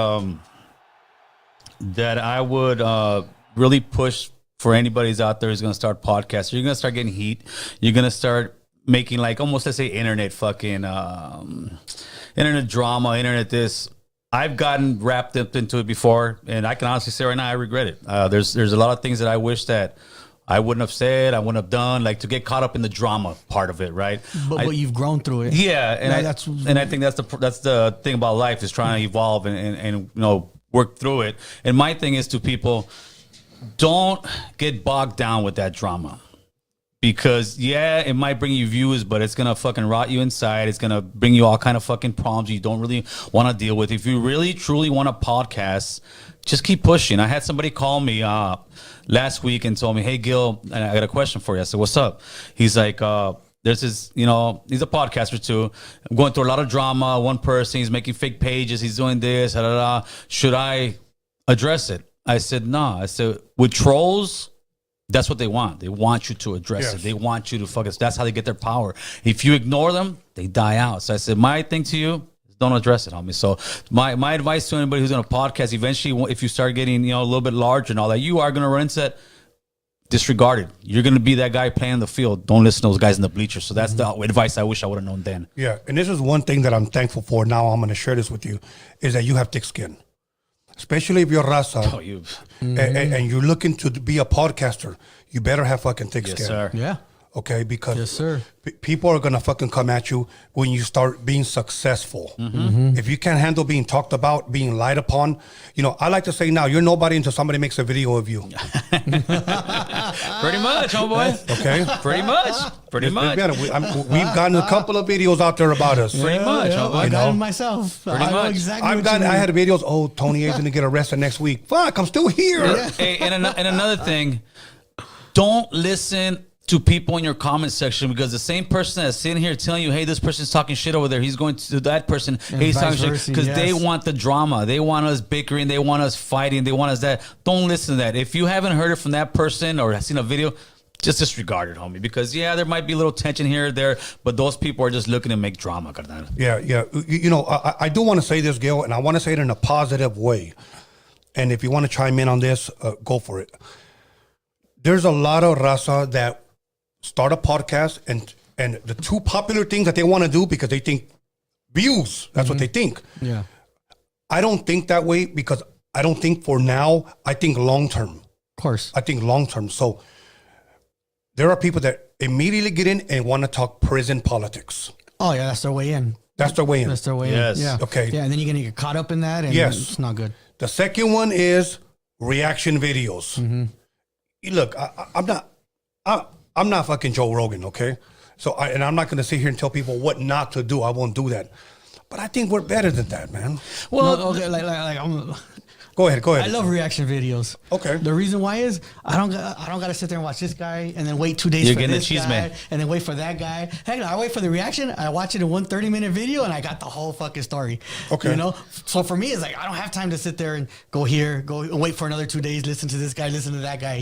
E: I would really push for anybody who's out there who's going to start podcasts. You're going to start getting heat. You're going to start making almost, let's say, internet fucking internet drama, internet this. I've gotten wrapped up into it before, and I can honestly say right now I regret it. There's a lot of things that I wish that I wouldn't have said, I wouldn't have done, to get caught up in the drama part of it, right?
D: but you've grown through it.
E: Yeah, and
D: Yeah,
E: I think that's the thing about life, is trying to evolve and work through it. And my thing is to people, don't get bogged down with that drama. Because it might bring you views, but it's gonna fucking rot you inside. It's gonna bring you all kind of fucking problems you don't really want to deal with. If you really truly want to podcast, just keep pushing. I had somebody call me last week and told me, "Hey Gil, I got a question for you." I said, "What's up?" He's like, "There's this, he's a podcaster too. I'm going through a lot of drama. One person, he's making fake pages. He's doing this. Should I address it?" I said, "No." I said, "With trolls, that's what they want. They want you to address it. They want you to focus. That's how they get their power. If you ignore them, they die out." So I said, my thing to you, don't address it, homie. So my advice to anybody who's on a podcast, eventually, if you start getting a little bit larger and all that, you are going to run into that. Disregard it. You're going to be that guy playing the field. Don't listen to those guys in the bleachers. So that's the advice I wish I would have known then.
C: Yeah, and this is one thing that I'm thankful for. Now I'm going to share this with you, is that you have thick skin, especially if you're raza and you're looking to be a podcaster. You better have fucking thick skin.
E: Yes, sir.
D: Yeah.
C: Okay, because
D: Yes, sir.
C: People are gonna fucking come at you when you start being successful. If you can't handle being talked about, being lied upon, I like to say now, you're nobody until somebody makes a video of you.
E: Pretty much, homeboy.
C: Okay,
E: Pretty much.
C: We've gotten a couple of videos out there about us.
E: Pretty much, homeboy.
D: I got it myself. I know
E: much.
D: exactly.
C: I had videos. Oh, Tony A's gonna get arrested next week. Fuck, I'm still here.
E: Hey, and another thing, don't listen to people in your comment section, because the same person that's sitting here telling you, hey, this person's talking shit over there, he's going to that person, hey, he's talking shit, because they want the drama, they want us bickering, they want us fighting, they want us that. Don't listen to that. If you haven't heard it from that person or seen a video, just disregard it, homie, because there might be a little tension here or there, but those people are just looking to make drama, carnal.
C: Yeah. I do want to say this, Gil, and I want to say it in a positive way. And if you want to chime in on this, go for it. There's a lot of raza that start a podcast, and the two popular things that they want to do because they think views, that's what they think.
D: Yeah.
C: I don't think that way, because I don't think for now, I think long term.
D: Of course.
C: I think long term. So there are people that immediately get in and want to talk prison politics.
D: Oh, yeah, that's their way in.
C: That's their way in.
D: That's their way
E: Yes.
D: in. Yeah.
C: Okay.
D: Yeah, and then you're going to get caught up in that, and
C: Yes.
D: it's not good.
C: The second one is reaction videos. Look, I'm not fucking Joe Rogan, okay? So I'm not going to sit here and tell people what not to do. I won't do that. But I think we're better than that, man.
D: Well, no, okay, like I'm.
C: Go ahead.
D: I love reaction videos.
C: Okay.
D: The reason why is I don't got to sit there and watch this guy and then wait 2 days
E: You're
D: for
E: getting
D: this
E: the cheese,
D: guy
E: man.
D: and then wait for that guy. Heck, I wait for the reaction. I watch it in 1 30-minute video and I got the whole fucking story.
C: Okay.
D: So for me, it's like I don't have time to sit there and go and wait for another 2 days, listen to this guy, listen to that guy.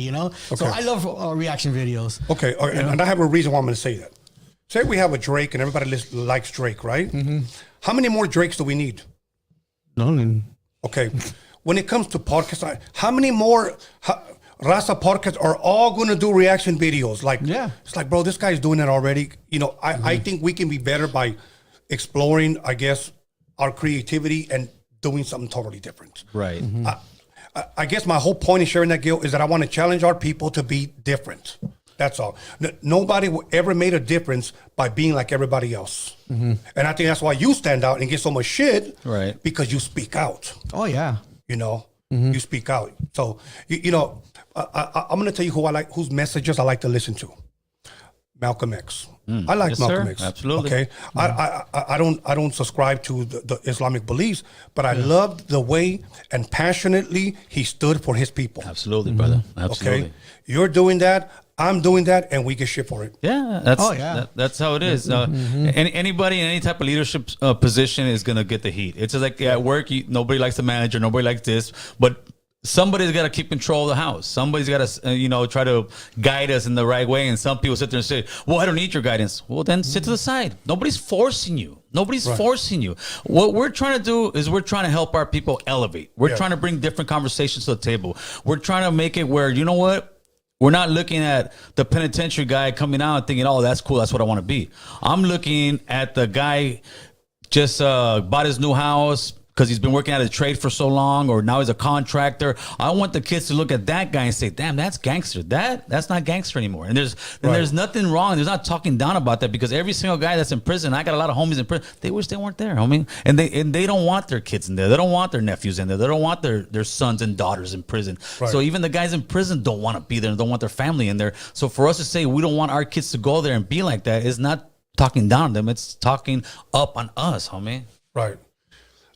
D: So I love reaction videos.
C: Okay, and I have a reason why I'm going to say that. Say we have a Drake and everybody likes Drake, right? How many more Drakes do we need?
D: No.
C: Okay. When it comes to podcasts, how many more Raza podcasts are all going to do reaction videos? It's like, bro, this guy's doing it already. I think we can be better by exploring, I guess, our creativity and doing something totally different.
E: Right.
C: I guess my whole point in sharing that, Gil, is that I want to challenge our people to be different. That's all. Nobody ever made a difference by being like everybody else. And I think that's why you stand out and get so much shit.
E: Right.
C: Because you speak out.
D: Oh yeah.
C: You speak out. So, I'm going to tell you whose messages I like to listen to. Malcolm X. I like
E: Yes,
C: Malcolm
E: sir.
C: X.
E: Absolutely.
C: Okay. I don't subscribe to the Islamic beliefs, but I loved the way and passionately he stood for his people.
E: Absolutely, brother. Absolutely.
C: Okay. You're doing that. I'm doing that, and we get shit for it.
E: Yeah, that's how it is. Anybody in any type of leadership position is gonna get the heat. It's just like at work, nobody likes the manager, nobody likes this, but somebody's got to keep control of the house. Somebody's got to, try to guide us in the right way. And some people sit there and say, "Well, I don't need your guidance." Well, then sit to the side. Nobody's forcing you. Nobody's forcing you. What we're trying to do is we're trying to help our people elevate. We're trying to bring different conversations to the table. We're trying to make it where, you know what? We're not looking at the penitentiary guy coming out and thinking, oh, that's cool, that's what I want to be. I'm looking at the guy just bought his new house because he's been working at a trade for so long, or now he's a contractor. I want the kids to look at that guy and say, damn, that's gangster. That's not gangster anymore. And there's nothing wrong. There's not talking down about that, because every single guy that's in prison, I got a lot of homies in prison, they wish they weren't there, homie. And they don't want their kids in there. They don't want their nephews in there. They don't want their sons and daughters in prison. Right. So even the guys in prison don't want to be there and don't want their family in there. So for us to say we don't want our kids to go there and be like that is not talking down on them. It's talking up on us, homie.
C: Right.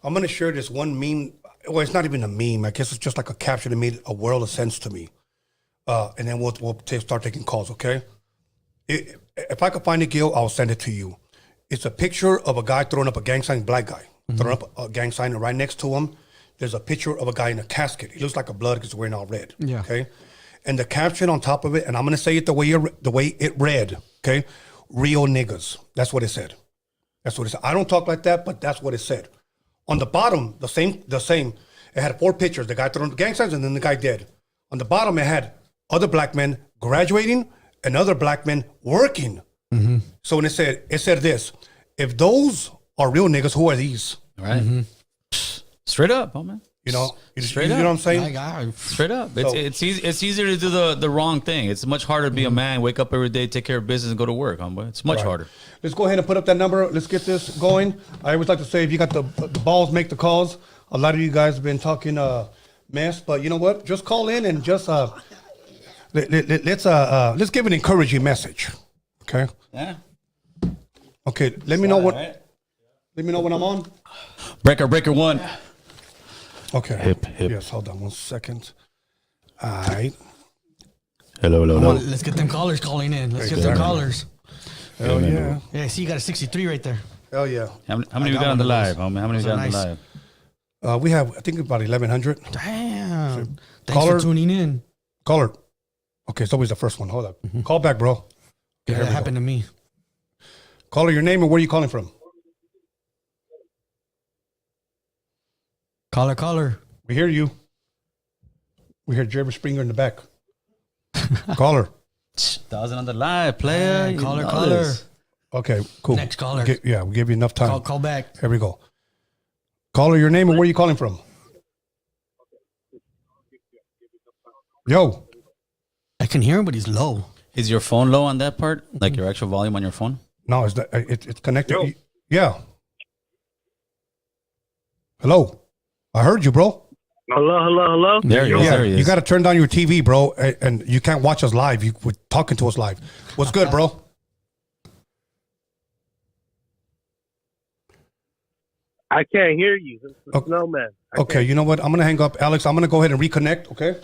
C: I'm going to share this one meme. Well, it's not even a meme. I guess it's just like a caption that made a world of sense to me. And then we'll start taking calls, okay? If I could find it, Gil, I'll send it to you. It's a picture of a guy throwing up a gang sign, black guy, throwing up a gang sign, and right next to him, there's a picture of a guy in a casket. He looks like a blood because he's wearing all red, okay? And the caption on top of it, and I'm going to say it the way it read, okay? Real niggas. That's what it said. That's what it said. I don't talk like that, but that's what it said. On the bottom, the same. It had 4 pictures. The guy throwing the gang signs and then the guy dead. On the bottom, it had other black men graduating and other black men working.
D: Mm-hmm.
C: So when it said this, if those are real niggas, who are these?
E: Right. Straight up, man.
C: You know,
E: Straight
C: you
E: up.
C: know what I'm saying?
D: My God.
E: Straight up.
C: So-
E: It's easier to do the wrong thing. It's much harder to be a man, wake up every day, take care of business, and go to work, homeboy. It's much harder.
C: Let's go ahead and put up that number. Let's get this going. I always like to say, if you got the balls, make the calls. A lot of you guys have been talking mess, but you know what? Just call in and just let's give an encouraging message. Okay.
E: Yeah.
C: Okay. Let me know what.
E: Right.
C: Let me know when I'm on.
E: Breaker 1.
C: Okay.
E: Hip.
C: Yes. Hold on 1 second. All right.
E: Hello.
D: Come on, let's get them callers calling in. Let's get them callers.
C: Hell yeah.
D: Yeah, see, you got a 63 right there.
C: Hell yeah.
E: How many we got on the live, homie? How many we got on the
D: nice.
E: live?
C: We have, I think, about 1,100.
D: Damn. Thanks
C: Caller.
D: for tuning in.
C: Caller. Okay, it's always the first one. Hold up. Call back, bro. Okay,
D: Yeah,
C: here
D: that
C: we
D: happened
C: go.
D: to me.
C: Caller, your name and where are you calling from?
D: Caller.
C: We hear you. We hear Jeremy Springer in the back. Caller.
E: 1,000 on the live, player. You
D: Caller.
E: know this.
C: Okay, cool.
D: Next caller.
C: Yeah, we'll give you enough time.
D: Call back.
C: Here we go. Caller, your name and where are you calling from? Yo.
D: I can hear him, but he's low.
E: Is your phone low on that part? Like your actual volume on your phone?
C: No, it's connected. Yeah. Hello. I heard you, bro.
G: Hello.
E: There he is.
C: Yeah,
E: There he is.
C: you got to turn down your TV, bro, and you can't watch us live. You were talking to us live. What's good, bro?
G: I can't hear you. It's the
C: Okay.
G: snowman.
C: Okay, you know what? I'm going to hang up. Alex, I'm going to go ahead and reconnect, okay?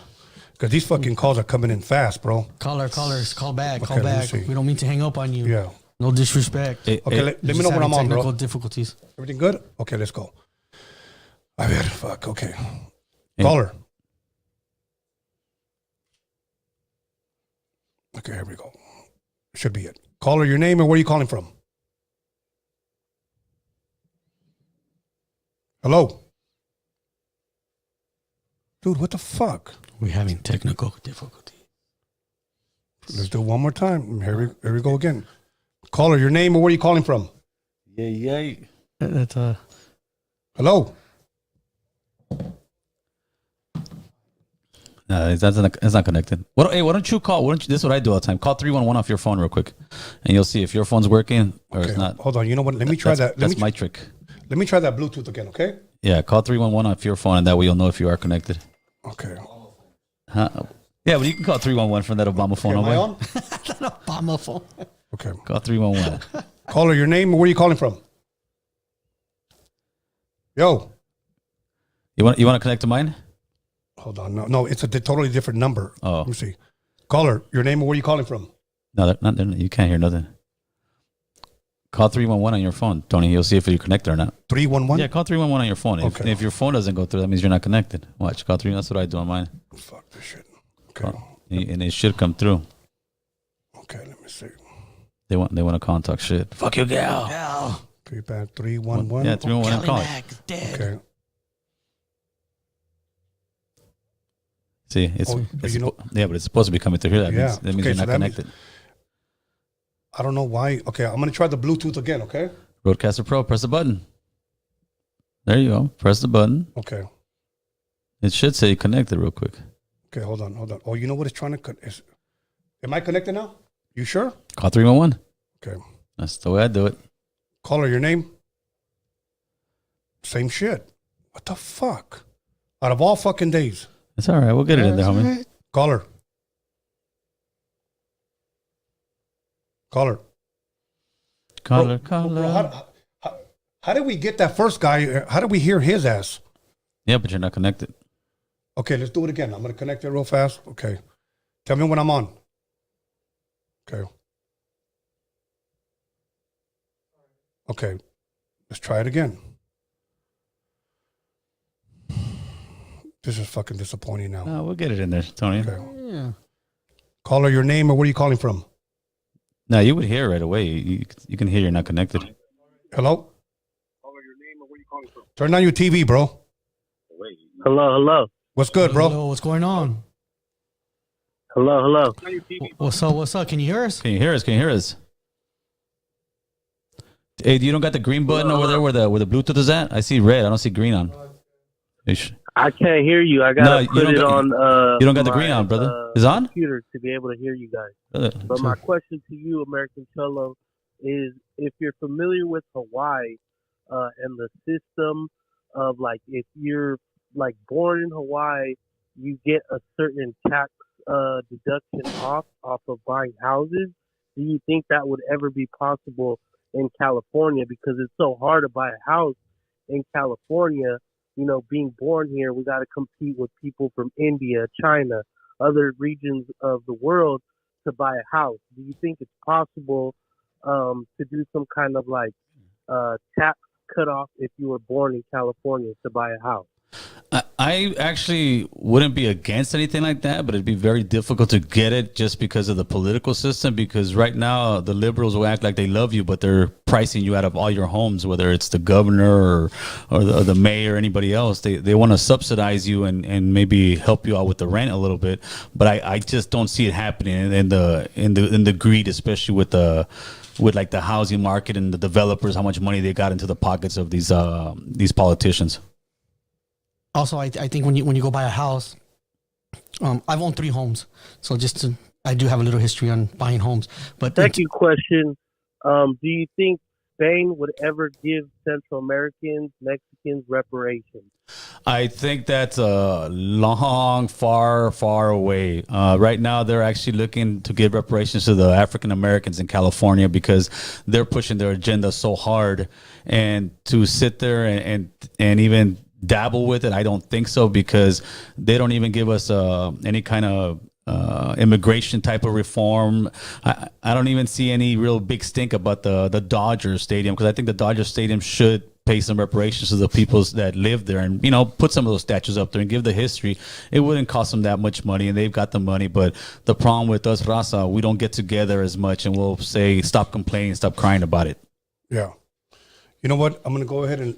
C: Because these fucking calls are coming in fast, bro.
D: Callers, call back.
C: Okay,
D: Call
C: let me
D: back.
C: see.
D: We don't mean to hang up on you.
C: Yeah.
D: No disrespect.
C: Okay, let me know when I'm on,
D: technical
C: bro.
D: difficulties.
C: Everything good? Okay, let's go. I bet. Fuck, okay. Caller. Okay, here we go. Should be it. Caller, your name and where are you calling from? Hello? Dude, what the fuck?
D: We're having technical difficulties.
C: Let's do it one more time. Here we go again. Caller, your name and where are you calling from?
E: Yeah.
D: That's
C: Hello?
E: No, it's not connected. Why don't you call? This is what I do all the time. Call 311 off your phone real quick, and you'll see if your phone's working or
C: Okay,
E: it's not.
C: hold on. You know what? Let me try that.
E: That's my trick.
C: Let me try that Bluetooth again, okay?
E: Yeah, call 311 off your phone, and that way you'll know if you are connected.
C: Okay.
E: Huh? Yeah, but you can call 311 from that Obama phone.
C: Am I
E: homeboy.
C: on?
D: Obama phone.
C: Okay.
E: Call 311.
C: Caller, your name and where are you calling from? Yo.
E: You want to connect to mine?
C: Hold on. No, it's a totally different number.
E: Oh.
C: Let me see. Caller, your name and where are you calling from?
E: No, you can't hear nothing. Call 311 on your phone, Tony. You'll see if you're connected or not.
C: 311?
E: Yeah, call 311 on your phone.
C: Okay.
E: If your phone doesn't go through, that means you're not connected. Watch, call 3. That's what I do on mine.
C: Fuck this shit. Okay.
E: And it should come through.
C: Okay, let me see.
E: They want to call and talk shit. Fuck you, gal.
D: Yeah.
C: 311.
E: Yeah, 311 and call it.
D: Mac is dead.
C: Okay.
E: See, it's but it's supposed to be coming through here. That
C: Yeah.
E: means
C: Okay,
E: you're
C: so
E: not
C: that means-
E: connected.
C: I don't know why. Okay, I'm going to try the Bluetooth again, okay?
E: Roadcaster Pro, press the button. There you go. Press the button.
C: Okay.
E: It should say connected real quick.
C: Okay, hold on. Oh, you know what it's trying to... Am I connected now? You sure?
E: Call 311.
C: Okay.
E: That's the way I do it.
C: Caller, your name? Same shit. What the fuck? Out of all fucking days.
E: It's all right. We'll get it in there, homie.
C: Caller. Caller.
E: Caller.
C: Bro, how did we get that first guy? How did we hear his ass?
E: Yeah, but you're not connected.
C: Okay, let's do it again. I'm going to connect it real fast. Okay. Tell me when I'm on. Okay. Okay. Let's try it again. This is fucking disappointing now.
E: We'll get it in there, Tony.
C: Okay.
D: Yeah.
C: Caller, your name or where are you calling from?
E: No, you would hear right away. You can hear you're not connected.
C: Hello? Turn on your TV, bro.
G: Hello, hello.
C: What's good, bro?
D: Hello, what's going on?
G: Hello, hello.
D: What's up? What's up? Can you hear us?
E: Can you hear us? Can you hear us? Hey, you don't got the green button over there where the Bluetooth is at? I see red. I don't see green on.
G: I can't hear you. I gotta put it on.
E: You don't got the green on, brother. Is it on?
G: Computer to be able to hear you guys. But my question to you, American Cholo, is if you're familiar with Hawaii and the system of like if you're like born in Hawaii, you get a certain tax deduction off of buying houses. Do you think that would ever be possible in California? Because it's so hard to buy a house in California. You know, being born here, we got to compete with people from India, China, other regions of the world to buy a house. Do you think it's possible to do some kind of like tax cutoff if you were born in California to buy a house?
E: I actually wouldn't be against anything like that, but it'd be very difficult to get it just because of the political system. Because right now, the liberals will act like they love you, but they're pricing you out of all your homes, whether it's the governor or the mayor or anybody else. They want to subsidize you and maybe help you out with the rent a little bit. But I just don't see it happening in the greed, especially with like the housing market and the developers, how much money they got into the pockets of these politicians.
D: Also, I think when you go buy a house, I've owned 3 homes, so I do have a little history on buying homes. But
G: second question, do you think Spain would ever give Central Americans, Mexicans reparations?
E: I think that's a long, far away. Right now, they're actually looking to give reparations to the African Americans in California because they're pushing their agenda so hard. And to sit there and even dabble with it, I don't think so, because they don't even give us any kind of immigration type of reform. I don't even see any real big stink about the Dodgers Stadium, because I think the Dodgers Stadium should pay some reparations to the people that live there and, you know, put some of those statues up there and give the history. It wouldn't cost them that much money, and they've got the money. But the problem with us, Raza, we don't get together as much, and we'll say, stop complaining, stop crying about it.
C: Yeah. You know what? I'm going to go ahead and,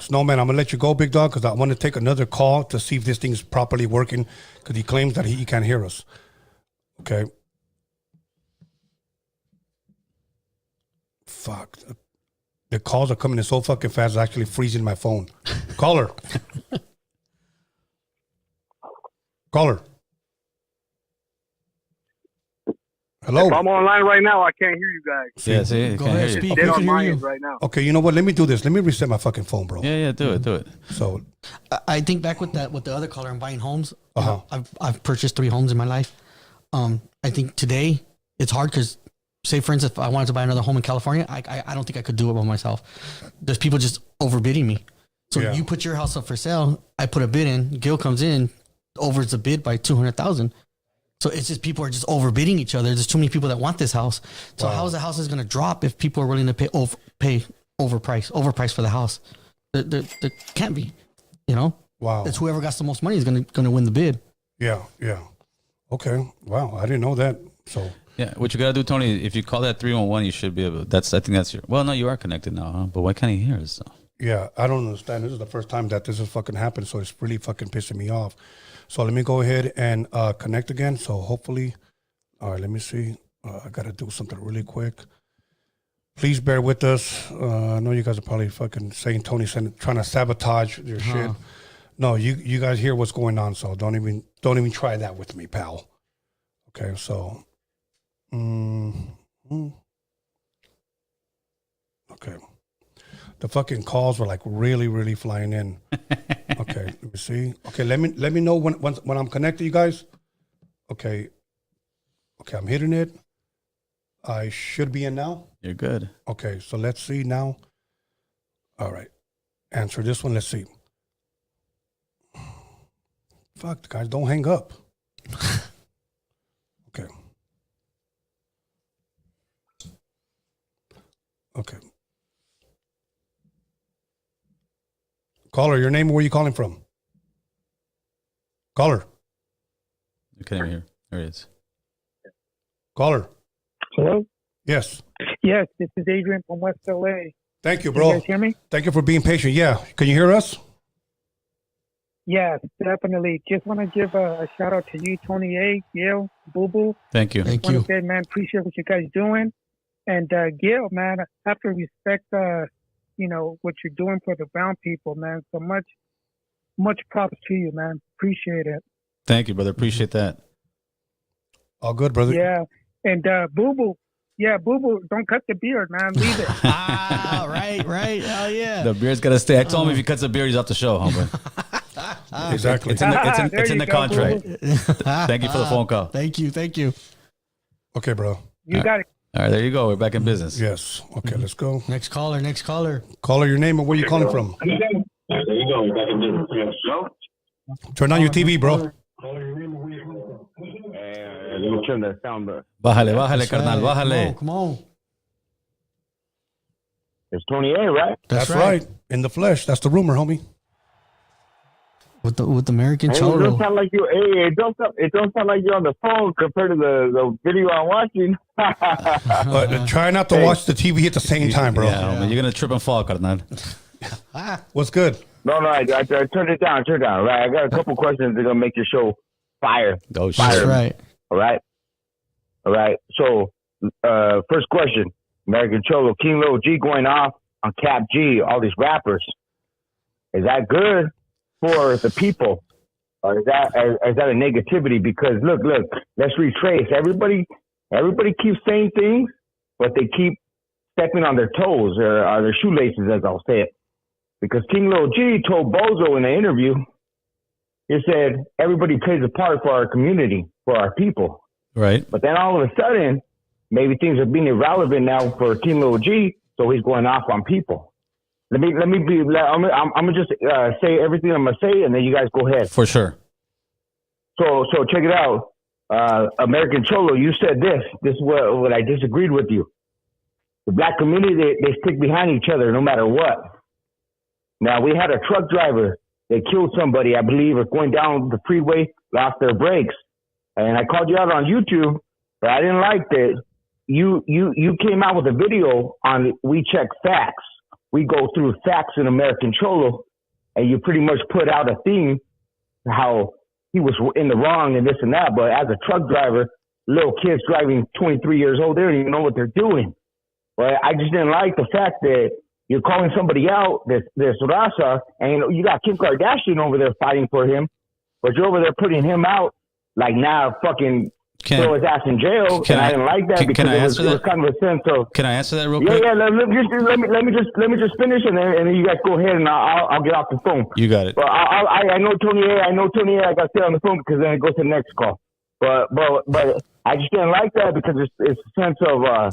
C: Snowman, I'm going to let you go, big dog, because I want to take another call to see if this thing's properly working, because he claims that he can't hear us. Okay. Fuck. The calls are coming in so fucking fast, it's actually freezing my phone. Caller. Caller. Hello.
H: If I'm online right now, I can't hear you guys.
E: Yeah, see,
D: Go ahead, speak.
H: Dead
D: We
H: on
D: can
H: my
D: hear
H: end
D: you.
H: right now.
C: Okay, you know what? Let me do this. Let me reset my fucking phone, bro.
E: Yeah, do it.
C: So,
D: I think back with the other caller and buying homes.
C: Uh-huh.
D: I've purchased 3 homes in my life. I think today it's hard because, say for instance, if I wanted to buy another home in California, I don't think I could do it by myself. There's people just overbidding me. So
C: Yeah.
D: you put your house up for sale, I put a bid in, Gil comes in, overs the bid by 200,000. So it's just people are just overbidding each other. There's too many people that want this house. So how is the house going to drop if people are willing to pay overprice for the house? There can't be, you know.
C: wow.
D: It's whoever got the most money is going to win the bid.
C: Yeah. Okay. Wow. I didn't know that. So,
E: Yeah, what you gotta do, Tony, if you call that 311, you should be able. I think that's your. Well, no, you are connected now, huh? But why can't he hear us?
C: yeah, I don't understand. This is the first time that this has fucking happened, so it's really fucking pissing me off. So let me go ahead and connect again. So hopefully, all right, let me see. I got to do something really quick. Please bear with us. I know you guys are probably fucking saying Tony's trying to sabotage your shit. No, you guys hear what's going on, so don't even try that with me, pal. Okay, so, okay. The fucking calls were like really flying in. Okay, let me see. Okay, let me know when I'm connected, you guys. Okay, I'm hitting it. I should be in now.
E: You're good.
C: Okay, so let's see now. All right, answer this one. Let's see. Fuck, guys, don't hang up. Okay. Okay. Caller, your name, where are you calling from? Caller.
E: You can't even hear. There it is.
C: Caller.
I: Hello?
C: Yes.
I: Yes, this is Adrian from West LA.
C: Thank you,
I: Can
C: bro.
I: you guys hear me?
C: Thank you for being patient. Yeah. Can you hear us?
I: Yes, definitely. Just want to give a shout out to you, Tony A, Gil, Boo Boo.
E: Thank you.
D: Thank
I: Want
D: you.
I: to say, man, appreciate what you guys doing. And Gil, man, I have to respect, what you're doing for the brown people, man. So much props to you, man. Appreciate it.
E: Thank you, brother. Appreciate that.
C: All good, brother.
I: Yeah. And Boo Boo. Yeah, Boo Boo, don't cut the beard, man. Leave it.
D: Right. Hell yeah.
E: The beard's got to stay. I told him if he cuts the beard, he's off the show, homie.
C: Exactly.
E: It's in the,
I: There you
E: the
I: go,
E: contract.
I: Boo
E: Thank you for the phone call.
D: Thank you.
C: Okay, bro.
I: You got it.
E: All right, there you go. We're back in business.
C: Yes. Okay, let's go.
D: Next caller.
C: Caller, your name and where you calling from.
B: There you go. We're back in business. Yes.
C: Turn on your TV, bro.
B: Let me turn the sound up.
E: Bájale, carnal, bájale.
D: Come on.
B: It's Tony A, right?
C: That's right. In the flesh. That's the rumor, homie.
D: With American
B: Hey, it
D: Cholo.
B: don't sound like you. Hey, it don't sound like you're on the phone compared to the video I'm watching.
C: Try not to watch the TV at the same time, bro.
E: Yeah, homie, you're going to trip and fall, carnal.
C: What's good?
B: No, I turned it down. Right, I got a couple questions that are gonna make your show fire.
E: Oh, shit.
D: That's right.
B: All right. So, first question: American Cholo, King Lil G going off on Cap G, all these rappers. Is that good for the people, or is that a negativity? Because look, let's retrace. Everybody keeps saying things, but they keep stepping on their toes or their shoelaces, as I'll say it. Because King Lil G told Bozo in an interview, he said, everybody plays a part for our community, for our people.
E: Right.
B: But then all of a sudden, maybe things are being irrelevant now for King Lil G, so he's going off on people. I'm gonna just say everything I'm gonna say, and then you guys go ahead.
E: For sure.
B: So check it out. American Cholo, you said this. This is what I disagreed with you. The black community, they stick behind each other no matter what. Now, we had a truck driver that killed somebody, I believe, or going down the freeway, lost their brakes. And I called you out on YouTube, but I didn't like that. You came out with a video on We Check Facts. We go through facts in American Cholo, and you pretty much put out a theme how he was in the wrong and this and that. But as a truck driver, little kids driving 23 years old, they don't even know what they're doing. But I just didn't like the fact that you're calling somebody out, this raza, and you got Kim Kardashian over there fighting for him, but you're over there putting him out like now fucking throw his ass in jail. And I didn't like that because it was kind of a sense of.
E: Can I answer that real quick?
B: Yeah. Let me just finish, and then you guys go ahead, and I'll get off the phone.
E: You got it.
B: But I know Tony A. I got to stay on the phone because then it goes to the next call. But I just didn't like that because it's a sense of.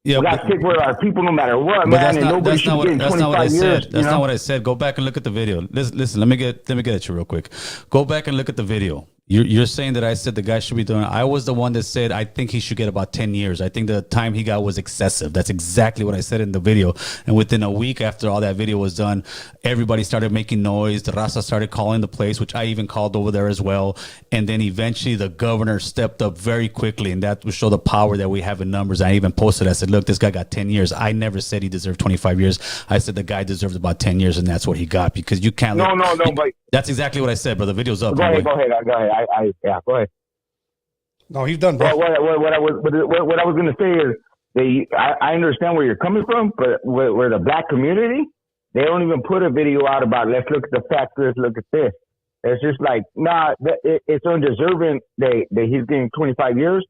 E: Yeah,
B: we got to stick with our people no matter what, man. And nobody should get 25 years.
E: That's not what I said. Go back and look at the video. Listen, let me get at you real quick. Go back and look at the video. You're saying that I said the guy should be doing it. I was the one that said I think he should get about 10 years. I think the time he got was excessive. That's exactly what I said in the video. And within a week after all that video was done, everybody started making noise. The Raza started calling the place, which I even called over there as well. And then eventually the governor stepped up very quickly, and that would show the power that we have in numbers. I even posted, I said, look, this guy got 10 years. I never said he deserved 25 years. I said the guy deserved about 10 years, and that's what he got, because you can't.
B: No, but
E: that's exactly what I said, bro. The video's up.
B: Go ahead. Go ahead.
C: No, he's done, bro.
B: What I was going to say is I understand where you're coming from, but where the black community, they don't even put a video out about let's look at the facts, let's look at this. It's just like, it's undeserving that he's getting 25 years.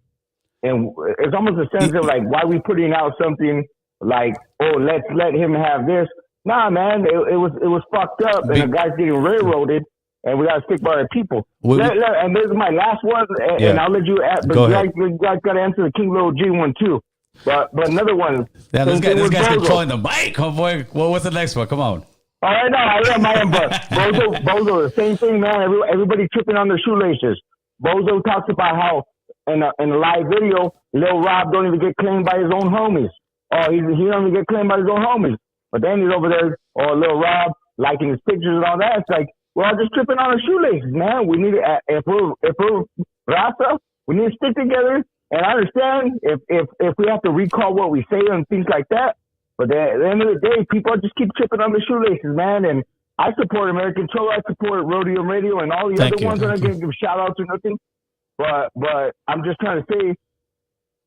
B: And it's almost a sense of like, why are we putting out something like, oh, let's let him have this? Nah, man, it was fucked up, and the guy's getting railroaded, and we got to stick by our people. And this is my last one, and I'll let you add, but you guys got to answer the King Lil G one too. But another one.
E: Yeah, this guy's controlling the mic, homeboy. Well, what's the next one? Come on.
B: All right, no, I am, but Bozo, the same thing, man. Everybody tripping on their shoelaces. Bozo talks about how in a live video, Lil Rob don't even get claimed by his own homies. Oh, he don't even get claimed by his own homies. But then he's over there, Lil Rob, liking his pictures and all that. It's like, we're all just tripping on our shoelaces, man. We need to, if we're Rasta, we need to stick together. And I understand if we have to recall what we say and things like that. But at the end of the day, people just keep tripping on the shoelaces, man. And I support American Cholo. I support Roadium Radio and all the other ones that I'm going to give shout outs or nothing. But I'm just trying to say,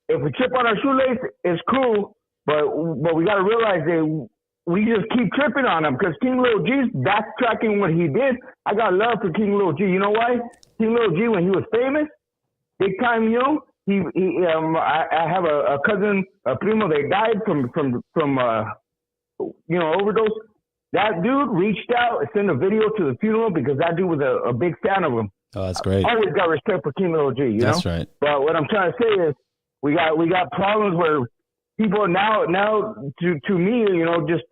B: if we trip on our shoelace, it's cool. But we got to realize that we just keep tripping on him because King Lil G's backtracking what he did. I got love for King Lil G. You know why? King Lil G, when he was famous, big time yo, I have a cousin, a primo that died from overdose. That dude reached out and sent a video to the funeral because that dude was a big fan of him.
E: Oh, that's great.
B: I always got respect for King Lil G, you know?
E: That's right.
B: But what I'm trying to say is we got problems where people now to me, you know, just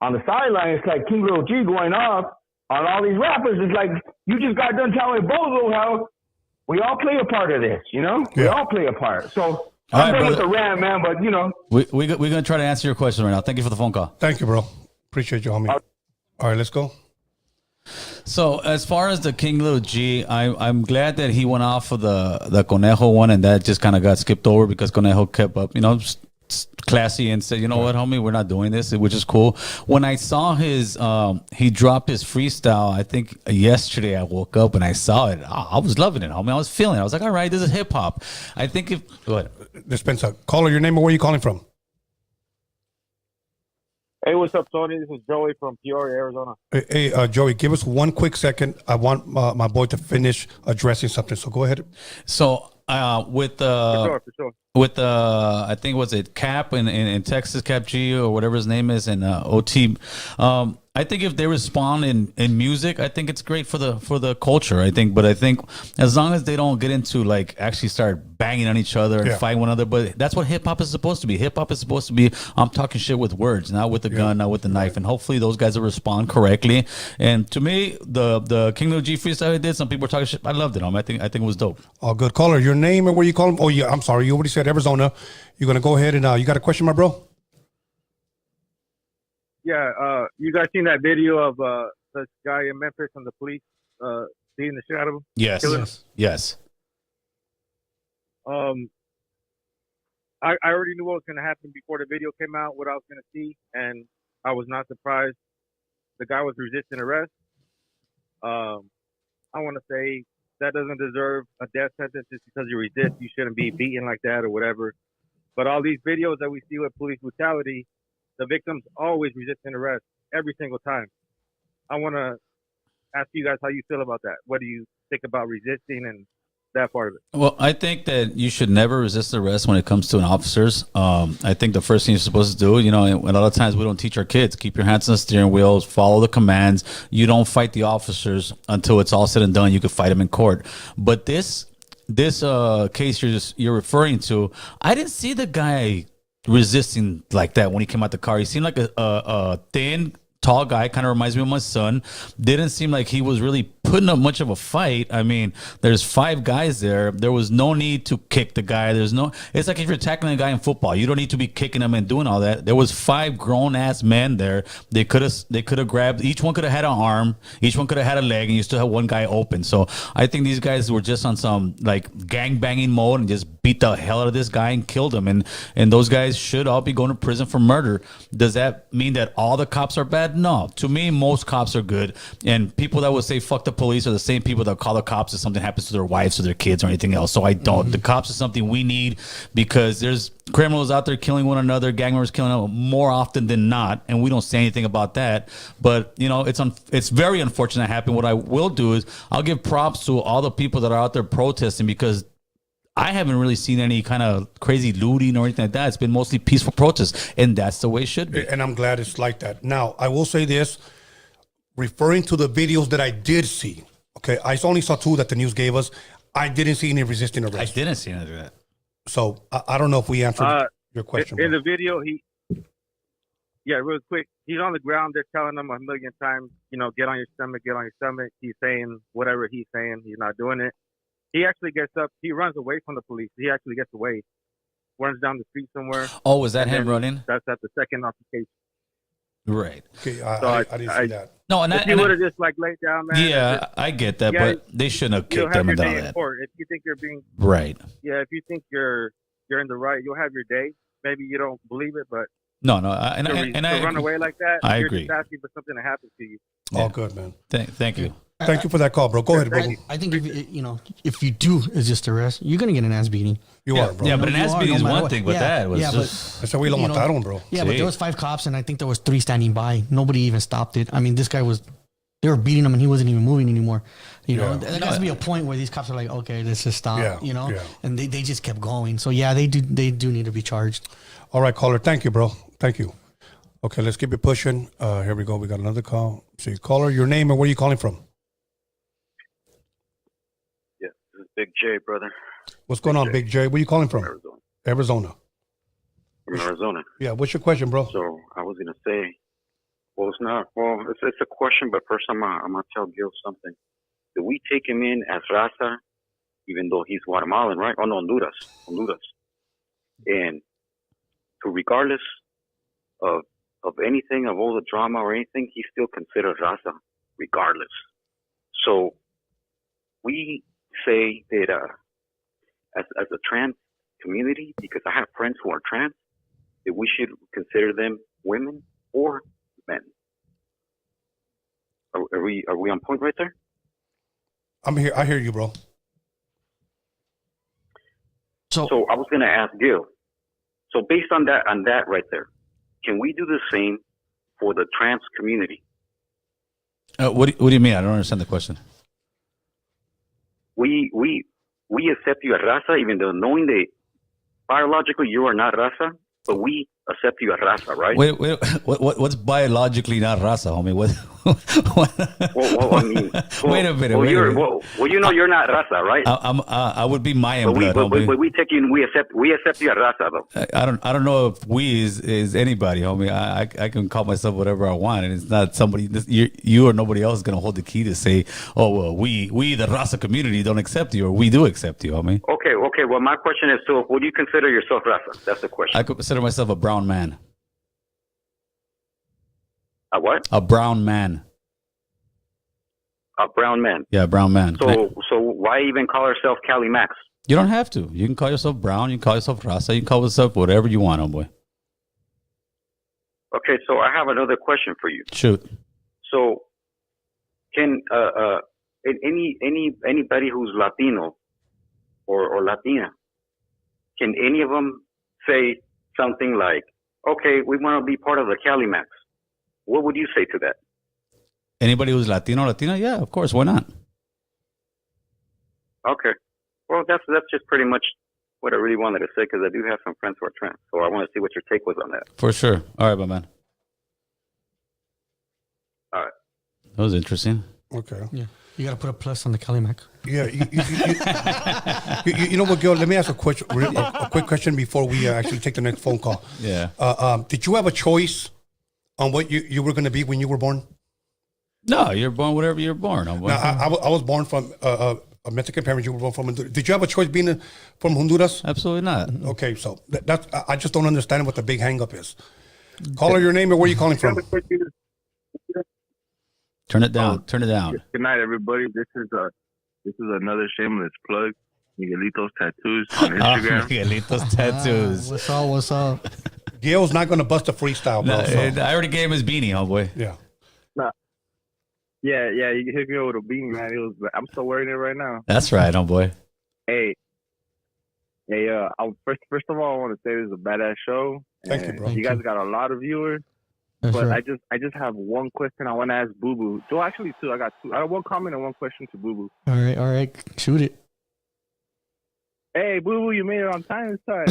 B: on the sideline, it's like King Lil G going off on all these rappers. It's like you just got done telling Bozo how we all play a part of this, you know? Yeah. We all play a part. So I'm done with the rant, man, but, you know.
E: We're going to try to answer your question right now. Thank you for the phone call.
C: Thank you, bro. Appreciate you, homie. All right, let's go.
E: So as far as the King Lil G, I'm glad that he went off of the Conejo one, and that just kind of got skipped over because Conejo kept up, you know, classy and said, you know what, homie, we're not doing this, which is cool. When I saw his, he dropped his freestyle, I think yesterday I woke up and I saw it. I was loving it, homie. I was feeling it. I was like, all right, this is hip hop. I think go ahead.
C: Dispensa, caller, your name and where you calling from?
J: Hey, what's up, Tony? This is Joey from Peoria, Arizona.
C: Hey, Joey, give us 1 quick second. I want my boy to finish addressing something. So go ahead.
E: So with
J: for sure.
E: With I think was it Cap in Texas, Cap G or whatever his name is, and OT. I think if they respond in music, I think it's great for the culture. I think as long as they don't get into like actually start banging on each other and fighting one another, but that's what hip hop is supposed to be. Hip hop is supposed to be I'm talking shit with words, not with the gun, not with the knife, and hopefully those guys will respond correctly. And to me, the King Lil G freestyle he did, some people were talking shit. I loved it. I think it was dope.
C: Oh, good. Caller, your name and where you calling? Oh yeah, I'm sorry, you already said Arizona. You're gonna go ahead and you got a question, my bro?
J: Yeah, you guys seen that video of this guy in Memphis and the police beating the shit out of him?
E: Yes.
J: I already knew what was going to happen before the video came out, what I was going to see, and I was not surprised. The guy was resisting arrest. I want to say that doesn't deserve a death sentence just because you resist. You shouldn't be beaten like that or whatever. But all these videos that we see with police brutality, the victims always resisting arrest every single time. I want to ask you guys how you feel about that. What do you think about resisting and that part of it?
E: Well, I think that you should never resist arrest when it comes to an officers. I think the first thing you're supposed to do, you know, a lot of times we don't teach our kids, keep your hands on the steering wheel, follow the commands. You don't fight the officers until it's all said and done. You could fight them in court. But this case you're referring to, I didn't see the guy resisting like that when he came out the car. He seemed like a thin, tall guy, kind of reminds me of my son. Didn't seem like he was really putting up much of a fight. I mean, there's 5 guys there. There was no need to kick the guy. It's like if you're tackling a guy in football, you don't need to be kicking him and doing all that. There was 5 grown ass men there. They could have grabbed, each one could have had an arm, each one could have had a leg, and you still have one guy open. So I think these guys were just on some like gang banging mode and just beat the hell out of this guy and killed him. And those guys should all be going to prison for murder. Does that mean that all the cops are bad? No. To me, most cops are good. And people that would say fuck the police are the same people that call the cops if something happens to their wives or their kids or anything else. So I don't. The cops is something we need because there's criminals out there killing one another, gang members killing them more often than not, and we don't say anything about that. But you know, it's very unfortunate that happened. What I will do is I'll give props to all the people that are out there protesting because I haven't really seen any kind of crazy looting or anything like that. It's been mostly peaceful protests, and that's the way it should be.
C: And I'm glad it's like that. Now, I will say this, referring to the videos that I did see, okay, I only saw 2 that the news gave us. I didn't see any resisting arrest.
E: I didn't see any of that.
C: So I don't know if we answered your question.
J: In the video, real quick, he's on the ground. They're telling him 1,000,000 times, you know, get on your stomach, get on your stomach. He's saying whatever he's saying. He's not doing it. He actually gets up. He runs away from the police. He actually gets away, runs down the street somewhere.
E: Oh, was that him running?
J: That's at the second occupation.
E: Right.
C: Okay, I didn't see that.
E: No, and
J: if you would have just like laid down, man.
E: Yeah, I get that, but they shouldn't have kicked them and done that.
J: If you think you're being
E: right.
J: Yeah, if you think you're in the right, you'll have your day. Maybe you don't believe it, but
E: No,
J: to run away like that.
E: I
J: you're
E: agree.
J: just asking for something to happen to you.
C: All good, man.
E: Thank you.
C: Thank you for that call, bro. Go ahead, bro.
D: I think if you do resist arrest, you're gonna get an ass beating.
C: You are, bro.
E: Yeah, but an ass beating is
D: matter
E: one
D: what.
E: thing, but that was just...
C: Ese güey lo mataron, bro.
D: Yeah, but there was 5 cops, and I think there was 3 standing by. Nobody even stopped it. I mean, this guy was... They were beating him, and he wasn't even moving anymore. You know, there has to be a point where these cops are like, okay, let's just stop.
C: Yeah,
D: you know,
C: yeah.
D: and they just kept going. So yeah, they do need to be charged.
C: All right, caller. Thank you, bro. Thank you. Okay, let's keep it pushing. Here we go. We got another call. See, caller, your name and where are you calling from?
K: Yeah, this is Big J, brother.
C: What's going on, Big J? Where are you calling from?
K: Arizona.
C: Arizona.
K: From Arizona.
C: Yeah, what's your question, bro?
K: So I was gonna say, well, it's not. Well, it's a question, but first I'm gonna tell Gil something. Did we take him in as raza, even though he's Guatemalan, right? Oh no, Honduras. And so regardless of anything, of all the drama or anything, he's still considered raza, regardless. So we say that as a trans community, because I have friends who are trans, that we should consider them women or men. Are we on point right there?
C: I'm here. I hear you, bro.
K: So I was gonna ask Gil. So based on that right there, can we do the same for the trans community?
E: What do you mean? I don't understand the question.
K: We accept you as raza, even though knowing that biologically you are not raza, but we accept you as raza, right?
E: Wait, what's biologically not raza, homie? What?
K: Well, I mean,
E: wait a minute.
K: Well, you know you're not raza, right?
E: I would be Mayan blood.
K: But we take you and we accept you as raza, though.
E: I don't know if we is anybody, homie. I can call myself whatever I want, and it's not somebody. You or nobody else is gonna hold the key to say, oh well, we the raza community don't accept you, or we do accept you, homie.
K: Okay. Well, my question is, so would you consider yourself raza? That's the question.
E: I consider myself a brown man.
K: A what?
E: A brown man.
K: A brown man.
E: Yeah, brown man.
K: So why even call ourselves Cali Max?
E: You don't have to. You can call yourself brown. You can call yourself raza. You can call yourself whatever you want, homeboy.
K: Okay, so I have another question for you.
E: Shoot.
K: So, can anybody who's Latino or Latina, can any of them say something like, "Okay, we want to be part of the Cali Max"? What would you say to that?
E: Anybody who's Latino or Latina? Yeah, of course. Why not?
K: Okay. Well, that's just pretty much what I really wanted to say, because I do have some friends who are trans. So I want to see what your take was on that.
E: For sure. All right, my man.
K: All right.
E: That was interesting.
C: Okay.
D: Yeah. You got to put a plus on the Calimac.
C: Yeah. You know what, Gil? Let me ask a quick question before we actually take the next phone call.
E: Yeah.
C: Did you have a choice on what you were going to be when you were born?
E: No, you're born whatever you're born.
C: I was born from a Mexican parents. You were born from Honduras. Did you have a choice being from Honduras?
E: Absolutely not.
C: Okay, so that's I just don't understand what the big hang up is. Caller, your name and where are you calling from?
E: Turn it down. Turn it down.
L: Good night, everybody. This is another shameless plug. Miguelito's Tattoos on Instagram.
E: Miguelito's Tattoos.
D: What's up?
C: Gil's not going to bust a freestyle, bro.
E: No, I already gave him his beanie, homeboy.
C: Yeah.
L: Nah. Yeah, you hit me with a beanie, man. I'm still wearing it right now.
E: That's right, homeboy.
L: Hey, first of all, I want to say this is a badass show.
C: Thank you, bro.
L: You guys got a lot of viewers. But I just have one question I want to ask Boo Boo. Well, actually two. I got two. I have one comment and one question to Boo Boo.
D: All right. Shoot it.
L: Hey, Boo Boo, you made it on time this time.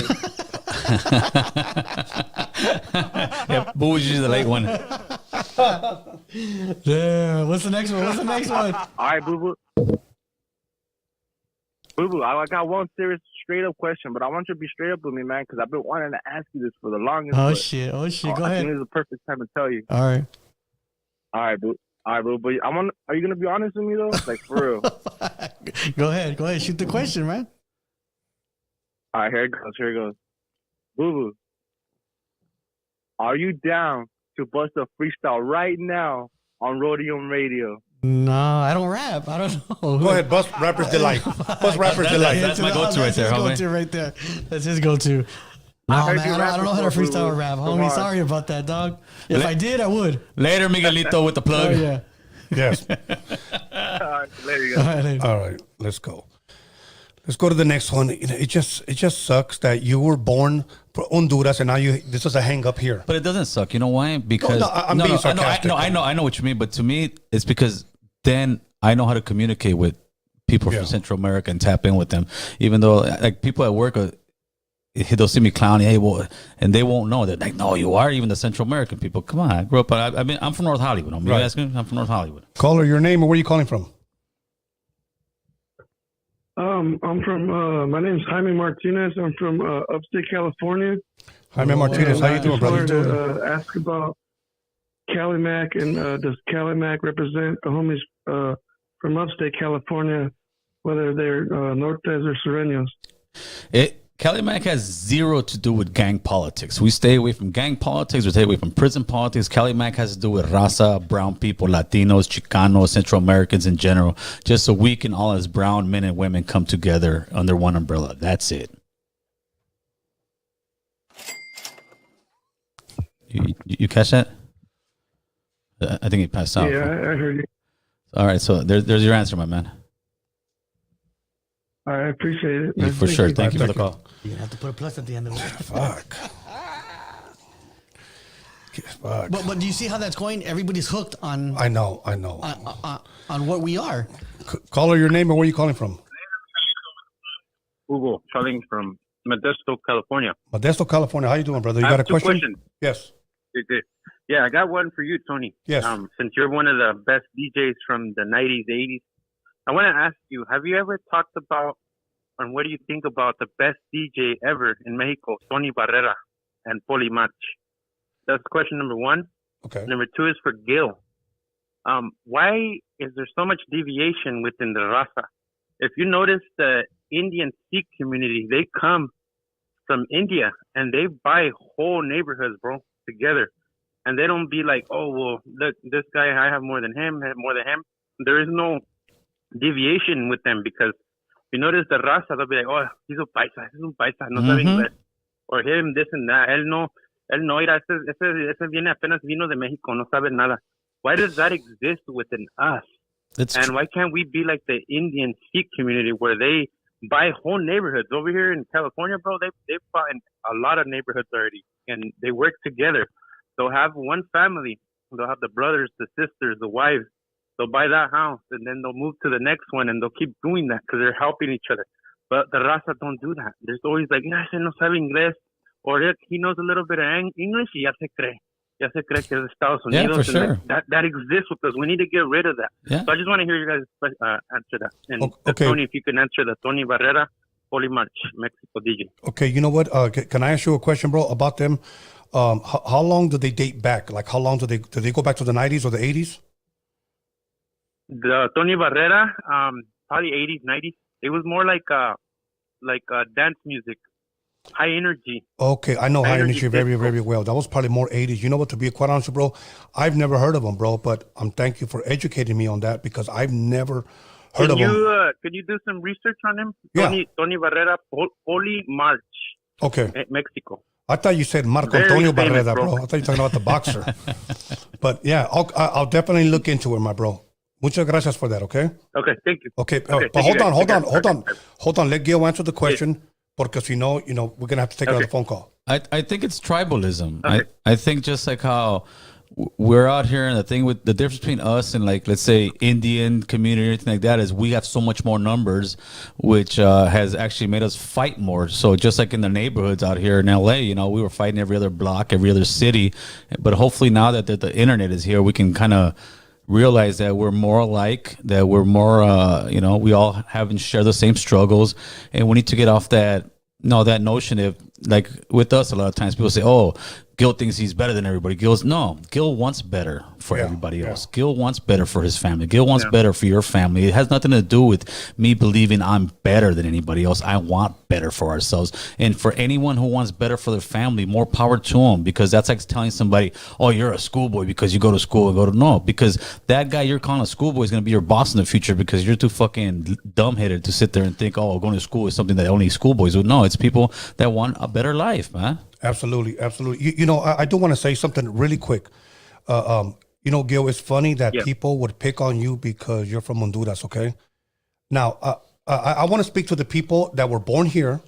E: Yeah, Boo was usually the late one.
D: Yeah. What's the next one?
L: All right, Boo Boo. Boo Boo, I got one serious, straight up question, but I want you to be straight up with me, man, because I've been wanting to ask you this for the longest.
D: Oh shit! Go ahead.
L: I think this is the perfect time to tell you.
D: All right,
L: Boo. But are you gonna be honest with me though? Like for real?
D: Go ahead. Shoot the question, man.
L: All right, here it goes. Boo Boo, are you down to bust a freestyle right now on Roadium Radio?
D: No, I don't rap. I don't know.
C: Go ahead, bust Rapper's Delight. Bust Rapper's Delight.
E: That's my go-to right there, homie.
D: That's his go-to. No,
J: heard
D: man,
J: you
D: I
J: rap
D: don't know how to
J: before,
D: freestyle
J: Boo.
D: rap,
J: Come
D: homie.
J: on.
D: Sorry about that, dog. If I did, I would.
E: Later, Miguelito, with the plug.
D: Oh, yeah.
C: Yes.
J: All right, there you
D: All
J: go.
D: right, later.
C: All right, let's go. Let's go to the next one. It just sucks that you were born for Honduras and now this is a hang up here.
E: But it doesn't suck. You know why? Because
C: I'm being sarcastic.
E: I know what you mean. But to me, it's because then I know how to communicate with people from Central America and tap in with them. Even though like people at work, they'll see me clowning, hey, well, and they won't know. They're like, no, you are even the Central American people. Come on, I grew up. I'm from North Hollywood. I'm from North Hollywood.
C: Caller, your name and where are you calling from?
H: I'm from, my name's Jaime Martinez. I'm from upstate California.
C: Jaime Martinez, how you doing, brother?
H: I just wanted to ask about Cali Mac, and does Cali Mac represent the homies from upstate California, whether they're Nortes or Sureños?
E: Cali Mac has zero to do with gang politics. We stay away from gang politics. We stay away from prison politics. Cali Mac has to do with raza, brown people, Latinos, Chicanos, Central Americans in general, just so we can all as brown men and women come together under one umbrella. That's it. You catch that? I think he passed out.
H: Yeah, I heard you.
E: All right, so there's your answer, my man.
H: I appreciate it.
E: Yeah, for sure. Thank you for the call.
D: You have to put a plus at the end of it.
C: Fuck. Fuck.
D: But do you see how that's going? Everybody's hooked on.
C: I know.
D: On what we are.
C: Caller, your name and where are you calling from?
J: Hugo, calling from Modesto, California.
C: Modesto, California. How you doing, brother? You
J: I
C: got
J: have
C: a question?
J: two questions.
C: Yes.
J: Good. Yeah, I got one for you, Tony.
C: Yes.
J: Since you're one of the best DJs from the 90s, 80s, I want to ask you, have you ever talked about, and what do you think about the best DJ ever in Mexico, Tony Barrera and Poli March? That's question number one.
C: Okay.
J: Number two is for Gil. Why is there so much deviation within the raza? If you notice the Indian Sikh community, they come from India and they buy whole neighborhoods, bro, together. And they don't be like, oh, well, look, this guy, I have more than him, There is no deviation with them because you notice the raza, they'll be like, oh, he's a paisa, no sabe inglés. Or him, this and that. Él no, mira, ese viene apenas vino de México, no sabe nada. Why does that exist within us? And why can't we be like the Indian Sikh community where they buy whole neighborhoods? Over here in California, bro, they've bought a lot of neighborhoods already, and they work together. They'll have one family. They'll have the brothers, the sisters, the wives. They'll buy that house, and then they'll move to the next one, and they'll keep doing that because they're helping each other. But the raza don't do that. There's always like, ese no sabe inglés, or he knows a little bit of English, y ya se cree que es de Estados Unidos.
E: Yeah, for sure.
J: That exists with us. We need to get rid of that.
E: Yeah.
J: So I just want to hear you guys answer that. And
C: Okay.
J: Tony, if you can answer the Tony Barrera, Poli March, Mexico DJ.
C: Okay, you know what? Can I ask you a question, bro, about them? How long do they date back? Like, how long do they go back to the 90s or the 80s?
J: The Tony Barrera, probably 80s, 90s. It was more like dance music, high energy.
C: Okay, I know high energy very,
J: disco.
C: very well. That was probably more 80s. You know what? To be quite honest, bro, I've never heard of them, bro. But thank you for educating me on that because I've never heard of them.
J: Can you do some research on him?
C: Yeah.
J: Tony Barrera, Poli March.
C: Okay.
J: Mexico.
C: I thought you said Marco
J: Very
C: Antonio
J: famous,
C: Barrera,
J: bro.
C: bro. I thought you were talking about the boxer. But yeah, I'll definitely look into it, my bro. Muchas gracias for that, okay?
J: Okay, thank you.
C: Okay,
J: Okay,
C: but
J: thank you, guys.
C: hold on. Let Gil answer the question because you know, we're gonna have to take another phone call.
E: I think it's tribalism.
J: Okay.
E: I think just like how we're out here, and the thing with the difference between us and like let's say Indian community or anything like that is we have so much more numbers, which has actually made us fight more. So just like in the neighborhoods out here in LA, we were fighting every other block, every other city. But hopefully now that the internet is here, we can kind of realize that we're more alike, that we're more, we all have and share the same struggles, and we need to get off that notion of like with us a lot of times people say, oh, Gil thinks he's better than everybody. Gil wants better for everybody else. Gil wants better for his family. Gil wants better for your family. It has nothing to do with me believing I'm better than anybody else. I want better for ourselves. And for anyone who wants better for their family, more power to them, because that's like telling somebody, oh, you're a schoolboy because you go to school and go to no, because that guy you're calling a schoolboy is going to be your boss in the future because you're too fucking dumbheaded to sit there and think, oh, going to school is something that only schoolboys would know. It's people that want a better life, man.
C: Absolutely, absolutely. You know, I do want to say something really quick. You know, Gil, it's funny that people would pick on you because you're from Honduras, okay? Now, I want to speak to the people that were born here,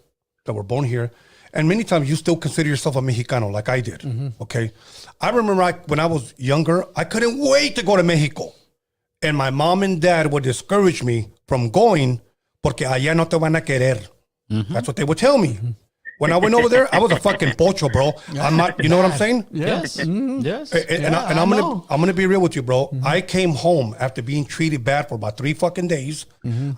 C: and many times you still consider yourself a Mexicano like I did, okay? I remember when I was younger, I couldn't wait to go to Mexico. And my mom and dad would discourage me from going porque allá no te van a querer. That's what they would tell me. When I went over there, I was a fucking pocho, bro. I'm not, you know what I'm saying?
D: Yes. Yes.
C: And I'm gonna be real with you, bro. I came home after being treated bad for about 3 fucking days.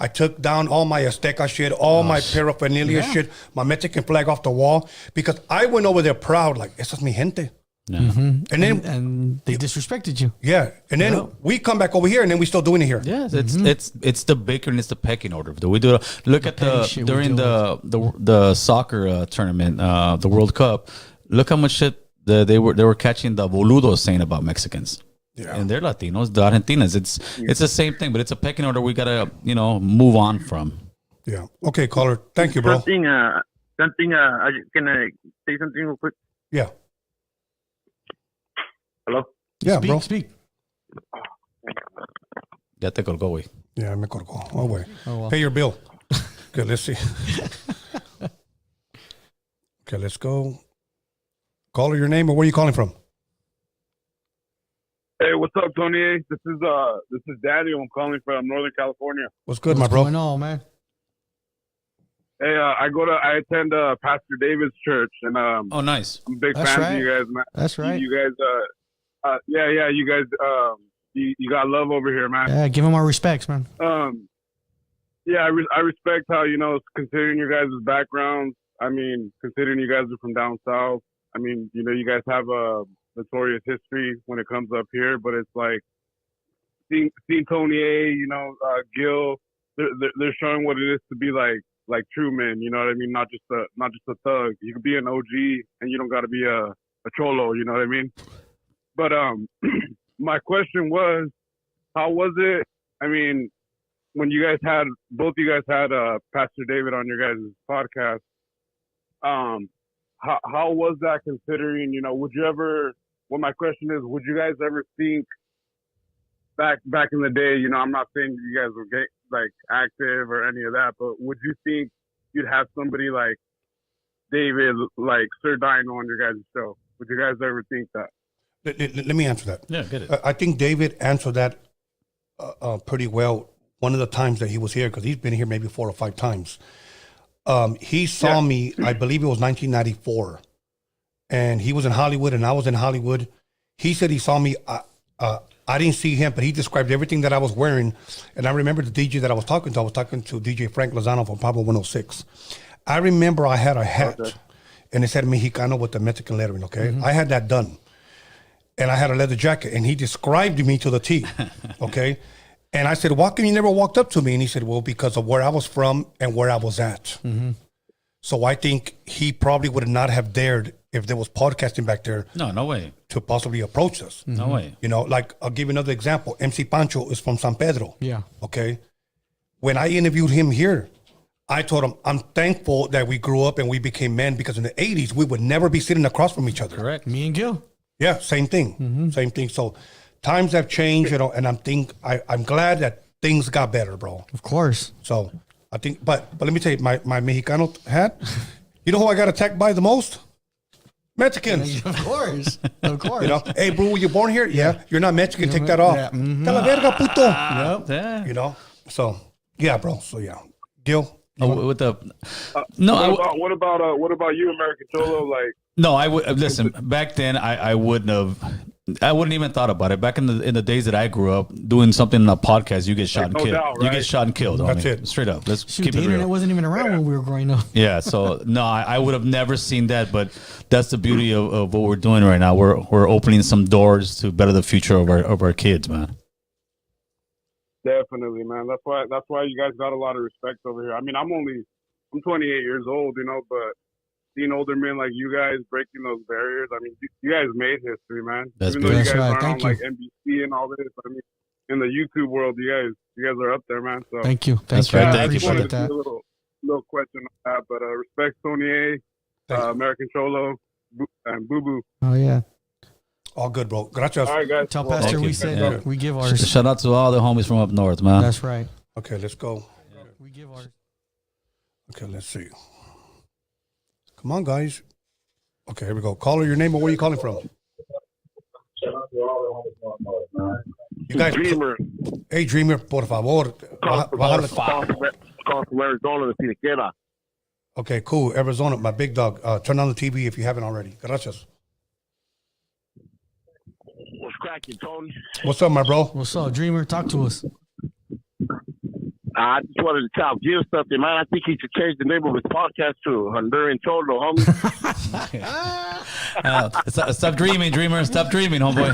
C: I took down all my Azteca shit, all my paraphernalia shit, my Mexican flag off the wall, because I went over there proud, like, esa es mi gente.
D: And then they disrespected you.
C: Yeah, and then we come back over here, and then we still doing it here.
E: Yes, it's the baker and it's the pecking order. We do look at during the soccer tournament, the World Cup. Look how much shit they were catching the boludos saying about Mexicans. Yeah, and they're Latinos, the Argentinas. It's the same thing, but it's a pecking order we gotta move on from.
C: Yeah. Okay, caller. Thank you, bro.
M: Something. Can I say something real quick?
C: Yeah.
M: Hello?
C: Yeah, bro.
D: Speak.
E: Ya te colgó, güey.
C: Yeah, me colgó. Oh, wait.
D: Oh, well.
C: Pay your bill. Okay, let's see. Okay, let's go. Caller, your name or where are you calling from?
J: Hey, what's up, Tony? This is Daniel. I'm calling from Northern California.
C: What's good, my bro?
D: What's going on, man?
J: Hey, I attend Pastor David's church, and
E: oh, nice.
J: I'm a big fan of you guys, man.
D: That's right.
J: You guys, you guys, you got love over here, man.
D: Yeah, give him our respects, man.
J: Yeah, I respect how, considering your guys' backgrounds, I mean, considering you guys are from down south, I mean, you guys have a notorious history when it comes up here, but it's like seeing Tony A, Gil, they're showing what it is to be like true men, you know what I mean? Not just a thug. You can be an OG and you don't got to be a cholo, you know what I mean? But my question was, how was it? I mean, when both you guys had Pastor David on your guys' podcast, how was that considering, would you ever, well, my question is, would you guys ever think back in the day, I'm not saying you guys were active or any of that, but would you think you'd have somebody like David, like Sir Dino on your guys' show? Would you guys ever think that?
C: Let me answer that.
E: Yeah, get it.
C: I think David answered that pretty well one of the times that he was here, because he's been here maybe 4 or 5 times. He saw me, I believe it was 1994, and he was in Hollywood and I was in Hollywood. He said he saw me. I didn't see him, but he described everything that I was wearing. And I remember the DJ that I was talking to. I was talking to DJ Frank Lozano from Pablo 106. I remember I had a hat, and it said Mexicano with the Mexican lettering, okay? I had that done. And I had a leather jacket, and he described me to the T, okay? And I said, why come you never walked up to me? And he said, well, because of where I was from and where I was at. So I think he probably would not have dared, if there was podcasting back there.
E: No way.
C: To possibly approach us.
E: No way.
C: Like, I'll give you another example. MC Pancho is from San Pedro.
D: Yeah.
C: Okay. When I interviewed him here, I told him, I'm thankful that we grew up and we became men, because in the 80s, we would never be sitting across from each other.
E: Correct.
D: Me and Gil.
C: Yeah, same thing. Same thing. So times have changed, and I'm glad that things got better, bro.
D: Of course.
C: So I think, but let me tell you, my Mexicano hat, you know who I got attacked by the most? Mexicans.
D: Of course. Of course.
C: Hey, bro, were you born here? Yeah. You're not Mexican. Take that off.
D: Yeah.
C: Te la verga, puto.
E: Yep.
C: Yeah. So, yeah, bro. So, yeah. Gil?
E: What about you, American Cholo? Like, no, I would listen. Back then, I wouldn't have. I wouldn't even thought about it. Back in the days that I grew up, doing something in a podcast, you get shot and
J: no
E: killed.
J: doubt,
E: You
J: right?
E: get shot and killed.
C: That's
E: homie.
C: it.
E: Straight up. Let's
D: Shoot,
E: keep
D: the
E: it
D: internet
E: real.
D: wasn't even around when we were growing up.
E: Yeah, so no, I would have never seen that, but that's the beauty of what we're doing right now. We're opening some doors to better the future of our kids, man.
J: Definitely, man. That's why you guys got a lot of respect over here. I mean, I'm 28 years old, you know, but seeing older men like you guys breaking those barriers, I mean, you guys made history, man.
E: That's
J: Even though you
D: beautiful.
J: guys
D: That's right.
J: aren't on
D: Thank
J: like NBC and all this, I mean, in the YouTube world, you guys are up there, man. So
D: Thank you.
E: That's
D: Thank you.
E: right.
D: I
E: Thank you for
D: appreciate
J: wanted
D: that.
J: to do a little question on that, but respect Tony A,
C: Thank you.
J: American Cholo, and Boo Boo.
D: Oh yeah.
C: All good, bro. Gracias.
J: All right, guys.
D: Tell
J: Well,
D: Pastor
E: Thank
D: we
E: you.
D: said
E: Yeah.
D: we give ours.
E: Shout out to all the homies from up north, man.
D: That's right.
C: Okay, let's go.
D: We give ours.
C: Okay, let's see. Come on, guys. Okay, here we go. Caller, your name and where you calling from? You guys,
M: Dreamer.
C: hey, Dreamer, por favor. Bájale.
M: Call from Arizona to see the Yella.
C: Okay, cool. Arizona, my big dog. Turn on the TV if you haven't already. Gracias.
M: What's cracking, Tony?
C: What's up, my bro?
D: What's up, Dreamer? Talk to us.
M: I just wanted to tell Gil something, man. I think he should change the name of his podcast to Honduran Cholo, homie.
E: Stop dreaming, Dreamer. Stop dreaming, homeboy.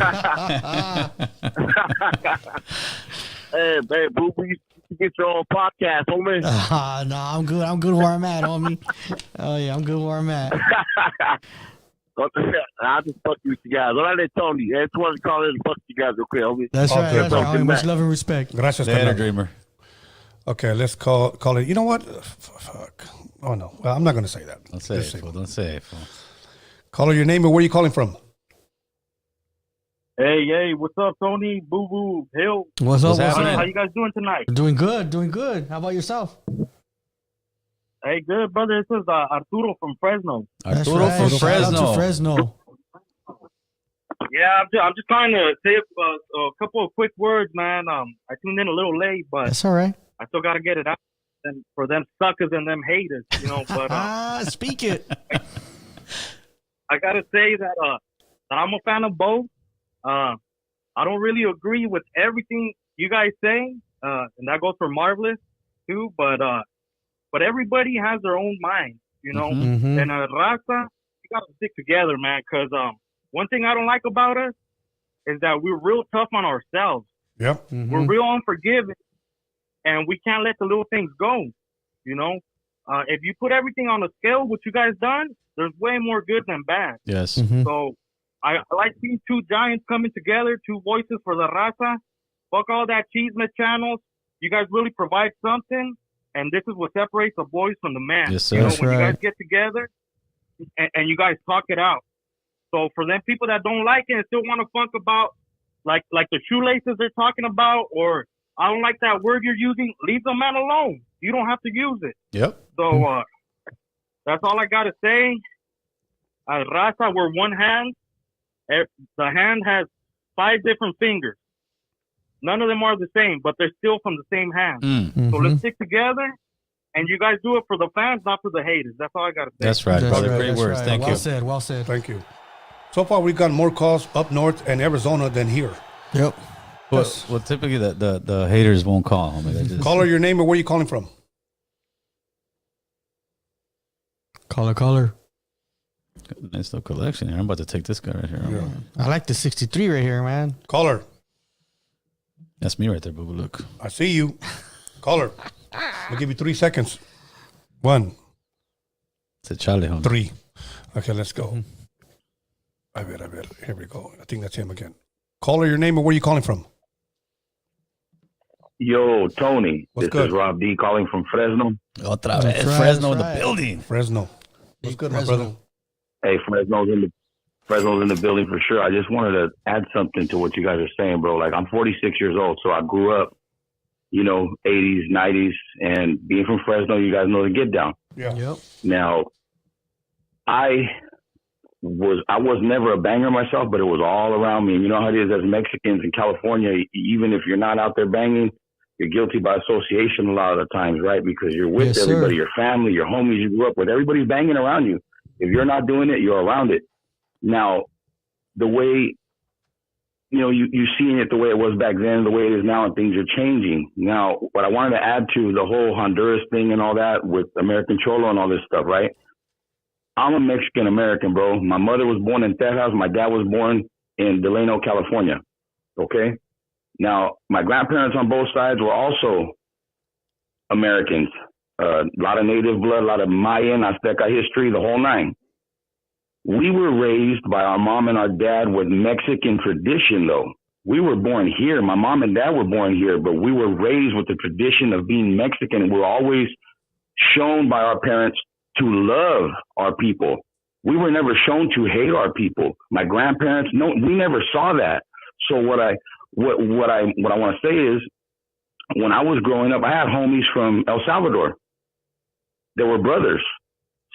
M: Hey, Boo Boo, you should get your own podcast, homie.
D: No, I'm good. I'm good where I'm at, homie. Oh yeah, I'm good where I'm at.
M: I'll just fuck you with you guys. All right, Tony. I just wanted to call in and fuck you guys real quick, homie.
D: That's
C: Okay,
D: right. That's
C: bro.
D: right. Homie. Much love and respect.
C: Gracias,
E: Later,
C: carnal.
E: Dreamer.
C: Okay, let's call it. You know what? Fuck. Oh, no. Well, I'm not going to say that.
E: Don't say it, fool. Don't say it, fool.
C: Caller, your name and where you calling from?
J: Hey, what's up, Tony? Boo Boo, Hill.
D: What's up? What's
E: happening?
J: How
D: up?
J: you guys doing tonight?
D: Doing good. Doing good. How about yourself?
J: Hey, good, brother. This is Arturo from Fresno.
D: That's
E: Arturo
D: right.
E: from
D: Shout out
E: Fresno.
D: to Fresno.
J: Yeah, I'm just trying to say a couple of quick words, man. I tuned in a little late, but
D: That's all right.
J: I still got to get it out and for them suckers and them haters, you know. But
D: Speak it.
J: I got to say that I'm a fan of both. I don't really agree with everything you guys say, and that goes for Marvelous too. But everybody has their own mind, you know.
D: Mhm.
J: And Raza, you got to stick together, man. Because one thing I don't like about us is that we're real tough on ourselves.
C: Yep.
J: We're real unforgiving, and we can't let the little things go. You know, if you put everything on a scale, what you guys done, there's way more good than bad.
E: Yes.
D: Mhm.
J: So I like seeing two giants coming together, two voices for the raza. Fuck all that cheeseman channels. You guys really provide something, and this is what separates the boys from the man.
E: Yes, sir.
J: You know,
D: That's
J: when you
D: right.
J: guys get together and you guys talk it out. So for them people that don't like it and still want to funk about like the shoelaces they're talking about, or I don't like that word you're using, leave the man alone. You don't have to use it.
E: Yep.
J: So that's all I gotta say. Raza, we're one hand. The hand has 5 different fingers. None of them are the same, but they're still from the same hand.
E: Mm.
J: So let's stick together, and you guys do it for the fans, not for the haters. That's all I gotta say.
E: That's right,
D: That's
E: brother.
D: right,
E: Great
D: that's
E: words.
D: right.
E: Thank
D: well
E: you.
D: said. Well said.
C: Thank you. So far, we've got more calls up north and Arizona than here.
D: Yep.
E: Well, typically the haters won't call, homie. They just,
C: Caller, your name and where you calling from?
D: Caller.
E: nice little collection here. I'm about to take this guy right here.
D: I like the 63 right here, man.
C: Caller.
E: That's me right there, boo. Look.
C: I see you. Caller. I'll give you 3 seconds. 1.
E: It's a Charlie, homie.
C: 3. Okay, let's go. I bet. Here we go. I think that's him again. Caller, your name and where you calling from?
K: Yo, Tony.
C: What's
K: this
C: good?
K: is Rob D calling from Fresno.
E: Otra
D: That's
E: vez.
D: right,
E: Fresno in
D: that's
E: the
D: right.
E: building.
C: Fresno. What's good, my
D: Fresno.
C: brother?
K: Hey, Fresno's in the building for sure. I just wanted to add something to what you guys are saying, bro. Like, I'm 46 years old, so I grew up, 80s, 90s, and being from Fresno, you guys know the get down.
C: Yeah.
D: Yep.
K: Now, I was never a banger myself, but it was all around me. And you know how it is as Mexicans in California, even if you're not out there banging, you're guilty by association a lot of the times, right? Because you're with
D: Yes, sir.
K: everybody, your family, your homies you grew up with. Everybody's banging around you. If you're not doing it, you're around it. Now, the way
B: you seeing it the way it was back then, the way it is now, and things are changing. Now, what I wanted to add to the whole Honduras thing and all that with American Cholo and all this stuff, right? I'm a Mexican American, bro. My mother was born in Texas. My dad was born in Delano, California. Okay? Now, my grandparents on both sides were also Americans. A lot of native blood, a lot of Mayan, Azteca history, the whole nine. We were raised by our mom and our dad with Mexican tradition, though. We were born here. My mom and dad were born here, but we were raised with the tradition of being Mexican. We were always shown by our parents to love our people. We were never shown to hate our people. My grandparents, no, we never saw that. So what I want to say is, when I was growing up, I had homies from El Salvador. They were brothers.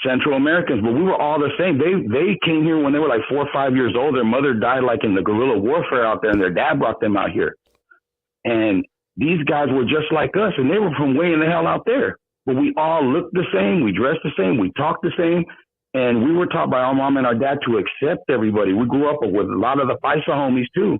B: Central Americans, but we were all the same. They came here when they were like 4 or 5 years old. Their mother died like in the guerrilla warfare out there, and their dad brought them out here. And these guys were just like us, and they were from way in the hell out there. But we all looked the same, we dressed the same, we talked the same, and we were taught by our mom and our dad to accept everybody. We grew up with a lot of the Paisa homies too.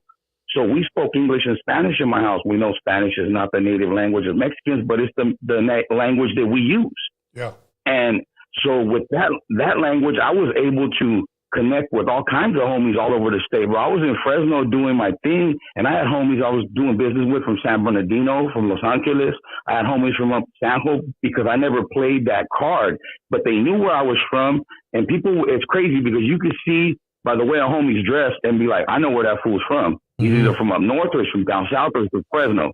B: So we spoke English and Spanish in my house. We know Spanish is not the native language of Mexicans, but it's the language that we use.
C: Yeah.
B: And so with that language, I was able to connect with all kinds of homies all over the state. But I was in Fresno doing my thing, and I had homies I was doing business with from San Bernardino, from Los Angeles. I had homies from up San Jose because I never played that card, but they knew where I was from. And people, it's crazy because you could see by the way a homie's dressed and be like, I know where that fool's from. He's either from up north or he's from down south or he's from Fresno,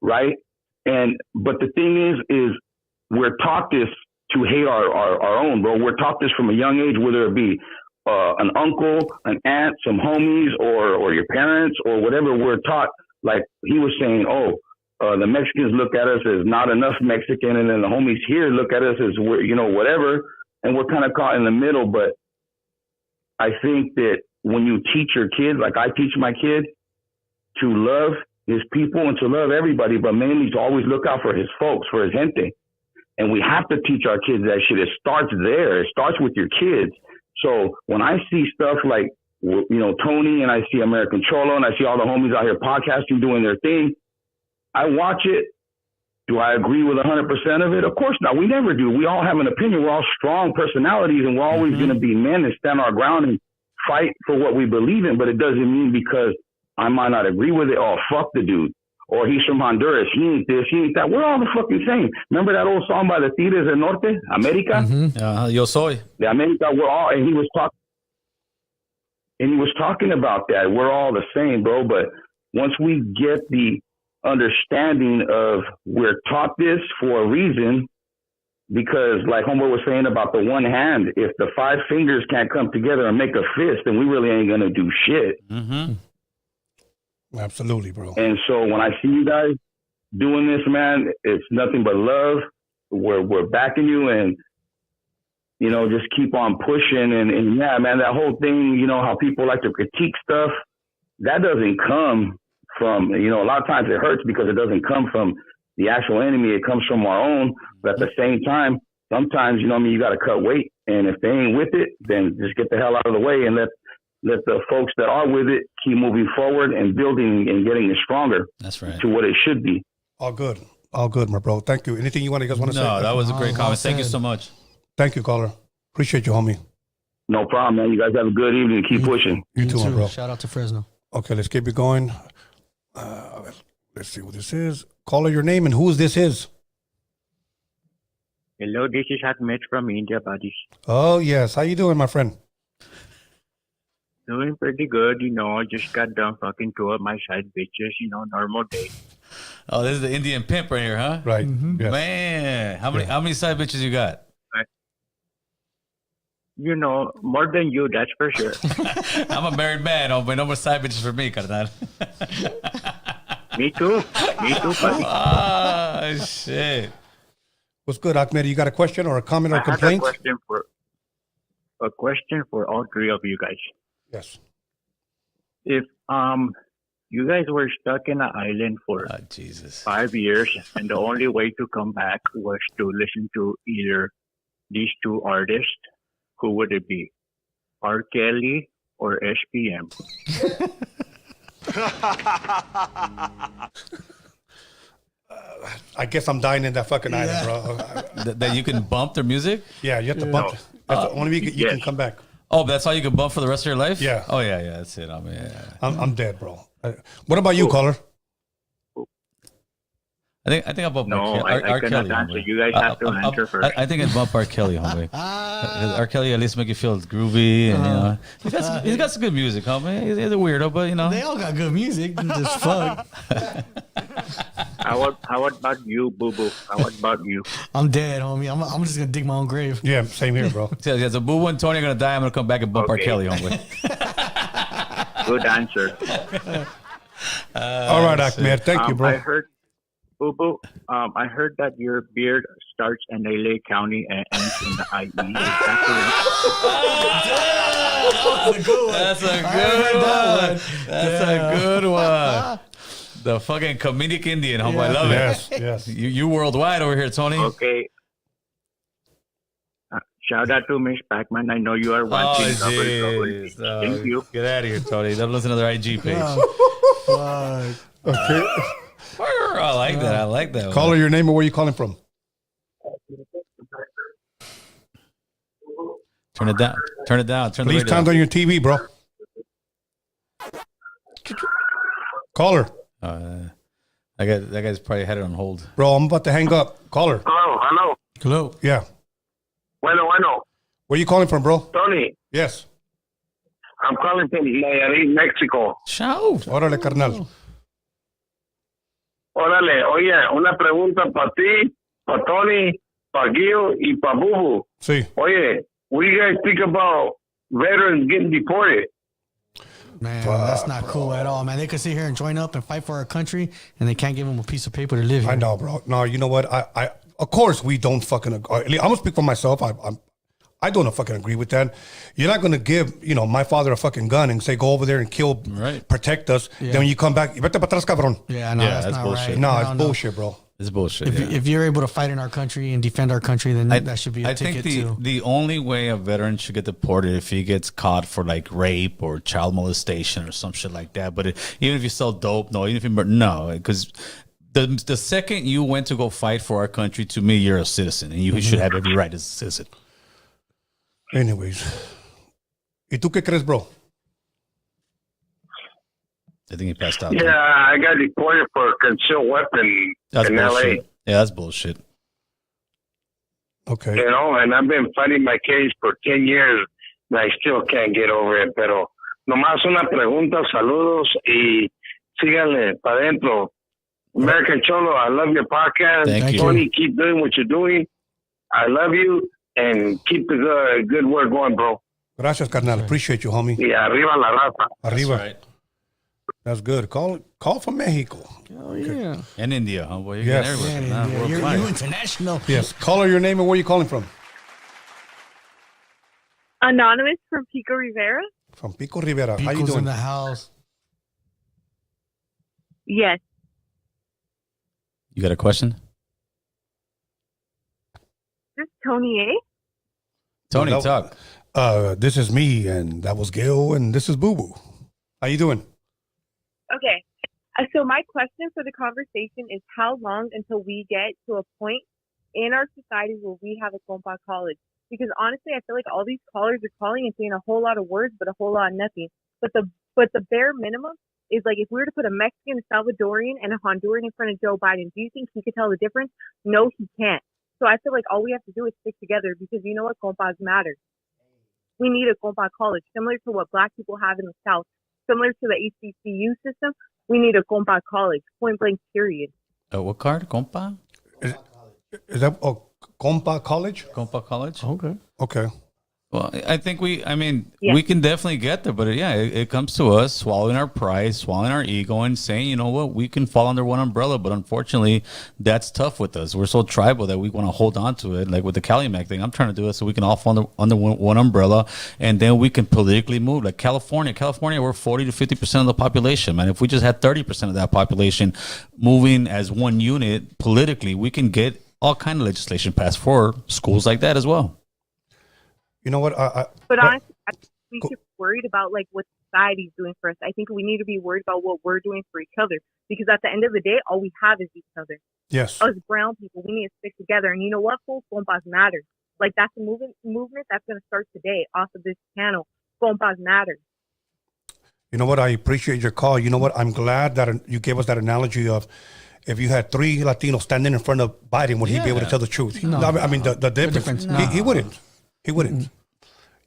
B: right? But the thing is we're taught this to hate our own, bro. We're taught this from a young age, whether it be an uncle, an aunt, some homies, or your parents, or whatever. We're taught, like he was saying, the Mexicans look at us as not enough Mexican, and then the homies here look at us as we're, whatever, and we're kind of caught in the middle. But I think that when you teach your kids, like I teach my kid, to love his people and to love everybody, but mainly to always look out for his folks, for his gente. And we have to teach our kids that shit. It starts there. It starts with your kids. So when I see stuff like, Tony, and I see American Cholo, and I see all the homies out here podcasting, doing their thing, I watch it. Do I agree with 100% of it? Of course not. We never do. We all have an opinion. We're all strong personalities, and we're always going to be men and stand our ground and fight for what we believe in. But it doesn't mean because I might not agree with it, fuck the dude. Or he's from Honduras, he ain't this, he ain't that. We're all the fucking same. Remember that old song by the TALEZ del Norte, America?
E: Yo soy.
B: The America, we're all, and he was talking about that. We're all the same, bro. But once we get the understanding of we're taught this for a reason, because like Homeboy was saying about the one hand, if the 5 fingers can't come together and make a fist, then we really ain't gonna do shit.
E: Mm-hmm.
C: Absolutely, bro.
B: And so when I see you guys doing this, man, it's nothing but love. We're backing you, and just keep on pushing. And yeah, man, that whole thing, how people like to critique stuff, that doesn't come from, a lot of times it hurts because it doesn't come from the actual enemy. It comes from our own. But at the same time, sometimes, you got to cut weight. And if they ain't with it, then just get the hell out of the way and let the folks that are with it keep moving forward and building and getting it stronger.
E: That's right.
B: To what it should be.
C: All good, my bro. Thank you. Anything you guys want to say?
E: No, that was a great comment. Thank you so much.
C: Thank you, caller. Appreciate you, homie.
B: No problem, man. You guys have a good evening. Keep pushing.
C: You too, my bro.
D: Shout out to Fresno.
C: Okay, let's keep it going. Let's see what this is. Caller, your name and who this is.
N: Hello, this is Ahmed from India, buddies.
C: Oh, yes. How you doing, my friend?
N: Doing pretty good, I just got done fucking 2 of my side bitches, normal day.
E: Oh, this is the Indian pimp right here, huh?
C: Right. Yes.
E: Man, how many side bitches you got?
N: More than you, that's for sure.
E: I'm a married man, but no more side bitches for me, carnal.
N: Me too, buddy.
E: Ah, shit.
C: What's good, Ahmed? You got a question or a comment or a complaint?
N: I have a question for all 3 of you guys.
C: Yes.
N: If you guys were stuck in an island for 5 years and the only way to come back was to listen to either these 2 artists, who would it be? R. Kelly or SPM?
C: I guess I'm dying in that fucking island, bro.
E: That you can bump their music?
C: Yeah, you have to bump. That's the only way you can come back.
E: Oh, that's all you can bump for the rest of your life?
C: Yeah.
E: Oh, yeah, that's it. I mean,
C: I'm dead, bro. What about you, caller?
E: I think I'll bump
N: No,
E: R. Kelly.
N: Answer. You guys have to answer first.
E: I think I'd bump R. Kelly, homie. R. Kelly at least make you feel groovy, and you know, he's got some good music, homie. He's a weirdo, but you know,
D: they all got good music. Just fuck.
N: How about you, Boo Boo? How about you?
D: I'm dead, homie. I'm just gonna dig my own grave.
C: Yeah, same here, bro.
E: Yeah, so Boo and Tony are gonna die. I'm gonna come back and bump R. Kelly, homie.
N: Good answer.
C: All right, Ahmed. Thank you, bro.
N: I heard, Boo Boo. I heard that your beard starts in LA County and ends in the IE. Is that
E: That's a good one. That's a good one. The fucking comedic Indian, homie. I love it.
C: Yes.
E: You worldwide over here, Tony.
N: Okay. Shout out to Miss Pacman. I know you are watching.
E: Jeez.
N: Thank you.
E: Get out of here, Tony. Don't listen to their IG page.
C: Okay.
E: I like that. I like that.
C: Caller, your name and where you calling from?
E: Turn it down. Turn it down. Turn
C: Please
E: the
C: turn
E: radio
C: on your TV, bro. Caller.
E: that guy's probably had it on hold.
C: Bro, I'm about to hang up. Caller.
H: Hello.
C: Yeah.
M: Bueno.
C: Where you calling from, bro?
M: Tony,
C: Yes.
M: I'm calling from Nayarit, Mexico.
E: Chao.
C: Órale, carnal.
M: Órale, oye, una pregunta para ti, para Tony, para Gil y para Bubu.
C: Sí.
M: Oye, what do you guys think about veterans getting deported?
D: Man, that's not cool at all, man. They could sit here and join up and fight for our country, and they can't give them a piece of paper to live here.
C: I know, bro. No, you know what? I of course we don't fucking agree. I'm gonna speak for myself. I don't fucking agree with that. You're not gonna give, my father a fucking gun and say go over there and kill, protect us.
D: Yeah.
C: Then when you come back, vete para atrás, cabrón.
D: Yeah, no, that's not
E: bullshit.
D: right.
C: No, it's bullshit, bro.
E: It's bullshit.
D: If you're able to fight in our country and defend our country, then that should be a ticket
E: think
D: too.
E: the only way a veteran should get deported if he gets caught for like rape or child molestation or some shit like that. But even if you sell dope, because the second you went to go fight for our country, to me, you're a citizen and you should have every right as a citizen.
C: Anyways. ¿Y tú qué crees, bro?
E: I think he passed out.
M: Yeah, I got deported for a concealed weapon
E: That's
M: in
E: bullshit.
M: LA.
E: Yeah, that's bullshit.
C: Okay.
M: And I've been fighting my case for 10 years, and I still can't get over it. Pero nomás una pregunta, saludos, y síganle para adentro. American Cholo, I love your podcast.
E: Thank you.
M: Tony, keep doing what you're doing. I love you, and keep the good work going, bro.
C: Gracias, carnal. Appreciate you, homie.
M: Y arriba la raza.
C: Arriba.
E: That's right.
C: That's good. Call from Mexico.
D: Oh, yeah.
E: And India, homeboy.
C: Yes.
D: You're international.
C: Yes. Caller, your name and where you calling from?
O: Anonymous from Pico Rivera.
C: From Pico Rivera. How you
D: Pico's
C: doing?
D: in the house.
O: Yes.
E: You got a question?
O: This is Tony A.
E: Tony,
C: No,
E: talk.
C: This is me, and that was Gil, and this is Boo Boo. How you doing?
O: Okay. So my question for the conversation is how long until we get to a point in our society where we have a compa college? Because honestly, I feel like all these callers are calling and saying a whole lot of words, but a whole lot of nothing. But the bare minimum is like if we were to put a Mexican, a Salvadorian, and a Honduran in front of Joe Biden, do you think he could tell the difference? No, he can't. So I feel like all we have to do is stick together because you know what? Compas matter. We need a compa college, similar to what black people have in the South, similar to the HBCU system. We need a compa college, point blank, period.
E: What card? Compa?
C: Is that Compa College?
E: Compa College?
C: Okay.
E: Well, I think we
O: Yeah.
E: we can definitely get there, but it comes to us swallowing our pride, swallowing our ego, and saying, you know what, we can fall under one umbrella, but unfortunately, that's tough with us. We're so tribal that we want to hold on to it. Like with the CALI thing, I'm trying to do it so we can all fall under one umbrella, and then we can politically move. Like California, we're 40 to 50% of the population, man. If we just had 30% of that population moving as one unit politically, we can get all kind of legislation passed for schools like that as well.
C: You know what?
O: But honestly, we should be worried about like what's society is doing for us. I think we need to be worried about what we're doing for each other, because at the end of the day, all we have is each other.
C: Yes.
O: Us brown people, we need to stick together. And you know what? Full compas matter. Like, that's a movement that's going to start today off of this channel. Compas matter.
C: You know what? I appreciate your call. You know what? I'm glad that you gave us that analogy of if you had 3 Latinos standing in front of Biden, would he be able to tell the truth?
D: No.
C: I mean, the difference. He wouldn't. He wouldn't.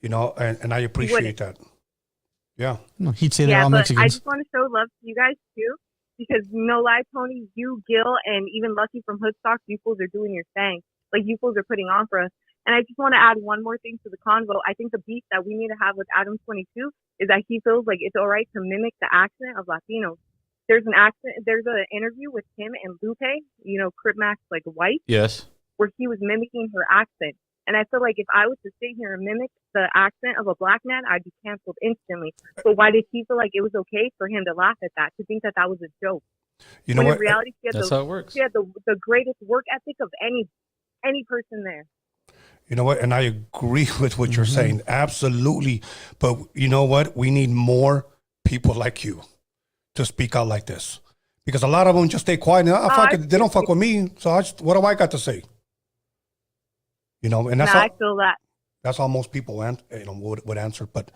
C: You know, and I appreciate that. Yeah.
D: No, he'd say they're all
O: but
D: Mexicans.
O: I just want to show love to you guys, too, because no lie, Tony, you, Gil, and even Lucky from Hoodstock, you fools are doing your thing. Like, you fools are putting on for us. And I just want to add one more thing to the convo. I think the beef that we need to have with Adam 22 is that he feels like it's all right to mimic the accent of Latinos. There's an interview with him and Lupe, you know, Crip Mac's like wife.
E: Yes.
O: Where he was mimicking her accent. And I feel like if I was to sit here and mimic the accent of a black man, I'd be canceled instantly. So why did he feel like it was okay for him to laugh at that, to think that that was a joke?
C: You know
O: when
C: what?
O: in reality,
E: That's how it works.
O: She had the greatest work ethic of any person there.
C: You know what? And I agree with what you're saying. Absolutely. But you know what? We need more people like you to speak out like this. Because a lot of them just stay quiet. And, fuck it. They don't fuck with me. So what do I got to say? You know, and that's
O: I feel that.
C: That's how most people would answer. But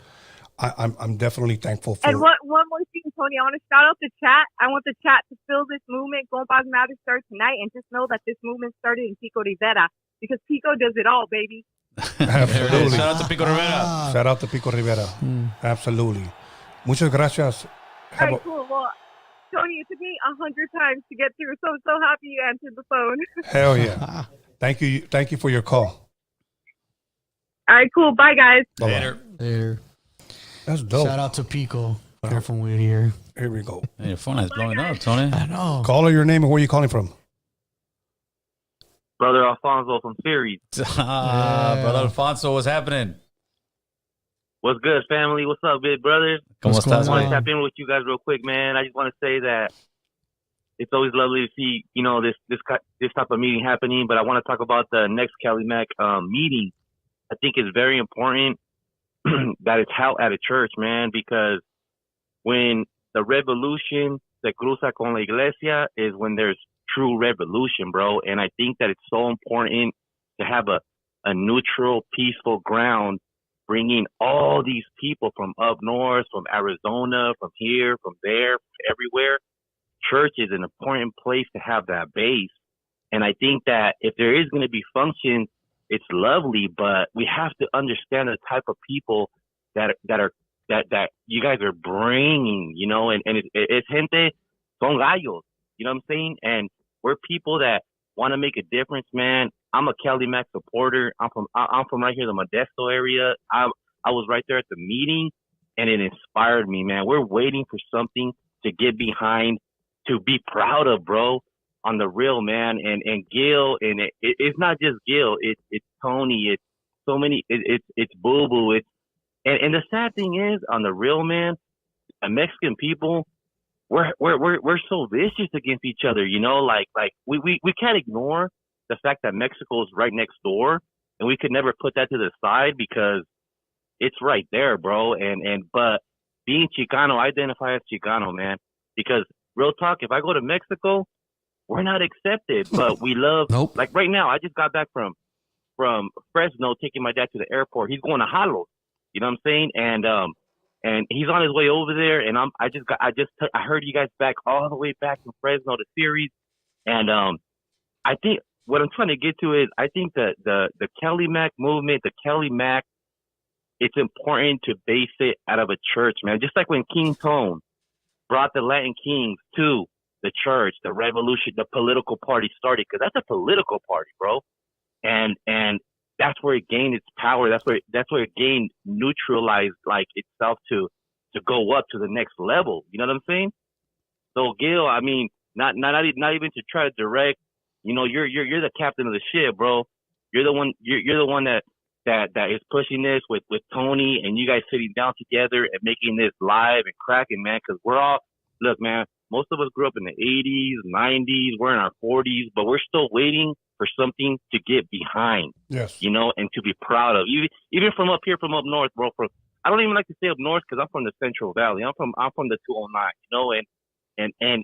C: I'm definitely thankful for.
O: And one more thing, Tony, I want to shout out the chat. I want the chat to fill this movement. Compas Matter starts tonight, and just know that this movement started in Pico Rivera, because Pico does it all, baby.
C: Absolutely.
E: Shout out to Pico Rivera.
C: Shout out to Pico Rivera. Absolutely. Muchas gracias.
O: All right, cool. Well, Tony, it took me 100 times to get through, so I'm so happy you answered the phone.
C: Hell yeah. Thank you for your call.
O: All right, cool. Bye, guys.
D: Later.
C: That's dope.
D: Shout out to Pico. Here from Whittier.
C: Here we go.
E: Hey, your phone is blowing up, Tony.
D: I know.
C: Call her your name and where you calling from.
J: Brother Alfonso from Series.
E: Brother Alfonso, what's happening?
J: What's good, family? What's up, big brother?
E: ¿Cómo
J: I
E: estás,
J: want
E: man?
J: to tap in with you guys real quick, man. I just want to say that it's always lovely to see, you know, this type of meeting happening. But I want to talk about the next Cali Mac meeting. I think it's very important that it's held at a church, man, because when the revolution se cruza con la iglesia is when there's true revolution, bro. And I think that it's so important to have a neutral, peaceful ground, bringing all these people from up north, from Arizona, from here, from there, from everywhere. Church is an important place to have that base. And I think that if there is going to be functions, it's lovely, but we have to understand the type of people that you guys are bringing, you know, and it's gente, son gallos, you know what I'm saying? And we're people that want to make a difference, man. I'm a Cali Mac supporter. I'm from right here, the Modesto area. I was right there at the meeting, and it inspired me, man. We're waiting for something to get behind, to be proud of, bro, on the real, man. And Gil, and it's not just Gil. It's Tony. It's so many. It's Boo Boo. And the sad thing is, on the real, man, Mexican people, we're so vicious against each other, you know. Like we can't ignore the fact that Mexico is right next door, and we could never put that to the side because it's right there, bro. But being Chicano, I identify as Chicano, man, because real talk, if I go to Mexico, we're not accepted, but we love.
D: Nope.
J: Like right now, I just got back from Fresno, taking my dad to the airport. He's going to Jalo, you know what I'm saying? And he's on his way over there, and I heard you guys back all the way back from Fresno to Series, and I think what I'm trying to get to is I think that the Cali Mac movement, the Cali Mac, it's important to base it out of a church, man. Just like when King Tone brought the Latin Kings to the church, the revolution, the political party started, because that's a political party, bro, and that's where it gained its power. That's where it gained neutralized like itself to go up to the next level. You know what I'm saying? So Gil, I mean, not even to try to direct. You know, you're the captain of the ship, bro. You're the one. You're the one that is pushing this with Tony, and you guys sitting down together and making this live and cracking, man. Because we're all, look, man. Most of us grew up in the 80s, 90s. We're in our 40s, but we're still waiting for something to get behind.
C: Yes.
J: You know, and to be proud of. Even from up here, from up north, bro.
P: I don't even like to stay up north because I'm from the Central Valley. I'm from the 209, you know,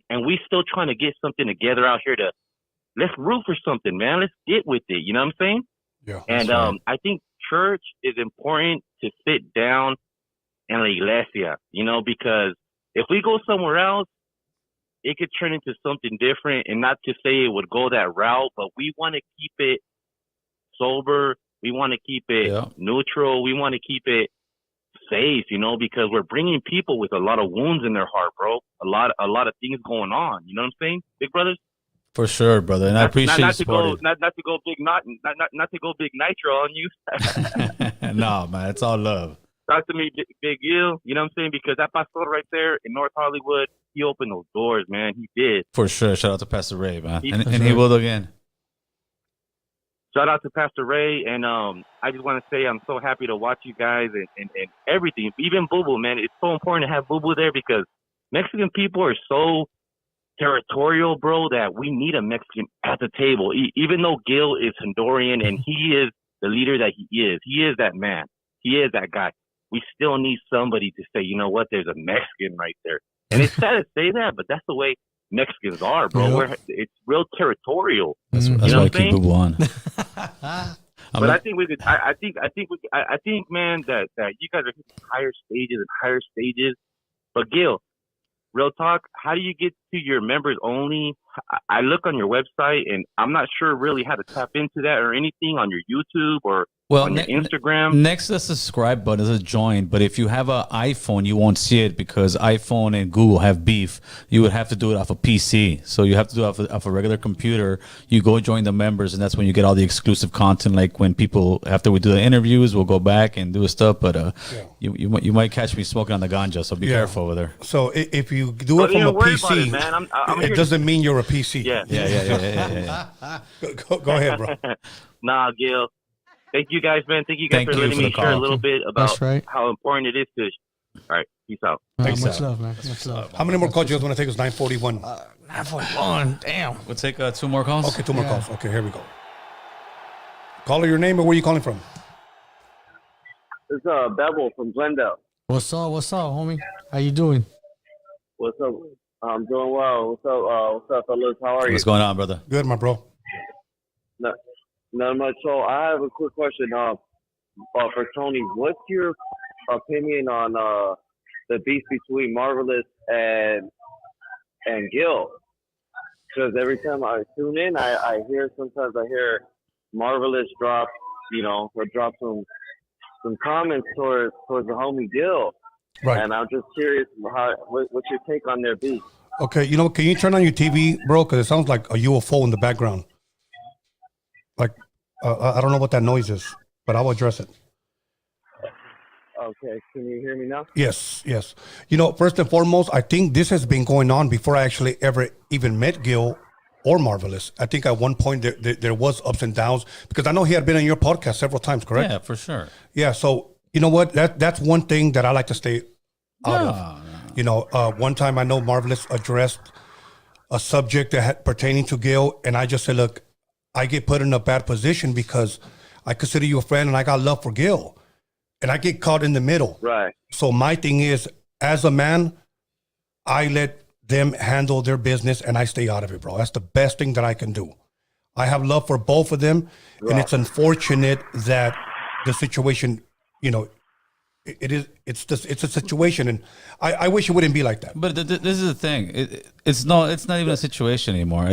P: and we still trying to get something together out here to let's root for something, man. Let's get with it. You know what I'm saying?
C: Yeah.
P: And I think church is important to sit down in la iglesia, you know, because if we go somewhere else, it could turn into something different. And not to say it would go that route, but we want to keep it sober. We want to keep it neutral. We want to keep it safe, you know, because we're bringing people with a lot of wounds in their heart, bro. A lot of things going on. You know what I'm saying, big brothers?
E: For sure, brother. And I appreciate
P: not
E: you
P: to go
E: supporting.
P: not to go big not to go big nitro on you.
E: No, man, it's all love.
P: Talk to me, Big Gil. You know what I'm saying? Because that pastor right there in North Hollywood, he opened those doors, man. He did.
E: For sure. Shout out to Pastor Ray, man. And he will again.
P: Shout out to Pastor Ray, and I just want to say I'm so happy to watch you guys and everything. Even Boo Boo, man. It's so important to have Boo Boo there because Mexican people are so territorial, bro, that we need a Mexican at the table. Even though Gil is Honduran and he is the leader that he is that man. He is that guy. We still need somebody to say, you know what, there's a Mexican right there. And it's sad to say that, but that's the way Mexicans are, bro.
E: Yep.
P: It's real territorial.
E: That's
P: you know
E: why I
P: what I'm
E: keep Boo on.
P: But I think we could. I think, man, that you guys are hitting higher stages. But Gil, real talk, how do you get to your members only? I look on your website, and I'm not sure really how to tap into that or anything on your YouTube or on your Instagram.
E: Next to the subscribe button is a join, but if you have an iPhone, you won't see it because iPhone and Google have beef. You would have to do it off a PC. So you have to do it off a regular computer. You go join the members, and that's when you get all the exclusive content. Like when people, after we do the interviews, we'll go back and do stuff. But you might catch me smoking on the ganja, so be careful over there.
C: So if you do it from a PC,
P: it, man. I'm
C: it doesn't mean you're a PC.
P: Yeah.
C: Go ahead, bro.
P: Nah, Gil. Thank you guys, man. Thank you guys for letting me share a little bit about how important it is to. All right, peace out.
C: Thanks,
D: much love, man. Much love.
C: How many more calls do you guys want to take? It's 9:41.
D: 9:41. Damn.
E: We'll take 2 more calls.
C: Okay, 2 more calls. Okay, here we go. Caller, your name and where you calling from?
Q: It's Bevel from Glendale.
D: What's up, homie? How you doing?
Q: What's up? I'm doing well. What's up, fellas? How are you?
E: What's going on, brother?
C: Good, my bro.
Q: Not much. So I have a quick question for Tony. What's your opinion on the beef between Marvelous and Gil? Because every time I tune in, I hear Marvelous drop, or drop some comments towards the homie Gil.
C: Right.
Q: And I'm just curious, what's your take on their beef?
C: Okay, can you turn on your TV, bro? Because it sounds like a UFO in the background. Like, I don't know what that noise is, but I'll address it.
Q: Okay, can you hear me now?
C: Yes. First and foremost, I think this has been going on before I actually ever even met Gil or Marvelous. I think at one point there was ups and downs because I know he had been on your podcast several times, correct?
E: Yeah, for sure.
C: Yeah, so you know what? That's one thing that I like to stay out of. One time I know Marvelous addressed a subject that had pertaining to Gil, and I just said, look, I get put in a bad position because I consider you a friend and I got love for Gil. And I get caught in the middle.
Q: Right.
C: So my thing is, as a man, I let them handle their business and I stay out of it, bro. That's the best thing that I can do. I have love for both of them. Right. And it's unfortunate that the situation, it's a situation, and I wish it wouldn't be like that.
E: But this is the thing. It's not even a situation anymore.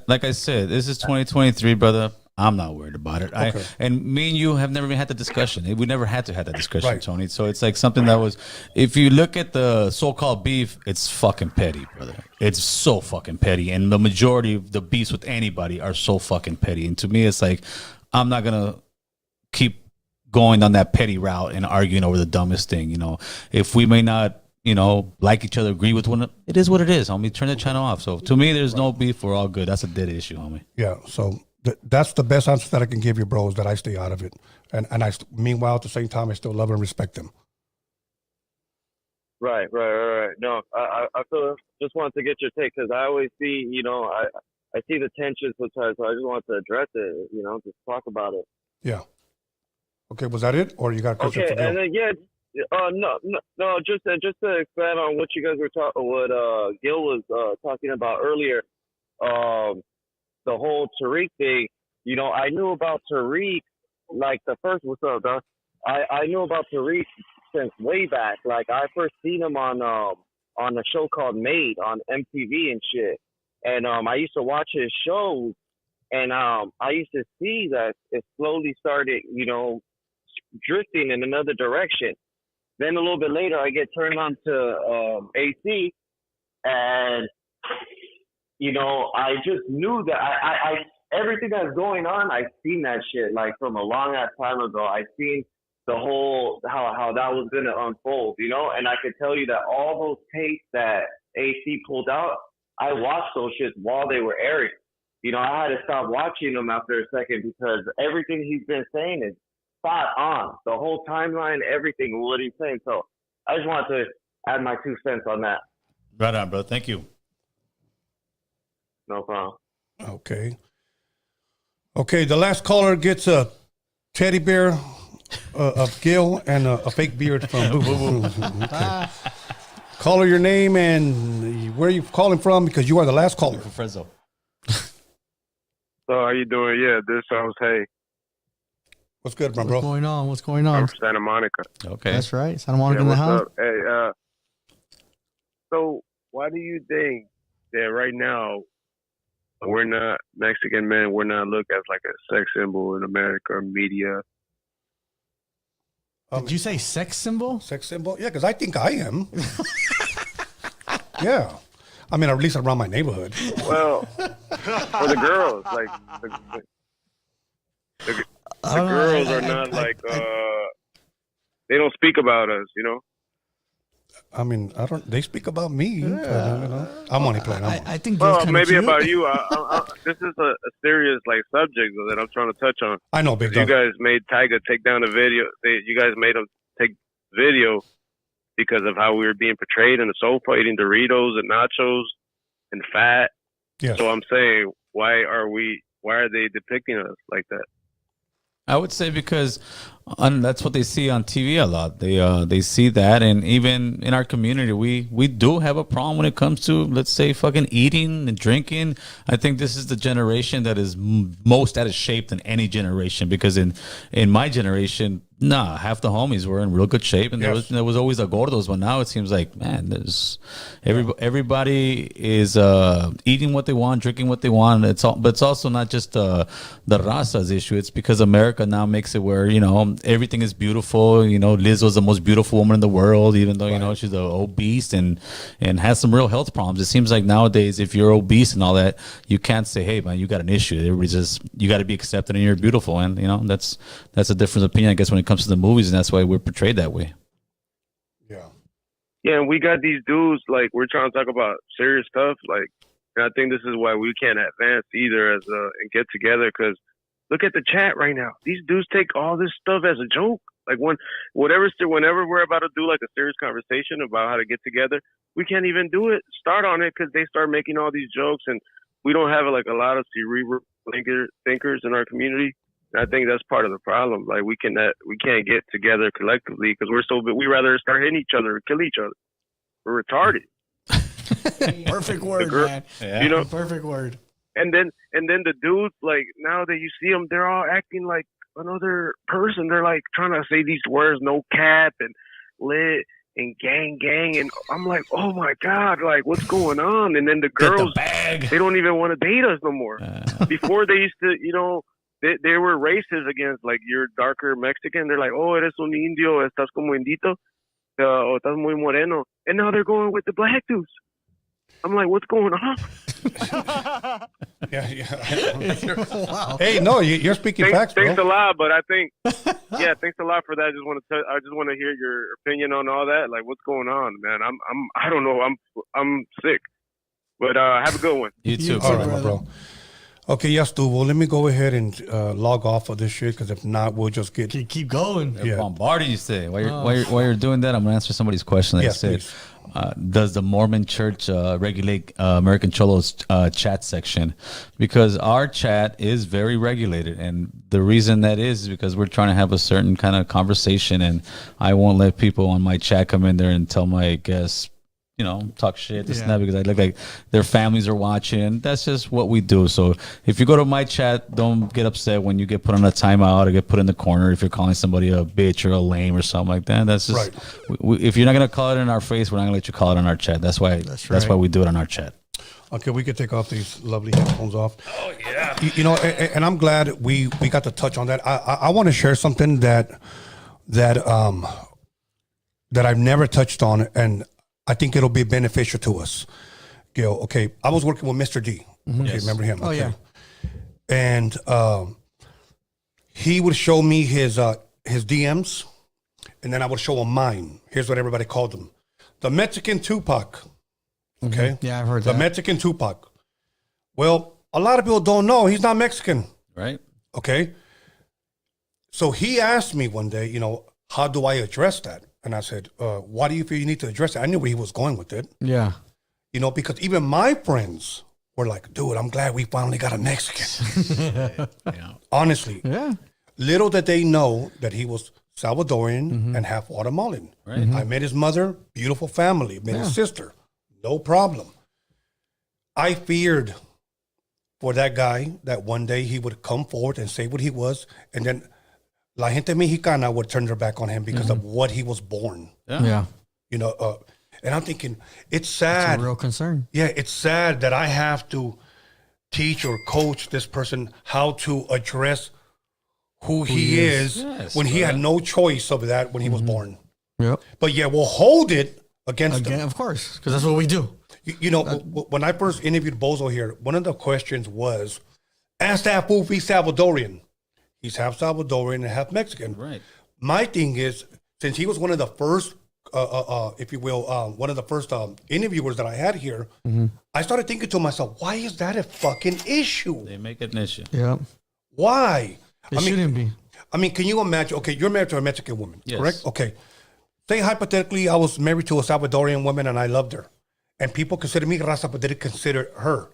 E: Like I said, this is 2023, brother. I'm not worried about it.
C: Okay.
E: And me and you have never even had the discussion. We never had to have that discussion,
C: Right.
E: Tony. So it's like something that was, if you look at the so-called beef, it's fucking petty, brother. It's so fucking petty. And the majority of the beefs with anybody are so fucking petty. And to me, it's like, I'm not going to keep going on that petty route and arguing over the dumbest thing. If we may not, like each other, agree with one another, it is what it is, homie. Turn the channel off. So to me, there's no beef. We're all good. That's a dead issue, homie.
C: Yeah, so that's the best answer that I can give you, bro, is that I stay out of it. And meanwhile, at the same time, I still love and respect them.
Q: Right. No, I feel, just wanted to get your take because I always see, I see the tension sometimes, so I just want to address it, just talk about it.
C: Yeah. Okay, was that it? Or you got a question
Q: Okay,
C: for Gil?
Q: and then, No. Just to expand on what you guys were talking, what Gil was talking about earlier. The whole Tariq thing. You know, I knew about Tariq like the first. What's up, Doc? I knew about Tariq since way back. Like I first seen him on a show called Made on MTV and shit. And I used to watch his shows, and I used to see that it slowly started, you know, drifting in another direction. Then a little bit later, I get turned on to AC, and you know, I just knew that I everything that's going on, I've seen that shit like from a long ass time ago. I seen the whole how that was gonna unfold, you know, and I could tell you that all those tapes that AC pulled out, I watched those shits while they were airing. You know, I had to stop watching them after a second because everything he's been saying is spot on. The whole timeline, everything, what he's saying. So I just wanted to add my 2 cents on that.
E: Right on, bro. Thank you.
Q: No problem.
C: Okay, the last caller gets a teddy bear of Gil and a fake beard from Boo Boo. Okay. Caller your name and where are you calling from, because you are the last caller.
E: From Fresno.
R: So how you doing? Yeah, this sounds hey.
C: What's good, my bro?
D: What's going on? What's going on?
R: I'm from Santa Monica.
E: Okay.
D: That's right. Santa Monica in the house.
R: Up? Hey, so why do you think that right now we're not Mexican men, we're not looked as like a sex symbol in America or media?
D: Did you say sex symbol?
C: Sex symbol? Yeah, because I think I am. Yeah. I mean, at least around my neighborhood.
R: Well, for the girls, like the girls are not like they don't speak about us, you know.
C: I mean, they speak about me. Yeah. But, you know, I'm only playing.
D: I think.
R: Well, maybe about you. This is a serious like subject that I'm trying to touch on.
C: I know, big.
R: You guys made Tyga take down the video. You guys made him take video because of how we were being portrayed in the sofa, eating Doritos and nachos and fat.
C: Yes.
R: So I'm saying, why are they depicting us like that?
E: I would say because that's what they see on TV a lot. They see that, and even in our community, we do have a problem when it comes to, let's say, fucking eating and drinking. I think this is the generation that is most out of shape than any generation, because in my generation, half the homies were in real good shape, and
C: Yes.
E: there was always a gordos. But now it seems like, man, there's everybody is eating what they want, drinking what they want. But it's also not just the raza's issue. It's because America now makes it where, you know, everything is beautiful. You know, Liz was the most beautiful woman in the world, even though, you know, she's obese and has some real health problems. It seems like nowadays, if you're obese and all that, you can't say, hey, man, you got an issue. Everybody's just, you got to be accepted and you're beautiful. And, you know, that's a different opinion, I guess, when it comes to the movies, and that's why we're portrayed that way.
R: Yeah, and we got these dudes, like, we're trying to talk about serious stuff, like, and I think this is why we can't advance either as and get together, because look at the chat right now. These dudes take all this stuff as a joke. Like, whenever we're about to do, like, a serious conversation about how to get together, we can't even do it, start on it, because they start making all these jokes, and we don't have, like, a lot of cerebral thinkers in our community. And I think that's part of the problem. Like, we can't get together collectively because we rather start hitting each other or kill each other. We're retarded.
D: Perfect word, man.
R: Yeah. You know,
D: perfect word.
R: And then the dudes, like, now that you see them, they're all acting like another person. They're like trying to say these words, no cap and lit and gang, and I'm like, oh my god, like, what's going on? And then the girls, they don't even want to date us no more. Before they used to, you know. They were racist against, like, you're darker Mexican. They're like, oh, eres un indio, estás como indito, o estás muy moreno. And now they're going with the black dudes. I'm like, what's going on?
C: Yeah. Wow. Hey, no, you're speaking facts, bro.
R: Thanks a lot, but I think, thanks a lot for that. I just want to hear your opinion on all that. Like, what's going on, man? I don't know. I'm sick. But have a good one.
E: You too,
C: all right, my bro. Okay, yes, dude. Well, let me go ahead and log off of this shit, because if not, we'll just
D: keep going.
E: They're bombarding you today. While you're doing that, I'm gonna answer somebody's question. That said, does the Mormon Church regulate American Cholo's chat section? Because our chat is very regulated, and the reason that is because we're trying to have a certain kind of conversation, and I won't let people on my chat come in there and tell my guests, talk shit, this and that, because I look like their families are watching. That's just what we do. So if you go to my chat, don't get upset when you get put on a timeout or get put in the corner if you're calling somebody a bitch or a lame or something like that. That's just if you're not gonna call it in our face, we're not gonna let you call it on our chat. That's why we do it on our chat.
C: Okay, we can take off these lovely headphones off. Oh yeah. And I'm glad we got to touch on that. I want to share something that I've never touched on, and I think it'll be beneficial to us. Gil, okay, I was working with Mr. D.
D: Mm-hmm.
C: Okay, remember him?
D: Oh, yeah.
C: And he would show me his DMs, and then I would show him mine. Here's what everybody called him: the Mexican Tupac. Okay?
D: Mm-hmm. Yeah, I've heard that.
C: The Mexican Tupac. Well, a lot of people don't know he's not Mexican.
E: Right.
C: Okay? So he asked me one day, how do I address that? And I said, why do you feel you need to address it? I knew where he was going with it.
D: Yeah.
C: Because even my friends were like, dude, I'm glad we finally got a Mexican. Honestly.
D: Yeah.
C: Little did they know that he was Salvadorian and half Guatemalan.
E: Right.
C: I met his mother, beautiful family. Met his sister, no problem. I feared for that guy that one day he would come forward and say what he was, and then La gente mexicana would turn their back on him because of what he was born.
D: Yeah.
C: And I'm thinking, it's sad.
D: It's a real concern.
C: Yeah, it's sad that I have to teach or coach this person how to address who he is when he had no choice of that when he was born.
D: Yep.
C: But yeah, we'll hold it against him.
D: Of course, because that's what we do.
C: When I first interviewed Bozo here, one of the questions was, ask that fool if he's Salvadorian. He's half Salvadorian and half Mexican.
E: Right.
C: My thing is, since he was one of the first, if you will, one of the first interviewers that I had here, I started thinking to myself, why is that a fucking issue?
E: They make it an issue.
D: Yeah.
C: Why?
D: It shouldn't be.
C: I mean, can you imagine? Okay, you're married to a Mexican woman,
E: Yes.
C: correct? Okay. Say hypothetically, I was married to a Salvadorian woman and I loved her. And people consider me raza, but didn't consider her.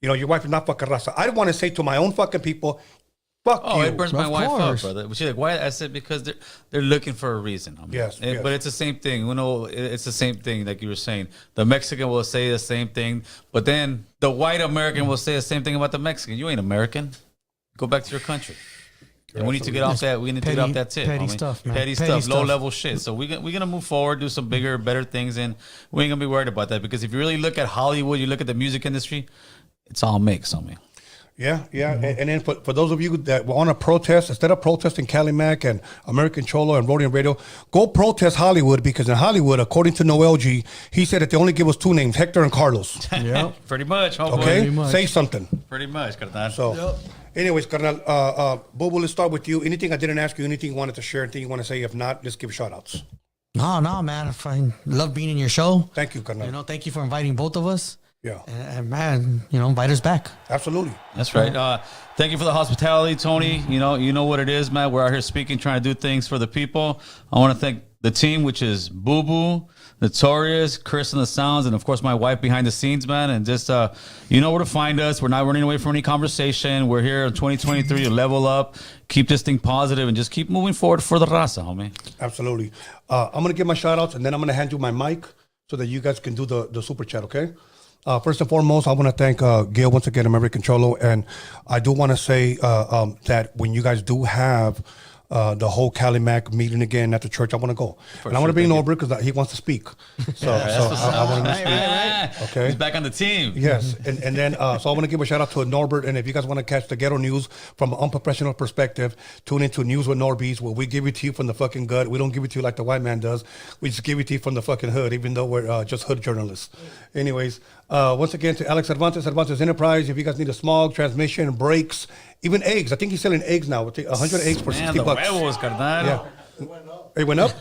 C: Your wife is not fucking raza. I want to say to my own fucking people, fuck you.
E: It burns my wife up, brother. She's like, why? I said, because they're looking for a reason.
C: Yes.
E: But it's the same thing. It's the same thing like you were saying. The Mexican will say the same thing, but then the white American will say the same thing about the Mexican. You ain't American. Go back to your country. And we need to get off that. We need to get off that tip.
D: Petty stuff, man.
E: Petty stuff, low level shit. So we're gonna move forward, do some bigger, better things, and we ain't gonna be worried about that. Because if you really look at Hollywood, you look at the music industry, it's all mix on me.
C: Yeah. And then for those of you that want to protest, instead of protesting Cali Mac and American Cholo and Roadium Radio, go protest Hollywood, because in Hollywood, according to Noel G, he said that they only give us two names, Hector and Carlos.
D: Yeah.
E: Pretty much.
C: Okay? Say something.
E: Pretty much, carnal.
C: So, anyways, carnal, Bobo, let's start with you. Anything I didn't ask you, anything you wanted to share, anything you want to say? If not, let's give shout outs.
D: No, man. I love being in your show.
C: Thank you, carnal.
D: Thank you for inviting both of us.
C: Yeah.
D: And man, invite us back.
C: Absolutely.
E: That's right. Thank you for the hospitality, Tony. You know what it is, man. We're out here speaking, trying to do things for the people. I want to thank the team, which is Boo Boo, Notorious, Chris and the Sounds, and of course my wife behind the scenes, man. And just you know where to find us. We're not running away from any conversation. We're here in 2023 to level up, keep this thing positive, and just keep moving forward for the raza, homie.
C: Absolutely. I'm going to give my shout outs, and then I'm going to hand you my mic so that you guys can do the super chat, okay? First and foremost, I want to thank Gail once again, American Cholo, and I do want to say that when you guys do have the whole Cali Mac meeting again at the church, I want to go. And I want to bring Norbert because he wants to speak. So I want him to speak.
E: Right.
C: Okay.
E: He's back on the team.
C: Yes. And then, so I want to give a shout out to Norbert. And if you guys want to catch the ghetto news from an unprofessional perspective, tune into News with Norbies, where we give it to you from the fucking gut. We don't give it to you like the white man does. We just give it to you from the fucking hood, even though we're just hood journalists. Anyways, once again, to Alex Cervantes Enterprise, if you guys need a smog, transmission, brakes, even eggs. I think he's selling eggs now. 100 eggs for $60.
E: Huevos, carnal.
C: Yeah. It went up?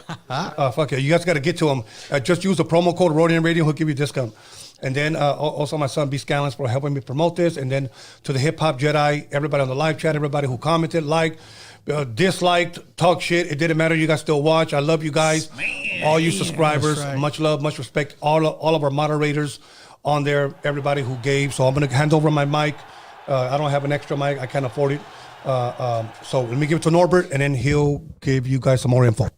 C: Fuck it. You guys got to get to him. Just use the promo code Roadium Radio. He'll give you a discount. And then also my son B-SKANLESS for helping me promote this. And then to the Hip Hop Jedi, everybody on the live chat, everybody who commented, liked, disliked, talk shit. It didn't matter. You guys still watch. I love you guys. All you subscribers.
D: That's right.
C: Much love, much respect. All of our moderators on there, everybody who gave. So I'm going to hand over my mic. I don't have an extra mic. I can't afford it. So let me give it to Norbert, and then he'll give you guys some more info.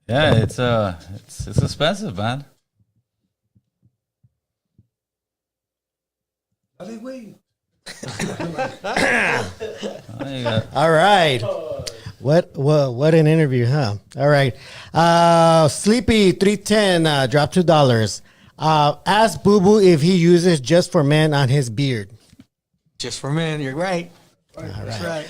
E: Yeah, it's expensive, man.
C: Are they waiting?
S: All right. What an interview, huh? All right. Sleepy 310 dropped $2. Ask Boo Boo if he uses Just for Men on his beard.
D: Just for men, you're right.
S: That's right.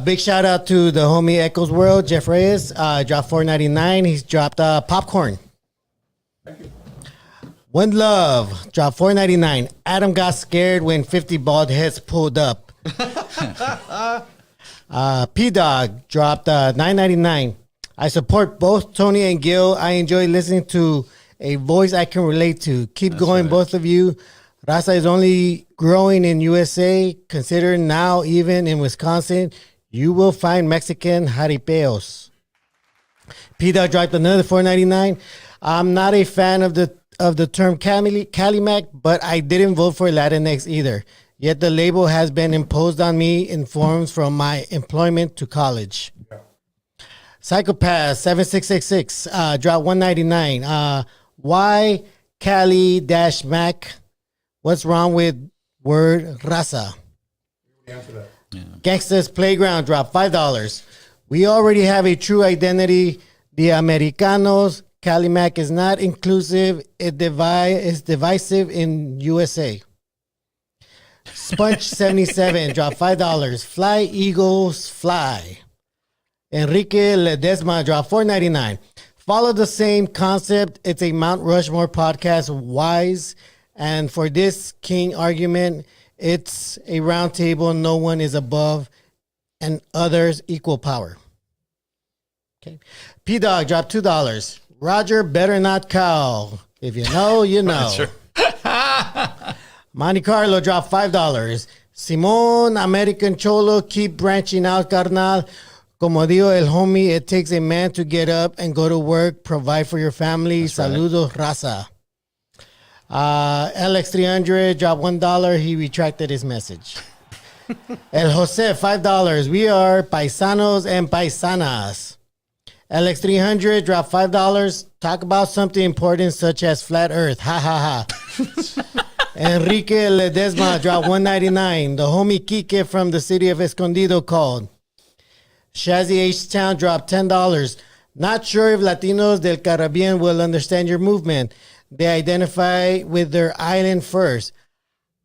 S: Big shout out to the homie Echoes World, Jeff Reyes. Dropped $4.99. He's dropped popcorn.
C: Thank you.
S: One Love dropped $4.99. Adam got scared when 50 bald heads pulled up. P Dog dropped $9.99. I support both Tony and Gil. I enjoy listening to a voice I can relate to. Keep going, both of you. Raza is only growing in USA. Consider now, even in Wisconsin, you will find Mexican jaripeos. P Dog dropped another $4.99. I'm not a fan of the term CALI Mac, but I didn't vote for Latinx either. Yet the label has been imposed on me in forms from my employment to college. Psychopath 7666 dropped $1.99. Why CALI-Mac? What's wrong with word raza? Gangsters Playground dropped $5. We already have a true identity. The Americanos. CALI Mac is not inclusive. It is divisive in USA. Sponge 77 dropped $5. Fly Eagles Fly. Enrique Ledesma dropped $4.99. Follow the same concept. It's a Mount Rushmore podcast, wise. And for this king argument, it's a round table. No one is above and others equal power. Okay. P Dog dropped $2. Roger better not call. If you know, you know.
E: Sure.
S: Monte Carlo dropped $5. Simon American Cholo, keep branching out, carnal. Como dijo el homie, it takes a man to get up and go to work, provide for your family.
E: That's
S: Saludos, raza. LX300 dropped $1. He retracted his message. El Jose, $5. We are paisanos and paisanas. LX300 dropped $5. Talk about something important such as flat earth. Ha ha ha. Enrique Ledesma dropped $1.99. The homie Kike from the city of Escondido called. Shazzy H-Town dropped $10. Not sure if Latinos del Caribbean will understand your movement. They identify with their island first.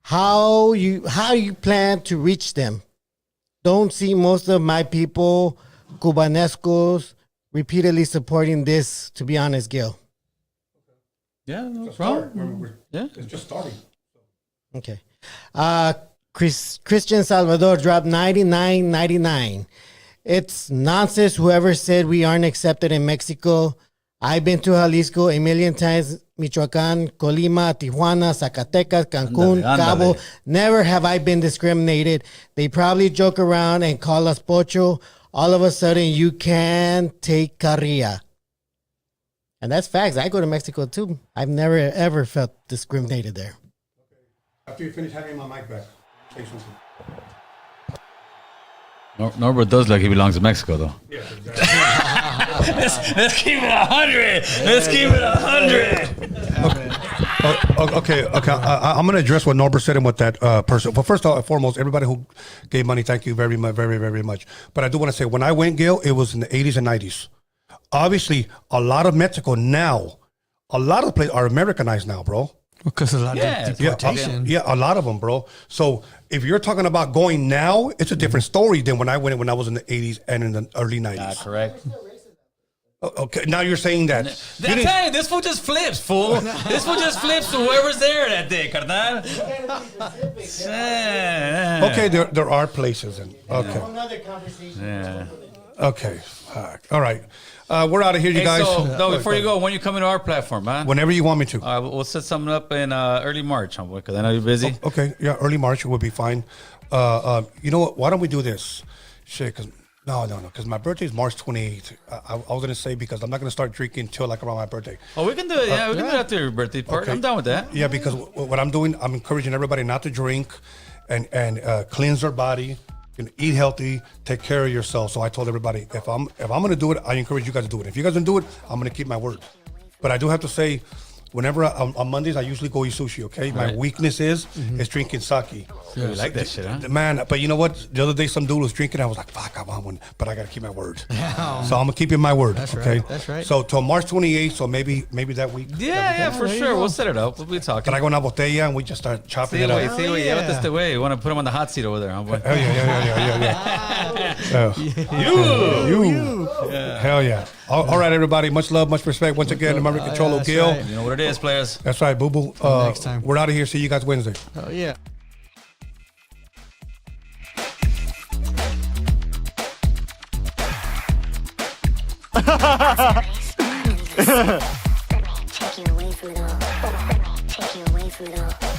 S: How you plan to reach them? Don't see most of my people, Cubanescos, repeatedly supporting this, to be honest, Gil.
E: Yeah, no problem.
C: Yeah. It's just starting.
S: Okay. Christian Salvador dropped $99.99. It's nonsense whoever said we aren't accepted in Mexico. I've been to Jalisco a million times, Michoacan, Colima, Tijuana, Zacatecas, Cancun, Cabo. Never have I been discriminated. They probably joke around and call us pocho. All of a sudden, you can take carrilla. And that's facts. I go to Mexico, too. I've never, ever felt discriminated there.
C: After you finish having my mic back, say something.
E: Norbert does like he belongs to Mexico, though.
C: Yeah, exactly.
E: let's keep it 100. Let's keep it 100.
C: Okay. I'm going to address what Norbert said and what that person. But first and foremost, everybody who gave money, thank you very much, very, very much. But I do want to say, when I went, Gil, it was in the 80s and 90s. Obviously, a lot of Mexico now, a lot of the places are Americanized now, bro.
D: Because a lot of deportation.
C: Yeah, a lot of them, bro. So if you're talking about going now, it's a different story than when I went when I was in the 80s and in the early 90s.
E: Correct.
C: Okay, now you're saying that.
E: That's hey, this fool just flips, fool. This fool just flips to whoever's there that day, carnal.
C: Okay, there are places. Okay.
S: Another conversation.
E: Yeah.
C: Okay. All right. We're out of here, you guys.
E: So, before you go, when you come into our platform, man?
C: Whenever you want me to.
E: All right, we'll set something up in early March, homeboy, because I know you're busy.
C: Okay, yeah, early March will be fine. You know what? Why don't we do this? Shit, because because my birthday is March 28th. I was going to say because I'm not going to start drinking till like around my birthday.
E: Oh, we can do it. Yeah, we can do it after your birthday part.
C: Okay.
E: I'm down with that.
C: Yeah, because what I'm doing, I'm encouraging everybody not to drink and cleanse their body, and eat healthy, take care of yourself. So I told everybody, if I'm going to do it, I encourage you guys to do it. If you guys don't do it, I'm going to keep my word. But I do have to say, whenever on Mondays, I usually go eat sushi, okay? My weakness is drinking sake.
E: You like that shit, huh?
C: Man, but you know what? The other day, some dude was drinking. I was like, fuck, I want one. But I got to keep my word. So I'm going to keep in my word,
D: That's
C: okay?
D: right. That's right.
C: So till March 28th, so maybe that week.
E: Yeah, for sure. We'll set it up. We'll be talking.
C: Traigo una botella and we just start chopping it up.
E: Llévate este way. You want to put him on the hot seat over there, homeboy.
C: Hell yeah. You. Hell yeah. All right, everybody. Much love, much respect. Once again, American Cholo Gil.
E: Right. You know what it is, players.
C: That's right, boo boo.
D: Next time.
C: We're out of here. See you guys Wednesday.
D: Oh, yeah.
A: Take you away from it all.